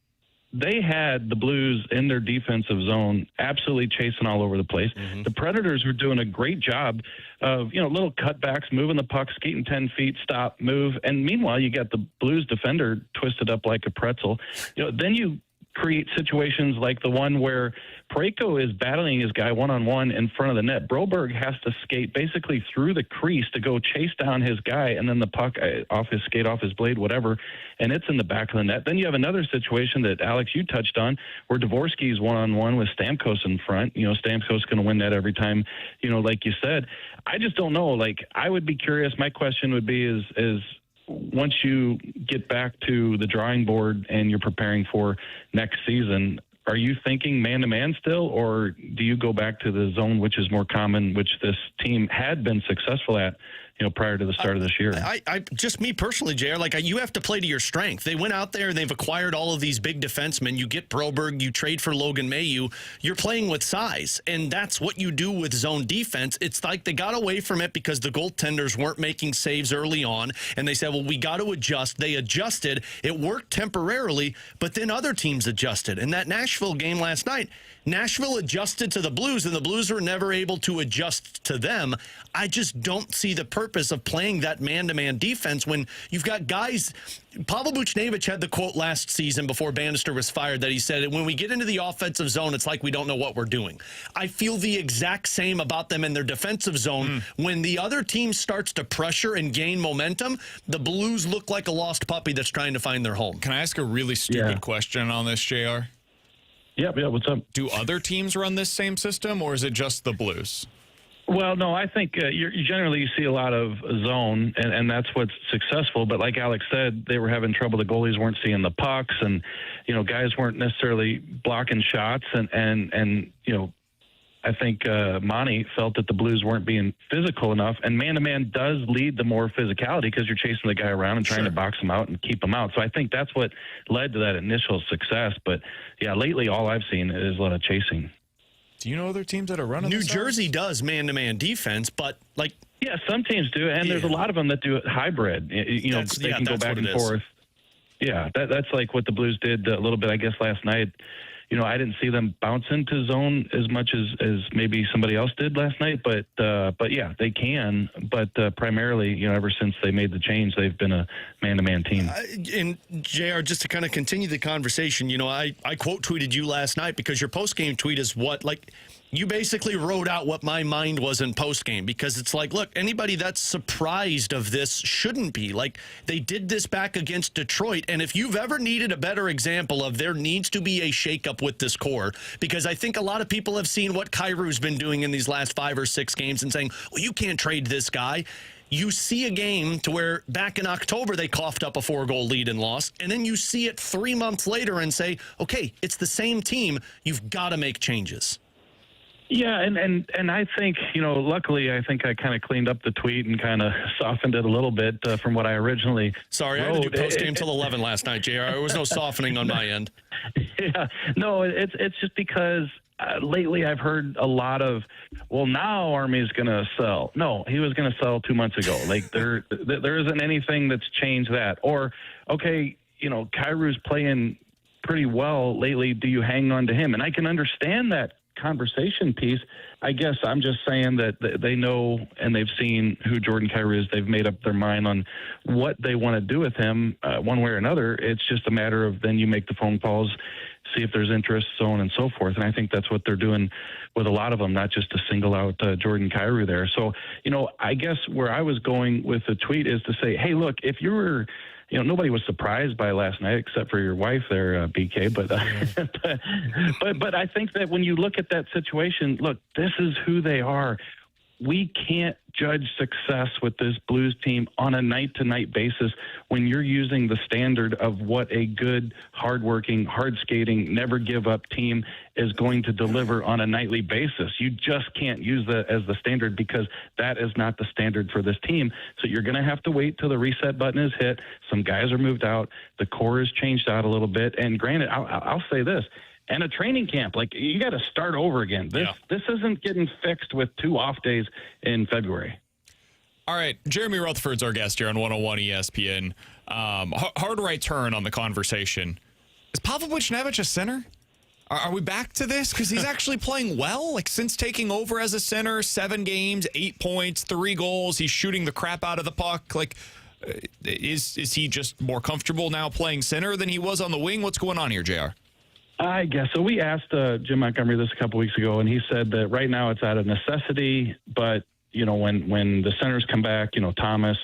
they had the Blues in their defensive zone absolutely chasing all over the place. Mm-hmm. The Predators were doing a great job of, little cutbacks, moving the puck, skating 10 feet, stop, move. And meanwhile, you got the Blues defender twisted up like a pretzel. Then you create situations like the one where Parayko is battling his guy one-on-one in front of the net. Broberg has to skate basically through the crease to go chase down his guy, and then the puck off his blade, whatever, and it's in the back of the net. Then you have another situation that, Alex, you touched on, where Dvorsky's one-on-one with Stamkos in front. Stamkos going to win that every time, like you said. I just don't know. I would be curious. My question would be is once you get back to the drawing board and you're preparing for next season, are you thinking man-to-man still, or do you go back to the zone, which is more common, which this team had been successful at, prior to the start of this year? I just me personally, JR, you have to play to your strength. They went out there and they've acquired all of these big defensemen. You get Broberg, you trade for Logan Mailloux. You're playing with size, and that's what you do with zone defense. It's like they got away from it because the goaltenders weren't making saves early on, and they said, well, we got to adjust. They adjusted. It worked temporarily, but then other teams adjusted. And that Nashville game last night, Nashville adjusted to the Blues, and the Blues were never able to adjust to them. I just don't see the purpose of playing that man-to-man defense when you've got guys. Pavel Buchnevich had the quote last season before Bannister was fired that he said, when we get into the offensive zone, it's like we don't know what we're doing. I feel the exact same about them in their defensive zone. When the other team starts to pressure and gain momentum, the Blues look like a lost puppy that's trying to find their home. Can I ask a really stupid question on this, JR? Yeah, what's up? Do other teams run this same system, or is it just the Blues? Well, no, I think you generally see a lot of zone, and that's what's successful. But like Alex said, they were having trouble. The goalies weren't seeing the pucks, and guys weren't necessarily blocking shots. And I think Monty felt that the Blues weren't being physical enough. And man-to-man does lead to more physicality because you're chasing the guy around and trying to box him out and keep him out. So I think that's what led to that initial success. But, yeah, lately all I've seen is a lot of chasing. Do you know other teams that are running New Jersey does man-to-man defense, but yeah, some teams do, and there's a lot of them that do it hybrid. They can go back and forth. Yeah, that's like what the Blues did a little bit, I guess, last night. I didn't see them bounce into zone as much as maybe somebody else did last night, but yeah, they can. But primarily, ever since they made the change, they've been a man-to-man team. And JR, just to kind of continue the conversation, I quote tweeted you last night because your post-game tweet is you basically wrote out what my mind was in postgame, because it's like, look, anybody that's surprised of this shouldn't be. They did this back against Detroit, and if you've ever needed a better example of there needs to be a shakeup with this core, because I think a lot of people have seen what Kairu's been doing in these last 5 or 6 games and saying, well, you can't trade this guy. You see a game to where back in October they coughed up a 4-goal lead and lost, and then you see it 3 months later and say, okay, it's the same team. You've got to make changes. Yeah, and I think, luckily, I think I kind of cleaned up the tweet and kind of softened it a little bit from what I originally Sorry, wrote. I had to do post-game till 11 last night, JR. There was no softening on my end. Yeah, no, it's just because lately I've heard a lot of, well, now Army's going to sell. No, he was going to sell 2 months ago. There isn't anything that's changed that. Or, okay, Kairu's playing pretty well lately. Do you hang on to him? And I can understand that conversation piece. I guess I'm just saying that they know and they've seen who Jordan Kyrou is. They've made up their mind on what they want to do with him one way or another. It's just a matter of then you make the phone calls, see if there's interest, so on and so forth. And I think that's what they're doing with a lot of them, not just to single out Jordan Kyrou there. So, I guess where I was going with the tweet is to say, hey, look, if you were nobody was surprised by last night except for your wife there, BK. But I think that when you look at that situation, look, this is who they are. we can't judge success with this Blues team on a night-to-night basis when you're using the standard of what a good, hardworking, hard-skating, never-give-up team is going to deliver on a nightly basis. You just can't use that as the standard because that is not the standard for this team. So you're going to have to wait till the reset button is hit. Some guys are moved out. The core has changed out a little bit. And granted, I'll say this. And a training camp, like you got to start over again. This isn't getting fixed with 2 off days in February. All right, Jeremy Rutherford's our guest here on 101 ESPN. Hard right turn on the conversation. Is Pavel Buchnevich a center? Are we back to this? Because he's actually playing well. Like since taking over as a center, 7 games, 8 points, 3 goals. He's shooting the crap out of the puck. Like, is he just more comfortable now playing center than he was on the wing? What's going on here, JR? I guess so. We asked Jim Montgomery this a couple weeks ago, and he said that right now it's out of necessity. But when the centers come back, Thomas,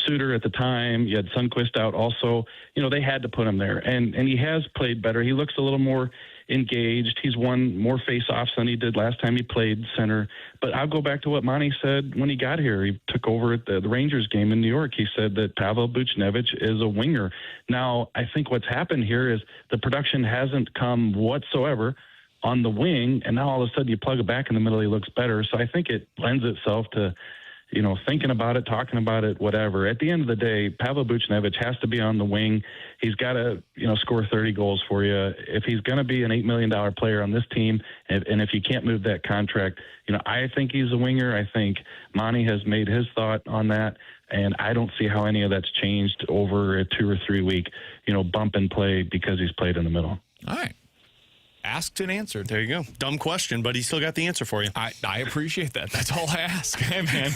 Suter at the time, you had Sundqvist out also. They had to put him there, and he has played better. He looks a little more engaged. He's won more face-offs than he did last time he played center. But I'll go back to what Monty said when he got here. He took over at the Rangers game in New York. He said that Pavel Buchnevich is a winger. Now, I think what's happened here is the production hasn't come whatsoever on the wing, and now all of a sudden you plug it back in the middle, he looks better. So I think it lends itself to thinking about it, talking about it, whatever. At the end of the day, Pavel Buchnevich has to be on the wing. He's got to, score 30 goals for you. If he's going to be an $8 million player on this team, and if you can't move that contract, I think he's a winger. I think Monty has made his thought on that, and I don't see how any of that's changed over a 2 or 3 week, bump and play because he's played in the middle. All right. Asked and answered. There you go. Dumb question, but he still got the answer for you. I appreciate that. That's all I ask. Hey, man,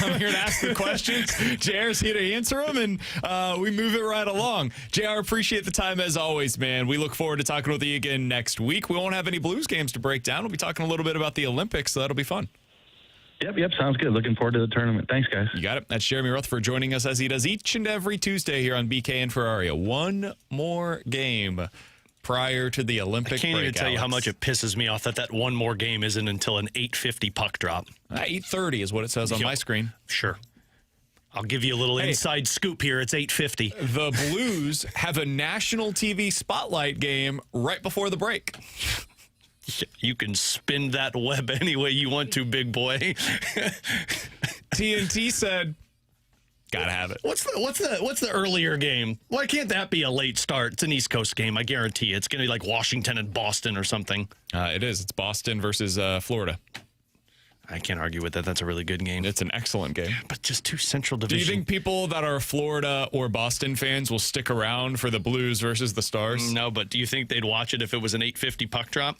I'm here to ask the questions. JR's here to answer them, and we move it right along. JR, appreciate the time as always, man. We look forward to talking with you again next week. We won't have any Blues games to break down. We'll be talking a little bit about the Olympics, so that'll be fun. Yep, sounds good. Looking forward to the tournament. Thanks, guys. You got it. That's Jeremy Rutherford joining us as he does each and every Tuesday here on BK and Ferrario. One more game prior to the Olympic break. I can't even tell you how much it pisses me off that one more game isn't until an 8:50 puck drop. 8:30 is what it says on my screen. Sure. I'll give you a little inside scoop here. It's 8:50. The Blues have a national TV spotlight game right before the break. You can spin that web any way you want to, big boy. TNT said, gotta have it. What's the earlier game? Why can't that be a late start? It's an East Coast game. I guarantee you. It's going to be like Washington and Boston or something. It is. It's Boston versus Florida. I can't argue with that. That's a really good game. It's an excellent game. But just 2 Central Division. Do you think people that are Florida or Boston fans will stick around for the Blues versus the Stars? No, but do you think they'd watch it if it was an 8:50 puck drop?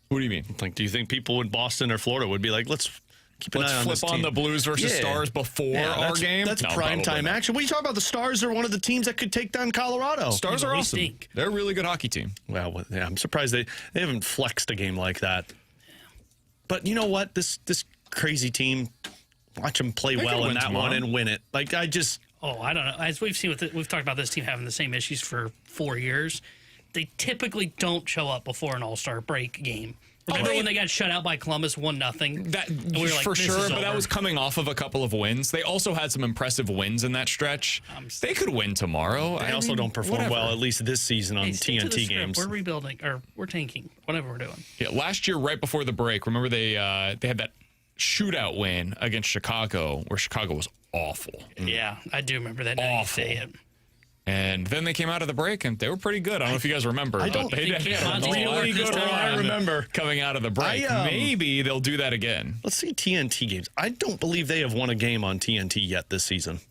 What do you mean? Like, do you think people in Boston or Florida would be like, let's keep an eye on this flip on the Blues versus Stars before our game? That's primetime action. What are you talking about? The Stars are one of the teams that could take down Colorado. Stars are awesome. They're a really good hockey team. Well, yeah, I'm surprised they haven't flexed a game like that. But you know what? This crazy team, watch them play well in that one and win it. Like, I don't know. As we've seen, we've talked about this team having the same issues for 4 years. They typically don't show up before an All-Star break game. Remember when they got shut out by Columbus 1-0? That we were like, for sure, but that over. was coming off of a couple of wins. They also had some impressive wins in that stretch. They could win tomorrow. They also don't perform well, at least this season, on TNT games. We're rebuilding, or we're tanking, whatever we're doing. Yeah, last year, right before the break, remember they had that shootout win against Chicago, where Chicago was awful. Yeah, I do remember that. Now you say it. And then they came out of the break, and they were pretty good. I don't know if you guys remember. I don't but they think had a really good run. I remember coming out of the break. Maybe they'll do that again. Let's see TNT games. I don't believe they have won a game on TNT yet this season.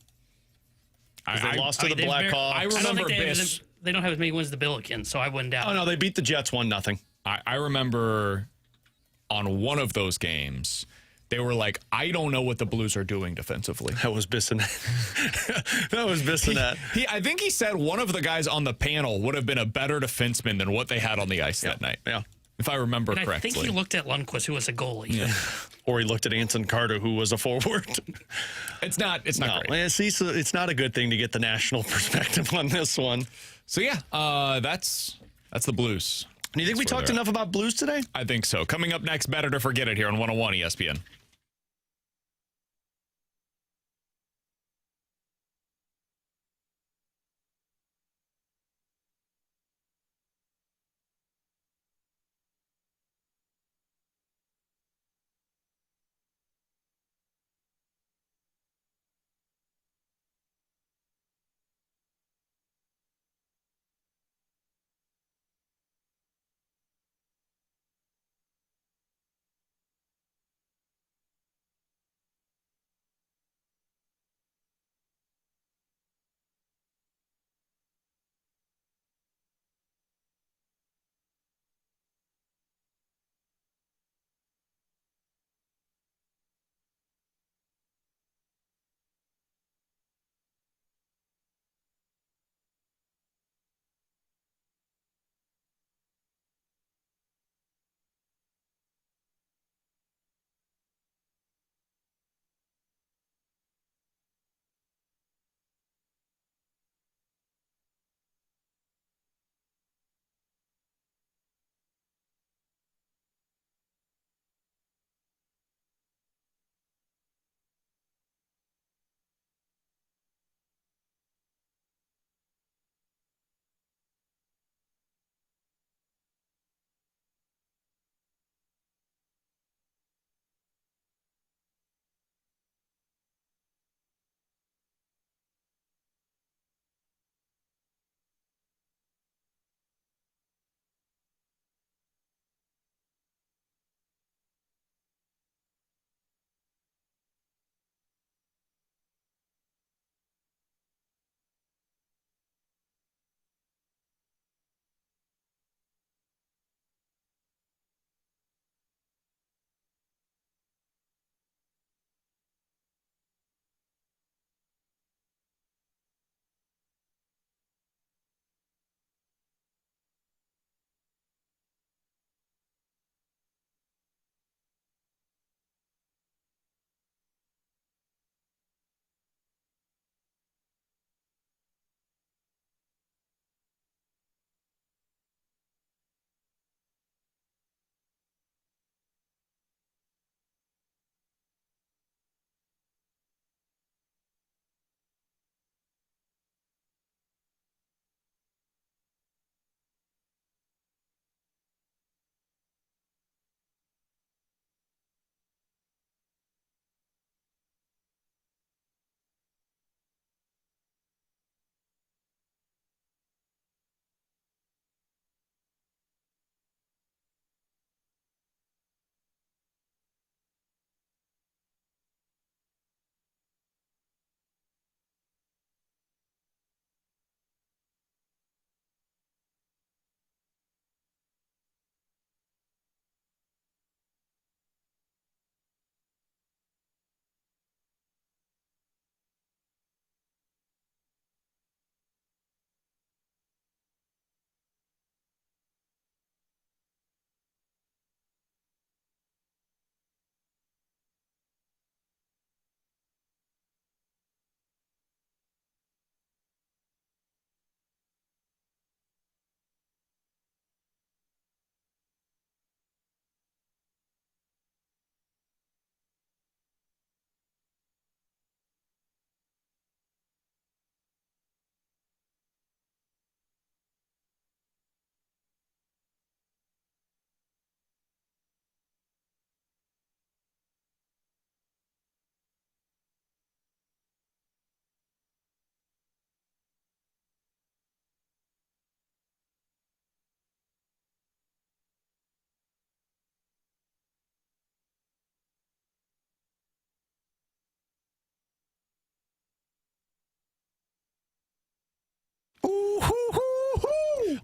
They lost to the Blackhawks. I remember they don't have as many wins as the Billikens, so I wouldn't doubt. Oh no, they beat the Jets 1-0. I remember on one of those games, they were like, I don't know what the Blues are doing defensively. That was Bissonnette. That was Bissonnette. I think he said one of the guys on the panel would have been a better defenseman than what they had on the ice that night. Yeah. If I remember correctly. I think he looked at Lundqvist, who was a goalie. Yeah. Or he looked at Anson Carter, who was a forward. It's not great. See, so it's not a good thing to get the national perspective on this one. So, yeah, that's the Blues. Do you think we talked enough about Blues today? I think so. Coming up next, Better to Forget It here on 101 ESPN.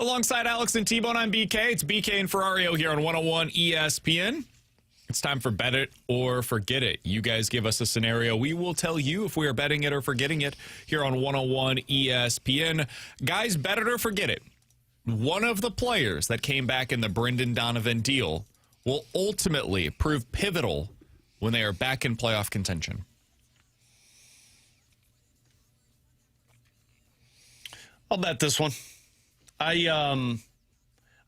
Alongside Alex and T-Bone, I'm BK. It's BK and Ferrario here on 101 ESPN. It's time for Bet It or Forget It. You guys give us a scenario. We will tell you if we are betting it or forgetting it here on 101 ESPN. Guys, bet it or forget it. One of the players that came back in the Brendan Donovan deal will ultimately prove pivotal when they are back in playoff contention. I'll bet this one. I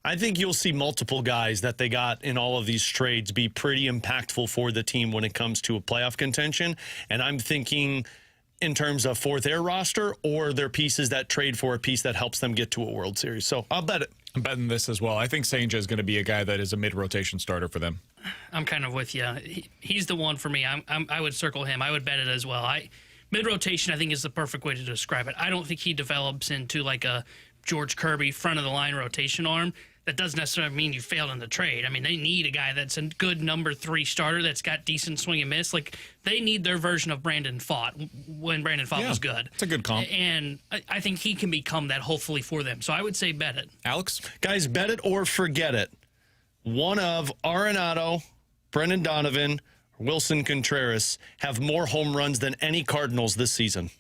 I think you'll see multiple guys that they got in all of these trades be pretty impactful for the team when it comes to a playoff contention. And I'm thinking in terms of for their roster or their pieces that trade for a piece that helps them get to a World Series. So I'll bet it. I'm betting this as well. I think Senja is going to be a guy that is a mid-rotation starter for them. I'm kind of with you. He's the one for me. I would circle him. I would bet it as well. Mid-rotation, I think, is the perfect way to describe it. I don't think he develops into like a George Kirby front-of-the-line rotation arm. That doesn't necessarily mean you failed in the trade. I mean, they need a guy that's a good number 3 starter that's got decent swing and miss. Like, they need their version of Brandon Pfaadt when Brandon Pfaadt was good. It's a good comp. And I think he can become that, hopefully, for them. So I would say bet it. Alex? Guys, bet it or forget it. One of Arenado, Brendan Donovan, Wilson Contreras have more home runs than any Cardinals this season.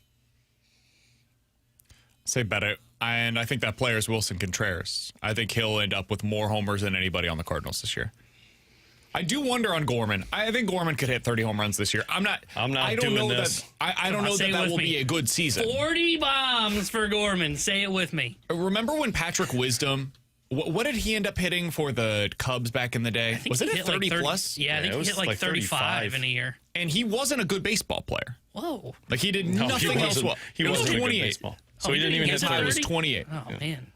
Say bet it. And I think that player is Wilson Contreras. I think he'll end up with more homers than anybody on the Cardinals this year. I do wonder on Gorman. I think Gorman could hit 30 home runs this year. I don't doing know this. I don't know that will be a good season. 40 bombs for Gorman. Say it with me. Remember when Patrick Wisdom, what did he end up hitting for the Cubs back in the day? Was it at 30 plus? Yeah, I think he hit like 35 in a year. And he wasn't a good baseball player. Whoa. Like he did nothing else well. He was 28. So he didn't even hit 30. It was 28. Oh, man.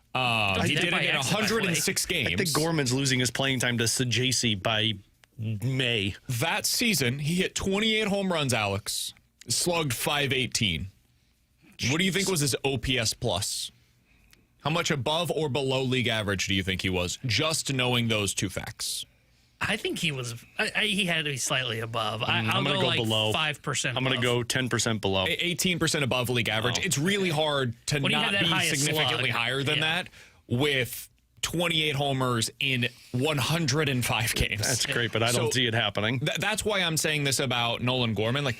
He did it in 106 games. I think Gorman's losing his playing time to Sajaci by May. That season, he hit 28 home runs, Alex. Slugged .518. What do you think was his OPS plus? How much above or below league average do you think he was? Just knowing those two facts. I think he was. He had to be slightly above. I'll go like below 5%. I'm going to go 10% below. 18% above league average. It's really hard to not be significantly higher than that with 28 homers in 105 games. That's great, but I don't see it happening. That's why I'm saying this about Nolan Gorman. Like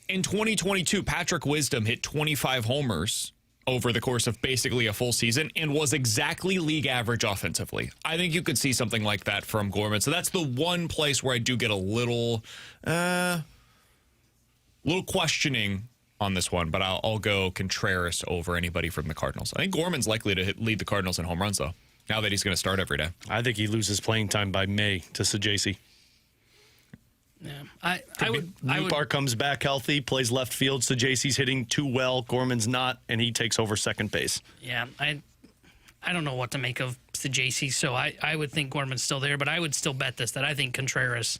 in 2022, Patrick Wisdom hit 25 homers over the course of basically a full season and was exactly league average offensively. I think you could see something like that from Gorman. So that's the one place where I do get a little questioning on this one, but I'll go Contreras over anybody from the Cardinals. I think Gorman's likely to lead the Cardinals in home runs, though, now that he's going to start every day. I think he loses playing time by May to Sajaci. Yeah, Newbar comes back healthy, plays left field. Sajaci's hitting too well. Gorman's not, and he takes over second base. Yeah, I don't know what to make of Sajaci, so I would think Gorman's still there, but I would still bet this, that I think Contreras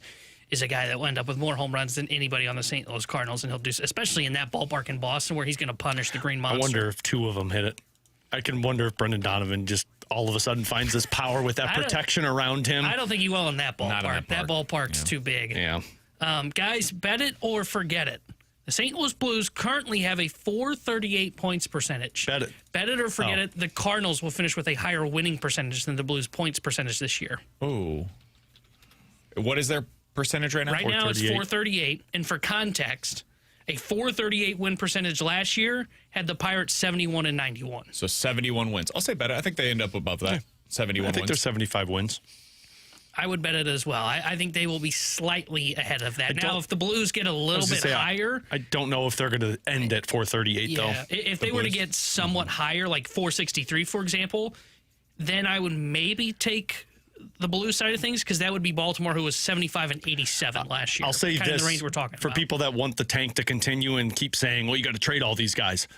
is a guy that will end up with more home runs than anybody on the St. Louis Cardinals, and he'll do, especially in that ballpark in Boston where he's going to punish the Green Monster. I wonder if 2 of them hit it. I can wonder if Brendan Donovan just all of a sudden finds this power with that protection around him. I don't think he will in that ballpark. Not in that ballpark's too big. Yeah. Guys, bet it or forget it. The St. Louis Blues currently have a .438 points percentage. Bet it. Bet it or forget it. The Cardinals will finish with a higher winning percentage than the Blues points percentage this year. Oh. What is their percentage right now? Right now it's .438. And for context, a .438 win percentage last year had the Pirates 71 and 91. So 71 wins. I'll say bet it. I think they end up above that. 71 wins. I think they're 75 wins. I would bet it as well. I think they will be slightly ahead of that. Now, if the Blues get a little bit higher... I don't know if they're going to end at .438, though. If they were to get somewhat higher, like .463, for example, then I would maybe take the Blues side of things, because that would be Baltimore, who was 75 and 87 last year. I'll say kind this, of the range we're talking for about. people that want the tank to continue and keep saying, well, you got to trade all these guys.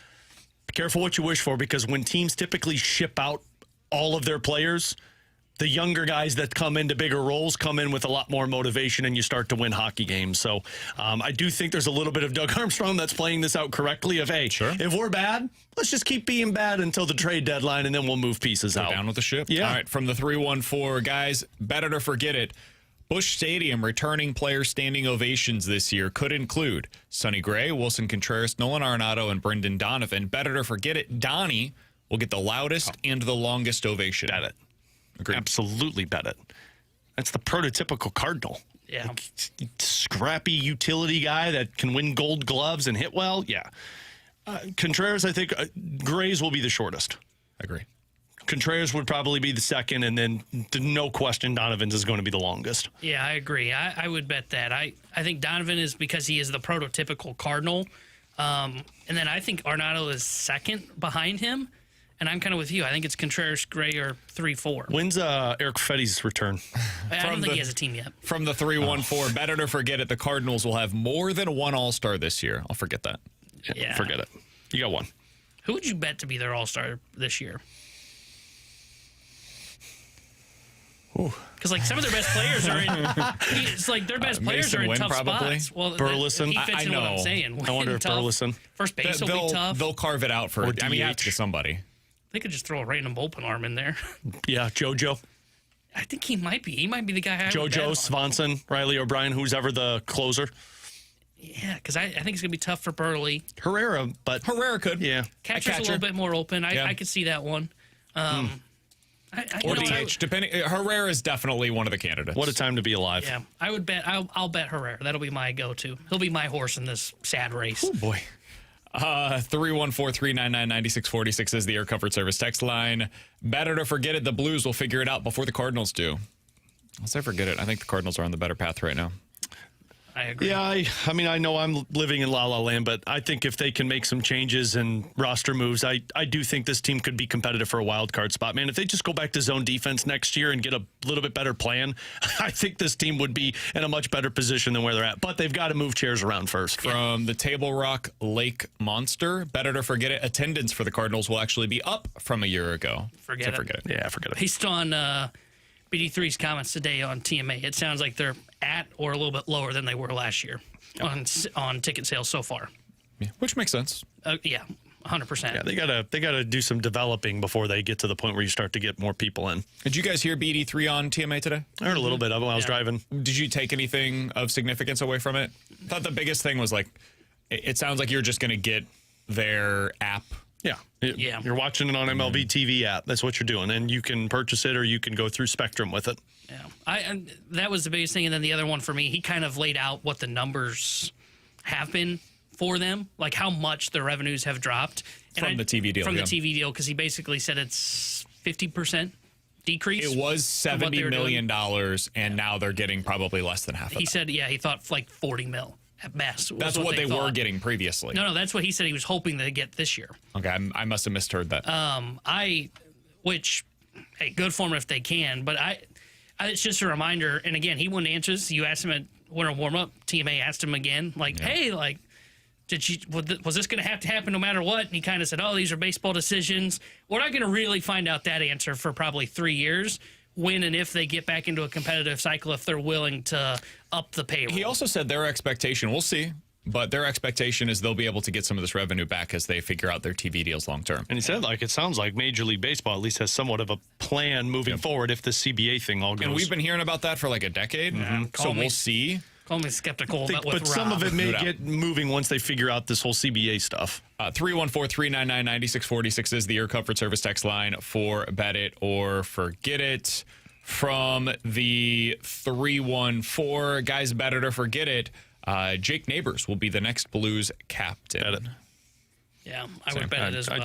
Be careful what you wish for, because when teams typically ship out all of their players... the younger guys that come into bigger roles come in with a lot more motivation, and you start to win hockey games. So I do think there's a little bit of Doug Armstrong that's playing this out correctly of, hey, if we're bad, let's just keep being bad until the trade deadline, and then we'll move pieces out. Down with the ship. Yeah. All right, from the 314, guys, bet it or forget it. Busch Stadium returning player standing ovations this year could include Sonny Gray, Wilson Contreras, Nolan Arenado, and Brendan Donovan. Bet it or forget it, Donny will get the loudest and the longest ovation. Bet it. Agreed. Absolutely bet it. That's the prototypical Cardinal. Yeah. Scrappy utility guy that can win Gold Gloves and hit well. Yeah. Contreras, I think Gray's will be the shortest. I agree. Contreras would probably be the second, and then no question Donovan's is going to be the longest. Yeah, I agree. I would bet that. I think Donovan is because he is the prototypical Cardinal. And then I think Arenado is second behind him. And I'm kind of with you. I think it's Contreras, Gray, or 3-4. When's Eric Fetty's return? I don't think he has a team yet. From the 3-1-4, better to forget it. The Cardinals will have more than one All-Star this year. I'll forget that. Yeah. Forget it. You got one. Who would you bet to be their All-Star this year? Because like some of their best players are in. It's like their best players Mason are in Wynn, tough probably. spots. Well, Burleson. he fits into what I'm saying. I wonder if Tough. Burleson. First base will be tough. They'll carve it out for. Or I mean, you have DH. to get somebody. They could just throw a random bullpen arm in there. Yeah, JoJo. I think he might be. He might be the guy. I would bet JoJo, on. Swanson, Riley O'Brien, who's ever the closer. Yeah, because I think it's gonna be tough for Burley. Herrera, but Herrera could. Yeah, Catcher's a little bit more open. Yeah. I could see that one. Or DH, depending. Herrera is definitely one of the candidates. What a time to be alive. Yeah, I would bet. I'll bet Herrera. That'll be my go-to. He'll be my horse in this sad race. Oh boy. 314-399-9646 is the Air Comfort Service text line. Better to forget it. The Blues will figure it out before the Cardinals do. Let's not forget it. I think the Cardinals are on the better path right now. I agree. Yeah, I mean, I know I'm living in La La Land, but I think if they can make some changes and roster moves, I do think this team could be competitive for a wild card spot. Man, if they just go back to zone defense next year and get a little bit better plan, I think this team would be in a much better position than where they're at. But they've got to move chairs around first. From the Table Rock Lake Monster, better to forget it. Attendance for the Cardinals will actually be up from a year ago. Forget it. Yeah, forget it. Based on BD3's comments today on TMA, it sounds like they're at or a little bit lower than they were last year on ticket sales so far. Yeah, which makes sense. Yeah, 100%. Yeah, they gotta do some developing before they get to the point where you start to get more people in. Did you guys hear BD3 on TMA today? I heard a little bit of it when I was driving. Did you take anything of significance away from it? I thought the biggest thing was like, it sounds like you're just going to get their app. Yeah. You're watching it on MLB TV app. That's what you're doing. And you can purchase it or you can go through Spectrum with it. Yeah, and that was the biggest thing. And then the other one for me, he kind of laid out what the numbers have been for them, like how much their revenues have dropped. From the TV deal. From the TV deal, because he basically said it's 50% decrease. It was $70 million, and now they're getting probably less than half of He that. said, he thought like 40 mil at best. That's what they were getting previously. No, that's what he said he was hoping to get this year. Okay, I must have misheard that. Which, hey, good for them if they can, but it's just a reminder. And again, he wouldn't answer this. You asked him at winter warm up. TMA asked him again, hey, like, was this going to have to happen no matter what? And he kind of said, these are baseball decisions. We're not going to really find out that answer for probably 3 years, when and if they get back into a competitive cycle, if they're willing to up the payroll. He also said their expectation, we'll see, but their expectation is they'll be able to get some of this revenue back as they figure out their TV deals long term. And he said, it sounds like Major League Baseball at least has somewhat of a plan moving forward if the CBA thing all goes. And we've been hearing about that for like a decade, so we'll see. Call me skeptical about with But some of it may get moving once they figure out this whole CBA stuff. 314-399-9646 is the Air Comfort Service text line for Bet It or Forget It. From the 314, guys, bet it or forget it, Jake Neighbors will be the next Blues captain. Bet it. Yeah, I would bet it as well.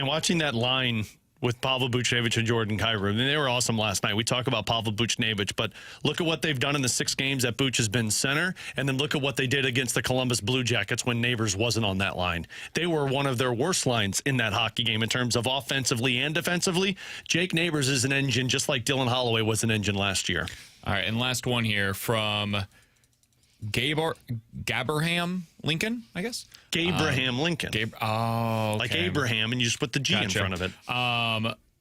Watching that line with Pavel Buchnevich and Jordan Kyrou, they were awesome last night. We talk about Pavel Buchnevich, but look at what they've done in the 6 games that Buch has been center, and then look at what they did against the Columbus Blue Jackets when Neighbors wasn't on that line. They were one of their worst lines in that hockey game in terms of offensively and defensively. Jake Neighbors is an engine just like Dylan Holloway was an engine last year. All right, and last one here from Gabraham Lincoln, I guess? Gabraham Lincoln. Okay. Like Abraham, and you just put the G in front of it.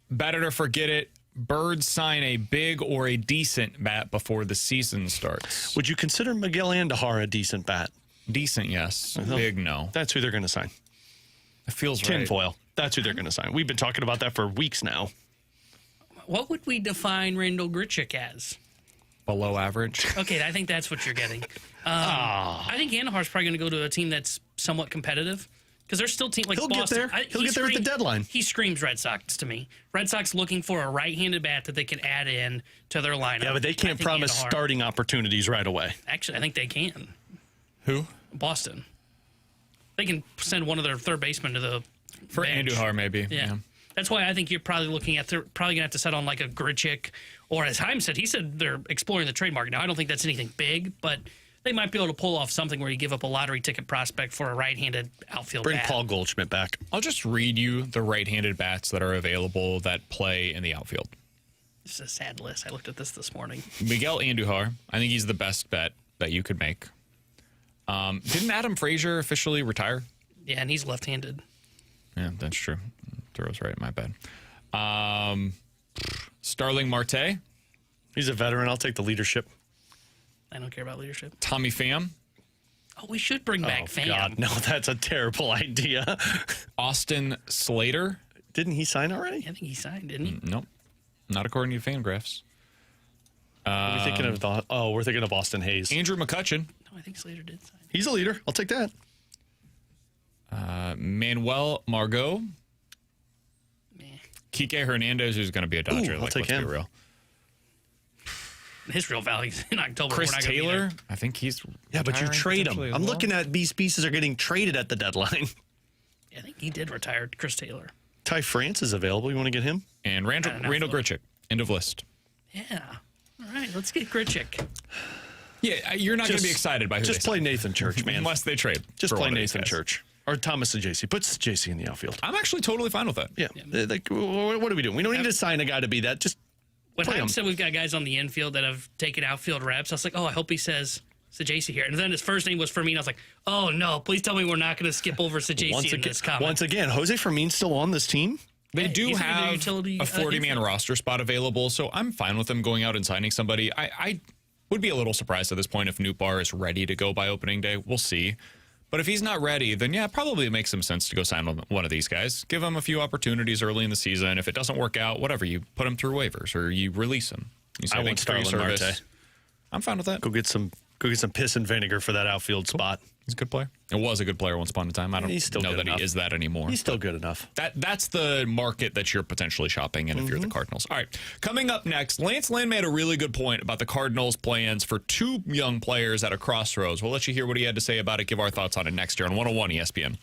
Bet it or forget it, Birds sign a big or a decent bat before the season starts. Would you consider Miguel Andujar a decent bat? Decent, yes. Big, no. That's who they're going to sign. It feels right. Tinfoil. That's who they're going to sign. We've been talking about that for weeks now. What would we define Randall Grichuk as? Below average. Okay, I think that's what you're getting. I think Andujar's probably going to go to a team that's somewhat competitive. Because there's still teams like He'll Boston. get there. He'll get there at the deadline. He screams Red Sox to me. Red Sox looking for a right-handed bat that they can add in to their lineup. Yeah, but they can't promise starting opportunities right away. Actually, I think they can. Who? Boston. They can send one of their third basemen to the bench. Andujar, maybe. Yeah. That's why I think you're probably looking at, they're probably going to have to settle on like a Grichuk, or as Chaim said, he said they're exploring the trade market. Now, I don't think that's anything big, but they might be able to pull off something where you give up a lottery ticket prospect for a right-handed outfield Bring bat. Paul Goldschmidt back. I'll just read you the right-handed bats that are available that play in the outfield. This is a sad list. I looked at this morning. Miguel Andujar, I think he's the best bet that you could make. Didn't Adam Frazier officially retire? Yeah, and he's left-handed. Yeah, that's true. Throws right, my bad. Starling Marte. He's a veteran. I'll take the leadership. I don't care about leadership. Tommy Pham. Oh, we should bring back Pham. God, no, that's a terrible idea. Austin Slater. Didn't he sign already? I think he signed, didn't he? Nope. Not according to Fangraphs. We're thinking of Austin Hayes. Andrew McCutcheon. No, I think Slater did sign. He's a leader. I'll take that. Manuel Margot. Kike Hernandez, who's going to be a Dodger. I'll take him. Be real. His real value's in October. Chris Taylor. I think he's but you retiring trade him. potentially as I'm well. looking at these pieces are getting traded at the deadline. I think he did retire, Chris Taylor. Ty France is available. You want to get him? And Randall Grichuk. End of list. Yeah. All right, let's get Grichuk. Yeah, you're not going to be excited by who Just they play sign. Nathan Church, man. Unless they trade. Just for play one of these Nathan guys. Church. Or Thomas and JC. Put JC in the outfield. I'm actually totally fine with that. Yeah. Like, what are we doing? We don't need to sign a guy to be that. Just When play Chaim him. said we've got guys on the infield that have taken outfield reps, I was like, oh, I hope he says Sajaci here. And then his first name was Fermin. I was like, oh, no, please tell me we're not going to skip over Sajaci in this comment. Once again, Jose Fermin's still on this team? They do he's have a utility, a 40-man infield. roster spot available, so I'm fine with them going out and signing somebody. I would be a little surprised at this point if Nootbaar is ready to go by opening day. We'll see. But if he's not ready, then yeah, probably it makes some sense to go sign one of these guys. Give him a few opportunities early in the season. If it doesn't work out, whatever, you put him through waivers or you release him. You say, I want "Thanks for your Starlin service." Marte. I'm fine with that. Go get some piss and vinegar for that outfield spot. He's a good player. It was a good player once upon a time. I don't He's still know good that enough. he is that anymore. He's still good enough. That's the market that you're potentially shopping in if you're the Cardinals. All right, coming up next, Lance Lynn made a really good point about the Cardinals' plans for two young players at a crossroads. We'll let you hear what he had to say about it, give our thoughts on it next year on 101 ESPN.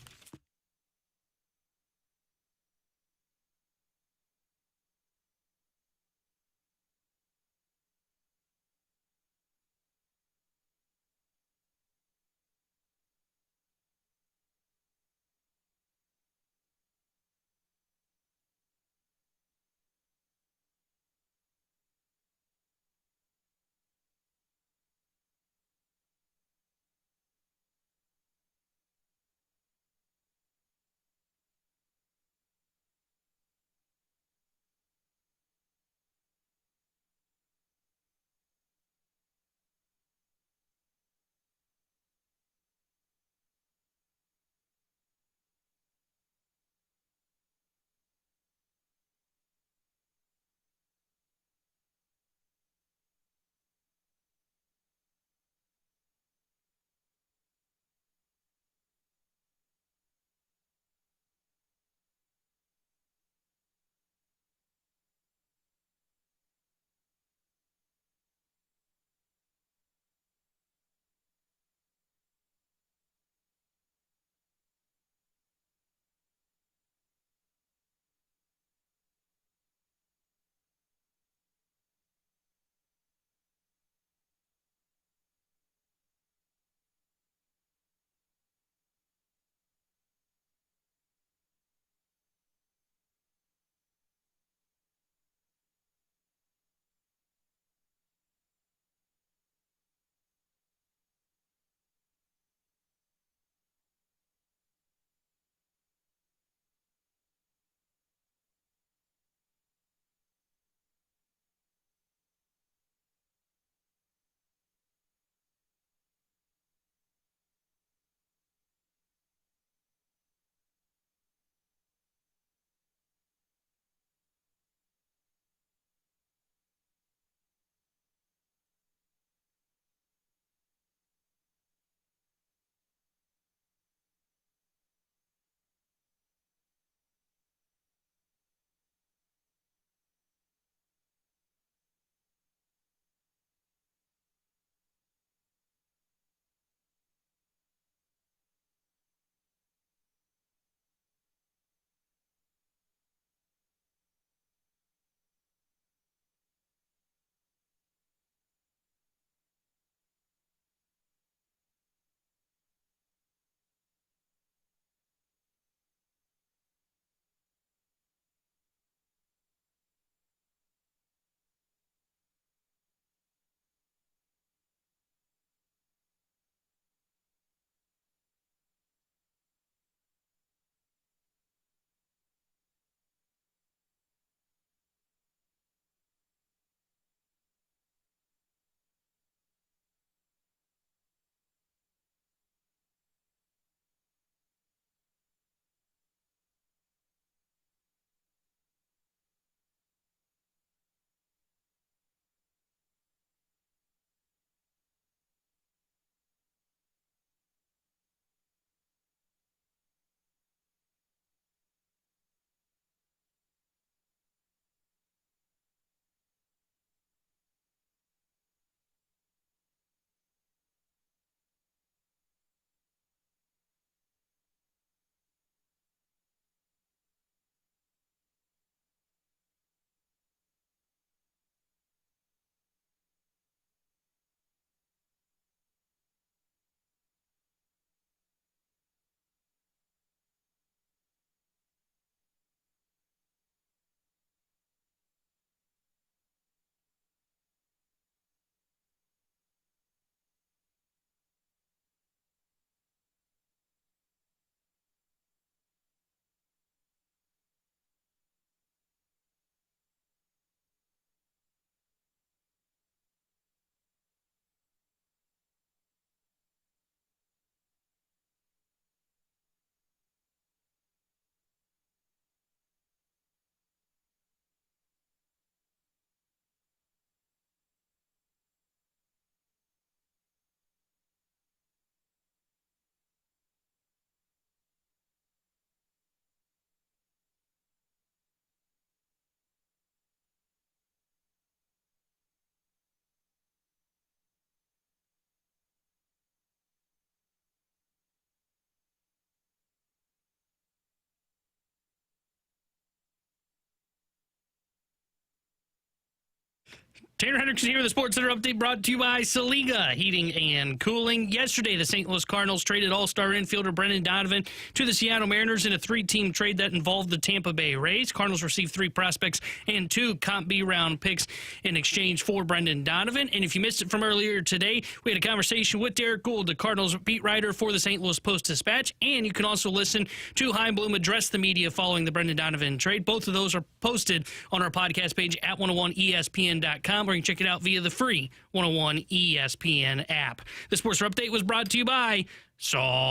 Tanner Hendrickson here with the Sports Center update brought to you by Saliga Heating and Cooling. Yesterday, the St. Louis Cardinals traded all-star infielder Brendan Donovan to the Seattle Mariners in a 3-team trade that involved the Tampa Bay Rays. Cardinals received 3 prospects and 2 Comp B round picks in exchange for Brendan Donovan. And if you missed it from earlier today, we had a conversation with Derrick Goold, the Cardinals beat writer for the St. Louis Post-Dispatch. And you can also listen to Chaim Bloom address the media following the Brendan Donovan trade. Both of those are posted on our podcast page at 101ESPN.com, or you can check it out via the free 101 ESPN app. The Sports Update was brought to you by Saliga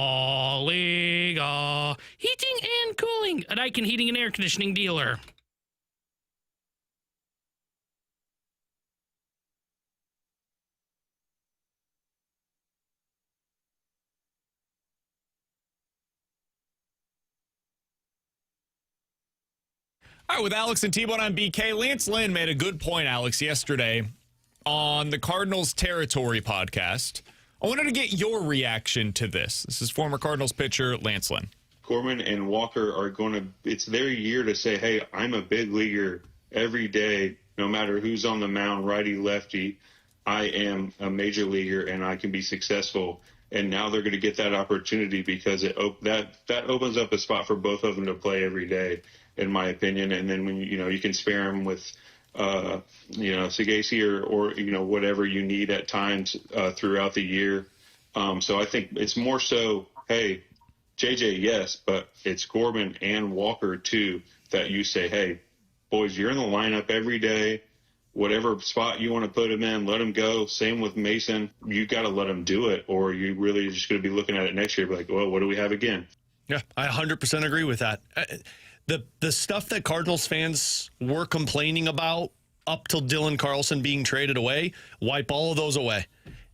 Heating and Cooling, a Daikin heating and air conditioning dealer. All right, with Alex and T-Bone on BK, Lance Lynn made a good point, Alex, yesterday on the Cardinals Territory podcast. I wanted to get your reaction to this. This is former Cardinals pitcher Lance Lynn. Gorman and Walker are going to, it's their year to say, hey, I'm a big leaguer every day, no matter who's on the mound, righty, lefty. I am a major leaguer and I can be successful. And now they're going to get that opportunity because that opens up a spot for both of them to play every day, in my opinion. And then when you can spare them with Sagasi or whatever you need at times throughout the year. So I think it's more so, hey, JJ, yes, but it's Gorman and Walker too that you say, hey, boys, you're in the lineup every day. Whatever spot you want to put him in, let him go. Same with Mason. You got to let him do it, or you really just going to be looking at it next year, be like, well, what do we have again? Yeah, I 100% agree with that. The stuff that Cardinals fans were complaining about up till Dylan Carlson being traded away, wipe all of those away.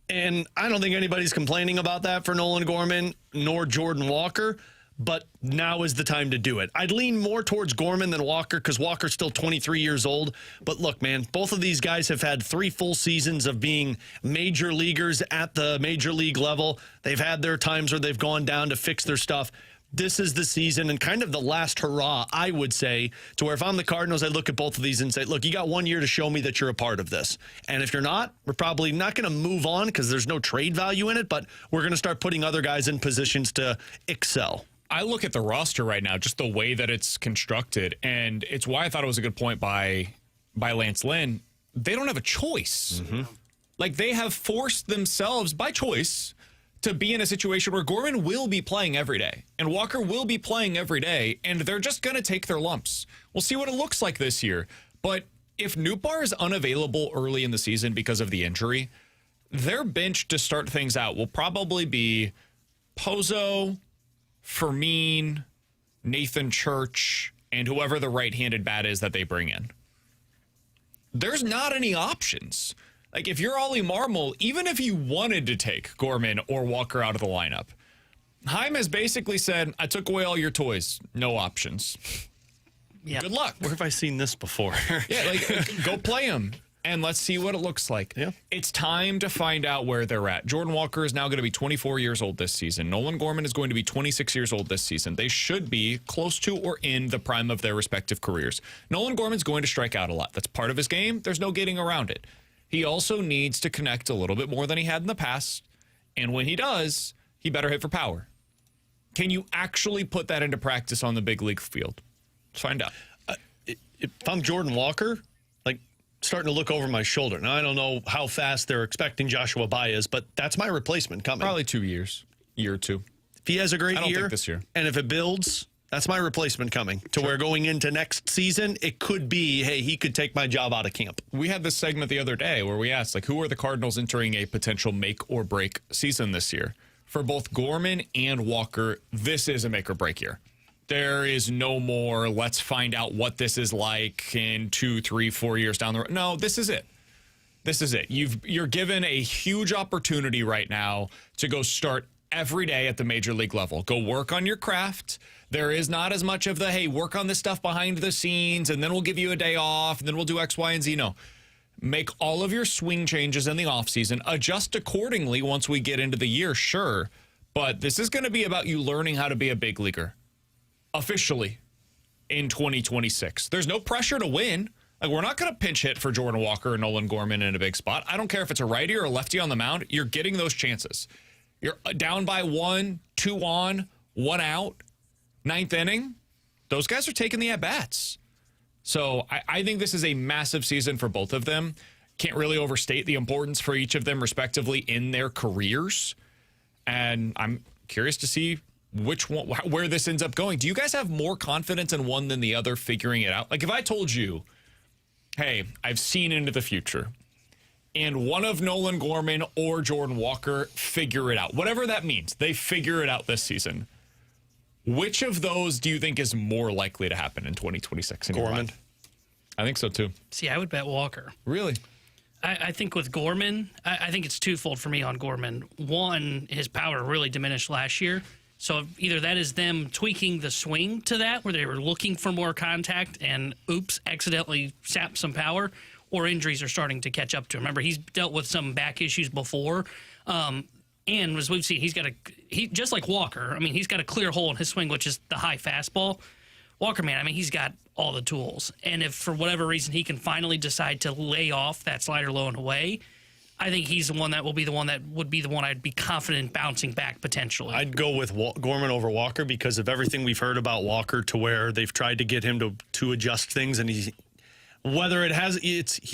And I don't think anybody's complaining about that for Nolan Gorman nor Jordan Walker, but now is the time to do it. I'd lean more towards Gorman than Walker because Walker's still 23 years old. But look, man, both of these guys have had 3 full seasons of being major leaguers at the major league level. They've had their times where they've gone down to fix their stuff. This is the season and kind of the last hurrah, I would say, to where if I'm the Cardinals, I look at both of these and say, look, you got 1 year to show me that you're a part of this. And if you're not, we're probably not going to move on because there's no trade value in it, but we're going to start putting other guys in positions to excel. I look at the roster right now, just the way that it's constructed, and it's why I thought it was a good point by Lance Lynn. They don't have a choice. Mm-hmm. Like, they have forced themselves by choice to be in a situation where Gorman will be playing every day and Walker will be playing every day, and they're just going to take their lumps. We'll see what it looks like this year. But if Nootbaar is unavailable early in the season because of the injury, their bench to start things out will probably be Pozo, Fermin, Nathan Church, and whoever the right-handed bat is that they bring in. There's not any options. Like, if you're Ollie Marmol, even if you wanted to take Gorman or Walker out of the lineup, Chaim has basically said, I took away all your toys. No options. Yeah. Good luck. Where have I seen this before? Yeah, like, go play him, and let's see what it looks like. Yeah. It's time to find out where they're at. Jordan Walker is now going to be 24 years old this season. Nolan Gorman is going to be 26 years old this season. They should be close to or in the prime of their respective careers. Nolan Gorman's going to strike out a lot. That's part of his game. There's no getting around it. He also needs to connect a little bit more than he had in the past. And when he does, he better hit for power. Can you actually put that into practice on the big league field? Let's find out. If I'm Jordan Walker, like, starting to look over my shoulder. Now, I don't know how fast they're expecting Joshua Baez, but that's my replacement coming. Probably 2 years. Year or two. If he has a great I don't year, think this year. And if it builds, that's my replacement coming to where going into next season, it could be, hey, he could take my job out of camp. We had this segment the other day where we asked, like, who are the Cardinals entering a potential make or break season this year? For both Gorman and Walker, this is a make or break year. There is no more, let's find out what this is like in 2, 3, 4 years down the road. No, this is it. This is it. You're given a huge opportunity right now to go start every day at the major league level. Go work on your craft. There is not as much of the, hey, work on this stuff behind the scenes, and then we'll give you a day off, and then we'll do X, Y, and Z. No. Make all of your swing changes in the offseason. Adjust accordingly once we get into the year, sure. But this is going to be about you learning how to be a big leaguer officially in 2026. There's no pressure to win. Like, we're not going to pinch hit for Jordan Walker or Nolan Gorman in a big spot. I don't care if it's a righty or a lefty on the mound. You're getting those chances. You're down by 1, 2 on, 1 out, 9th inning. Those guys are taking the at-bats. So I think this is a massive season for both of them. Can't really overstate the importance for each of them, respectively, in their careers. And I'm curious to see which one, where this ends up going. Do you guys have more confidence in one than the other figuring it out? Like, if I told you, hey, I've seen into the future, and one of Nolan Gorman or Jordan Walker figure it out, whatever that means, they figure it out this season, which of those do you think is more likely to happen in 2026? Gorman. I think so, too. See, I would bet Walker. Really? I think with Gorman, I think it's twofold for me on Gorman. One, his power really diminished last year. So either that is them tweaking the swing to that, where they were looking for more contact and, oops, accidentally sapped some power, or injuries are starting to catch up to him. Remember, he's dealt with some back issues before. And as we've seen, he just like Walker, I mean, he's got a clear hole in his swing, which is the high fastball. Walker, man, I mean, he's got all the tools. And if for whatever reason he can finally decide to lay off that slider low and away, I think he's the one that will be the one that would be the one I'd be confident bouncing back potentially. I'd go with Gorman over Walker because of everything we've heard about Walker, to where they've tried to get him to adjust things, and he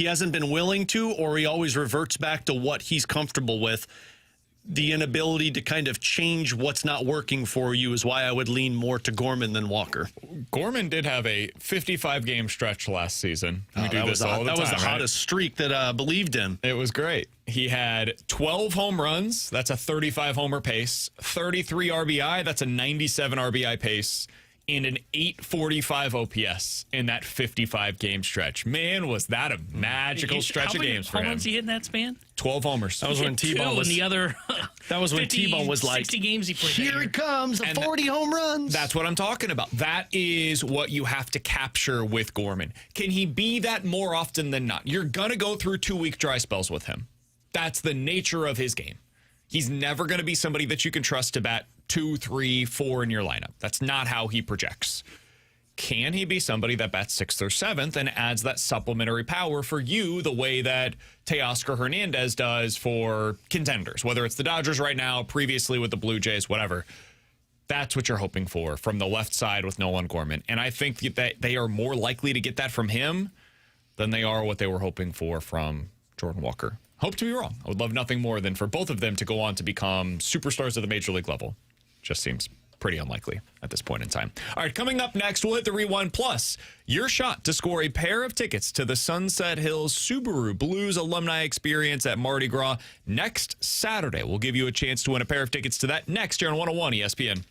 hasn't been willing to, or he always reverts back to what he's comfortable with. The inability to kind of change what's not working for you is why I would lean more to Gorman than Walker. Gorman did have a 55-game stretch last season. That was the hottest streak that believed in. It was great. He had 12 home runs. That's a 35-homer pace. 33 RBI. That's a 97 RBI pace. And an 845 OPS in that 55-game stretch. Man, was that a magical stretch of games for him. How many home runs he hit in that span? 12 homers. That was when T-Bone was in the other. That was when 50, T-Bone was like, 60 games he played. Here it comes, 40 home runs. That's what I'm talking about. That is what you have to capture with Gorman. Can he be that more often than not? You're going to go through 2-week dry spells with him. That's the nature of his game. He's never going to be somebody that you can trust to bat 2, 3, 4 in your lineup. That's not how he projects. Can he be somebody that bats 6th or 7th and adds that supplementary power for you the way that Teoscar Hernandez does for contenders, whether it's the Dodgers right now, previously with the Blue Jays, whatever? That's what you're hoping for from the left side with Nolan Gorman. And I think that they are more likely to get that from him than they are what they were hoping for from Jordan Walker. Hope to be wrong. I would love nothing more than for both of them to go on to become superstars at the major league level. Just seems pretty unlikely at this point in time. All right, coming up next, we'll hit the Rewind Plus. Your shot to score a pair of tickets to the Sunset Hills Subaru Blues Alumni Experience at Mardi Gras next Saturday. We'll give you a chance to win a pair of tickets to that next year on 101 ESPN.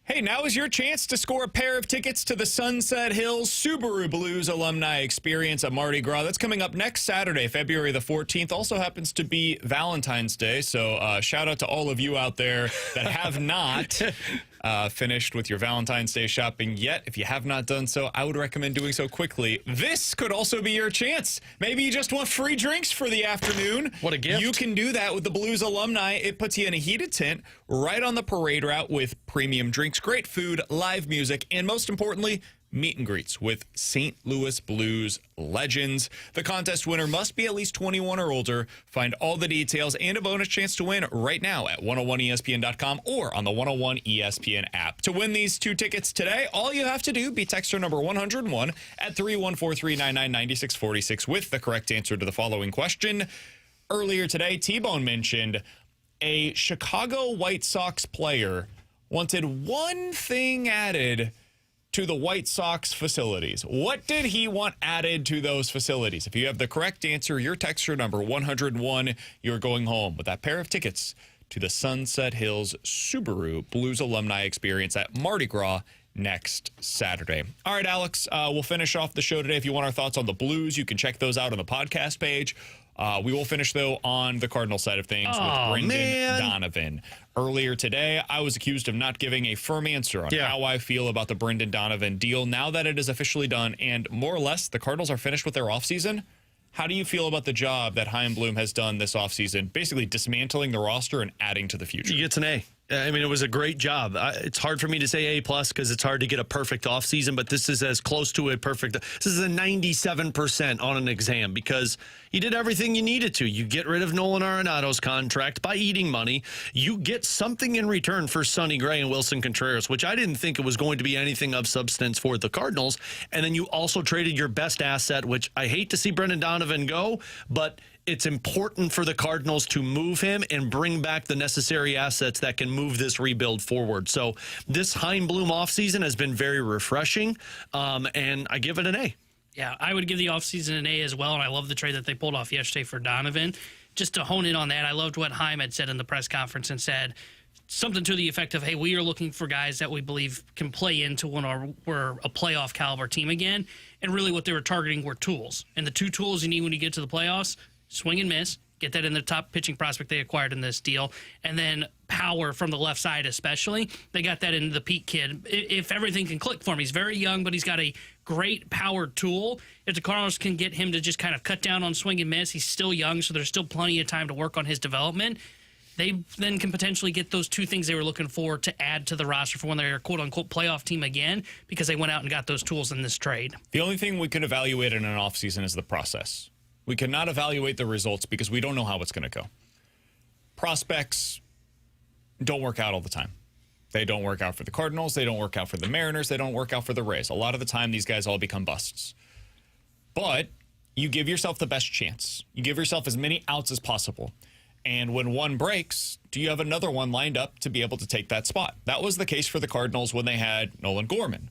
Hey, now is your chance to score a pair of tickets to the Sunset Hills Subaru Blues Alumni Experience at Mardi Gras. That's coming up next Saturday, February the 14th. Also happens to be Valentine's Day, so shout out to all of you out there that have not finished with your Valentine's Day shopping yet. If you have not done so, I would recommend doing so quickly. This could also be your chance. Maybe you just want free drinks for the afternoon. What a gift. You can do that with the Blues Alumni. It puts you in a heated tent right on the parade route with premium drinks, great food, live music, and most importantly, meet and greets with St. Louis Blues legends. The contest winner must be at least 21 or older. Find all the details and a bonus chance to win right now at 101ESPN.com or on the 101 ESPN app. To win these 2 tickets today, all you have to do, be texter number 101 at 314-399-9646 with the correct answer to the following question. Earlier today, T-Bone mentioned a Chicago White Sox player wanted one thing added to the White Sox facilities. What did he want added to those facilities? If you have the correct answer, your texture number 101, you're going home with that pair of tickets to the Sunset Hills Subaru Blues Alumni Experience at Mardi Gras next Saturday. All right, Alex, we'll finish off the show today. If you want our thoughts on the Blues, you can check those out on the podcast page. We will finish, though, on the Cardinal side of things with Brendan Donovan. Earlier today, I was accused of not giving a firm answer on how I feel about the Brendan Donovan deal. Now that it is officially done and more or less the Cardinals are finished with their offseason, how do you feel about the job that Chaim Bloom has done this offseason, basically dismantling the roster and adding to the future? He gets an A. I mean, it was a great job. It's hard for me to say A+ because it's hard to get a perfect offseason, but this is as close to a perfect. This is a 97% on an exam because you did everything you needed to. You get rid of Nolan Arenado's contract by eating money. You get something in return for Sonny Gray and Wilson Contreras, which I didn't think it was going to be anything of substance for the Cardinals. And then you also traded your best asset, which I hate to see Brendan Donovan go, but it's important for the Cardinals to move him and bring back the necessary assets that can move this rebuild forward. So this Chaim Bloom offseason has been very refreshing, and I give it an A. Yeah, I would give the offseason an A as well, and I love the trade that they pulled off yesterday for Donovan. Just to hone in on that, I loved what Chaim had said in the press conference and said something to the effect of, hey, we are looking for guys that we believe can play into when we're a playoff caliber team again. And really what they were targeting were tools. And the 2 tools you need when you get to the playoffs, swing and miss, get that in the top pitching prospect they acquired in this deal, and then power from the left side especially. They got that in the Pete kid. If everything can click for him, he's very young, but he's got a great power tool. If the Cardinals can get him to just kind of cut down on swing and miss, he's still young, so there's still plenty of time to work on his development. They then can potentially get those 2 things they were looking for to add to the roster for when they're a quote-unquote playoff team again because they went out and got those tools in this trade. The only thing we can evaluate in an offseason is the process. We cannot evaluate the results because we don't know how it's going to go. Prospects don't work out all the time. They don't work out for the Cardinals. They don't work out for the Mariners. They don't work out for the Rays. A lot of the time, these guys all become busts. But you give yourself the best chance. You give yourself as many outs as possible. And when one breaks, do you have another one lined up to be able to take that spot? That was the case for the Cardinals when they had Nolan Gorman.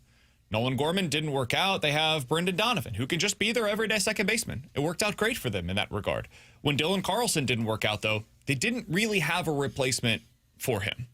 Nolan Gorman didn't work out. They have Brendan Donovan, who can just be their everyday second baseman. It worked out great for them in that regard. When Dylan Carlson didn't work out, though, they didn't really have a replacement for him.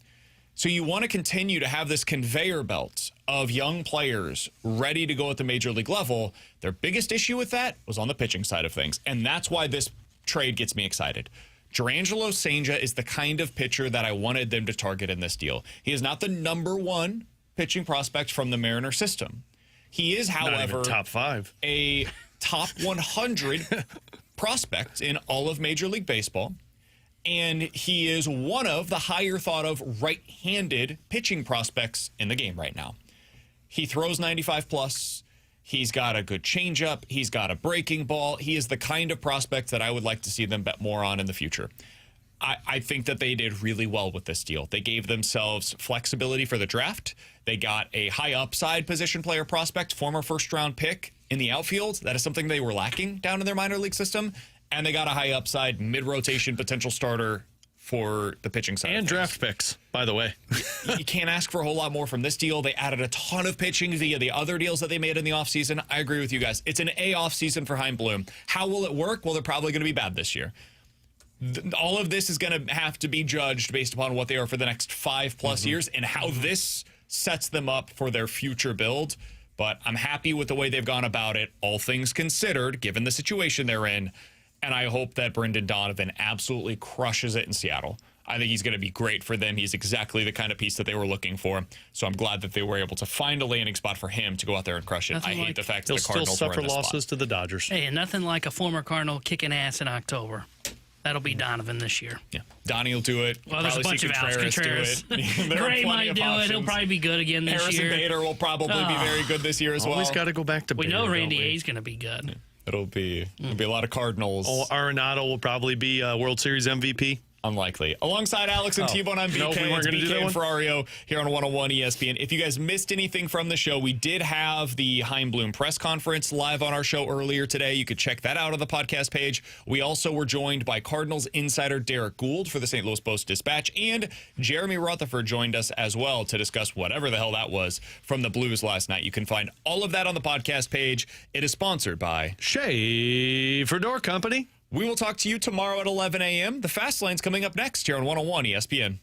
So you want to continue to have this conveyor belt of young players ready to go at the major league level. Their biggest issue with that was on the pitching side of things, and that's why this trade gets me excited. Jurrangelo Cijntje is the kind of pitcher that I wanted them to target in this deal. He is not the number 1 pitching prospect from the Mariner system. He is, however, top 5, a top 100 prospect in all of Major League Baseball, and he is one of the higher thought of right-handed pitching prospects in the game right now. He throws 95 plus. He's got a good changeup. He's got a breaking ball. He is the kind of prospect that I would like to see them bet more on in the future. I think that they did really well with this deal. They gave themselves flexibility for the draft. They got a high upside position player prospect, former first-round pick in the outfield. That is something they were lacking down in their minor league system. And they got a high upside mid-rotation potential starter for the pitching side. And draft picks, by the way. You can't ask for a whole lot more from this deal. They added a ton of pitching via the other deals that they made in the offseason. I agree with you guys. It's an A offseason for Chaim Bloom. How will it work? Well, they're probably going to be bad this year. All of this is going to have to be judged based upon what they are for the next 5+ years and how this sets them up for their future build. But I'm happy with the way they've gone about it, all things considered, given the situation they're in. And I hope that Brendan Donovan absolutely crushes it in Seattle. I think he's going to be great for them. He's exactly the kind of piece that they were looking for. So I'm glad that they were able to find a landing spot for him to go out there and crush it. I hate the fact that the Cardinals still were suffer in this losses spot. to the Dodgers. Hey, and nothing like a former Cardinal kicking ass in October. That'll be Donovan this year. Yeah, Donny will do it. Well, there's a bunch of Alex Contreras. Do it. Gray might do it. He'll probably be good again this Harrison year. Bader will probably be very good this year as well. Always got to go back to We Bader, know don't Randy we? A's going to be good. It'll be a lot of Cardinals. Oh, Arenado will probably be World Series MVP. Unlikely. Alongside Alex and T-Bone, I'm BK. No, we weren't It's gonna do BK that and one? Ferrario here on 101 ESPN. If you guys missed anything from the show, we did have the Chaim Bloom press conference live on our show earlier today. You could check that out on the podcast page. We also were joined by Cardinals insider Derrick Goold for the St. Louis Post-Dispatch, and Jeremy Rutherford joined us as well to discuss whatever the hell that was from the Blues last night. You can find all of that on the podcast page. It is sponsored by Schaefer Door Company. We will talk to you tomorrow at 11 a.m. The Fast Lane's coming up next here on 101 ESPN.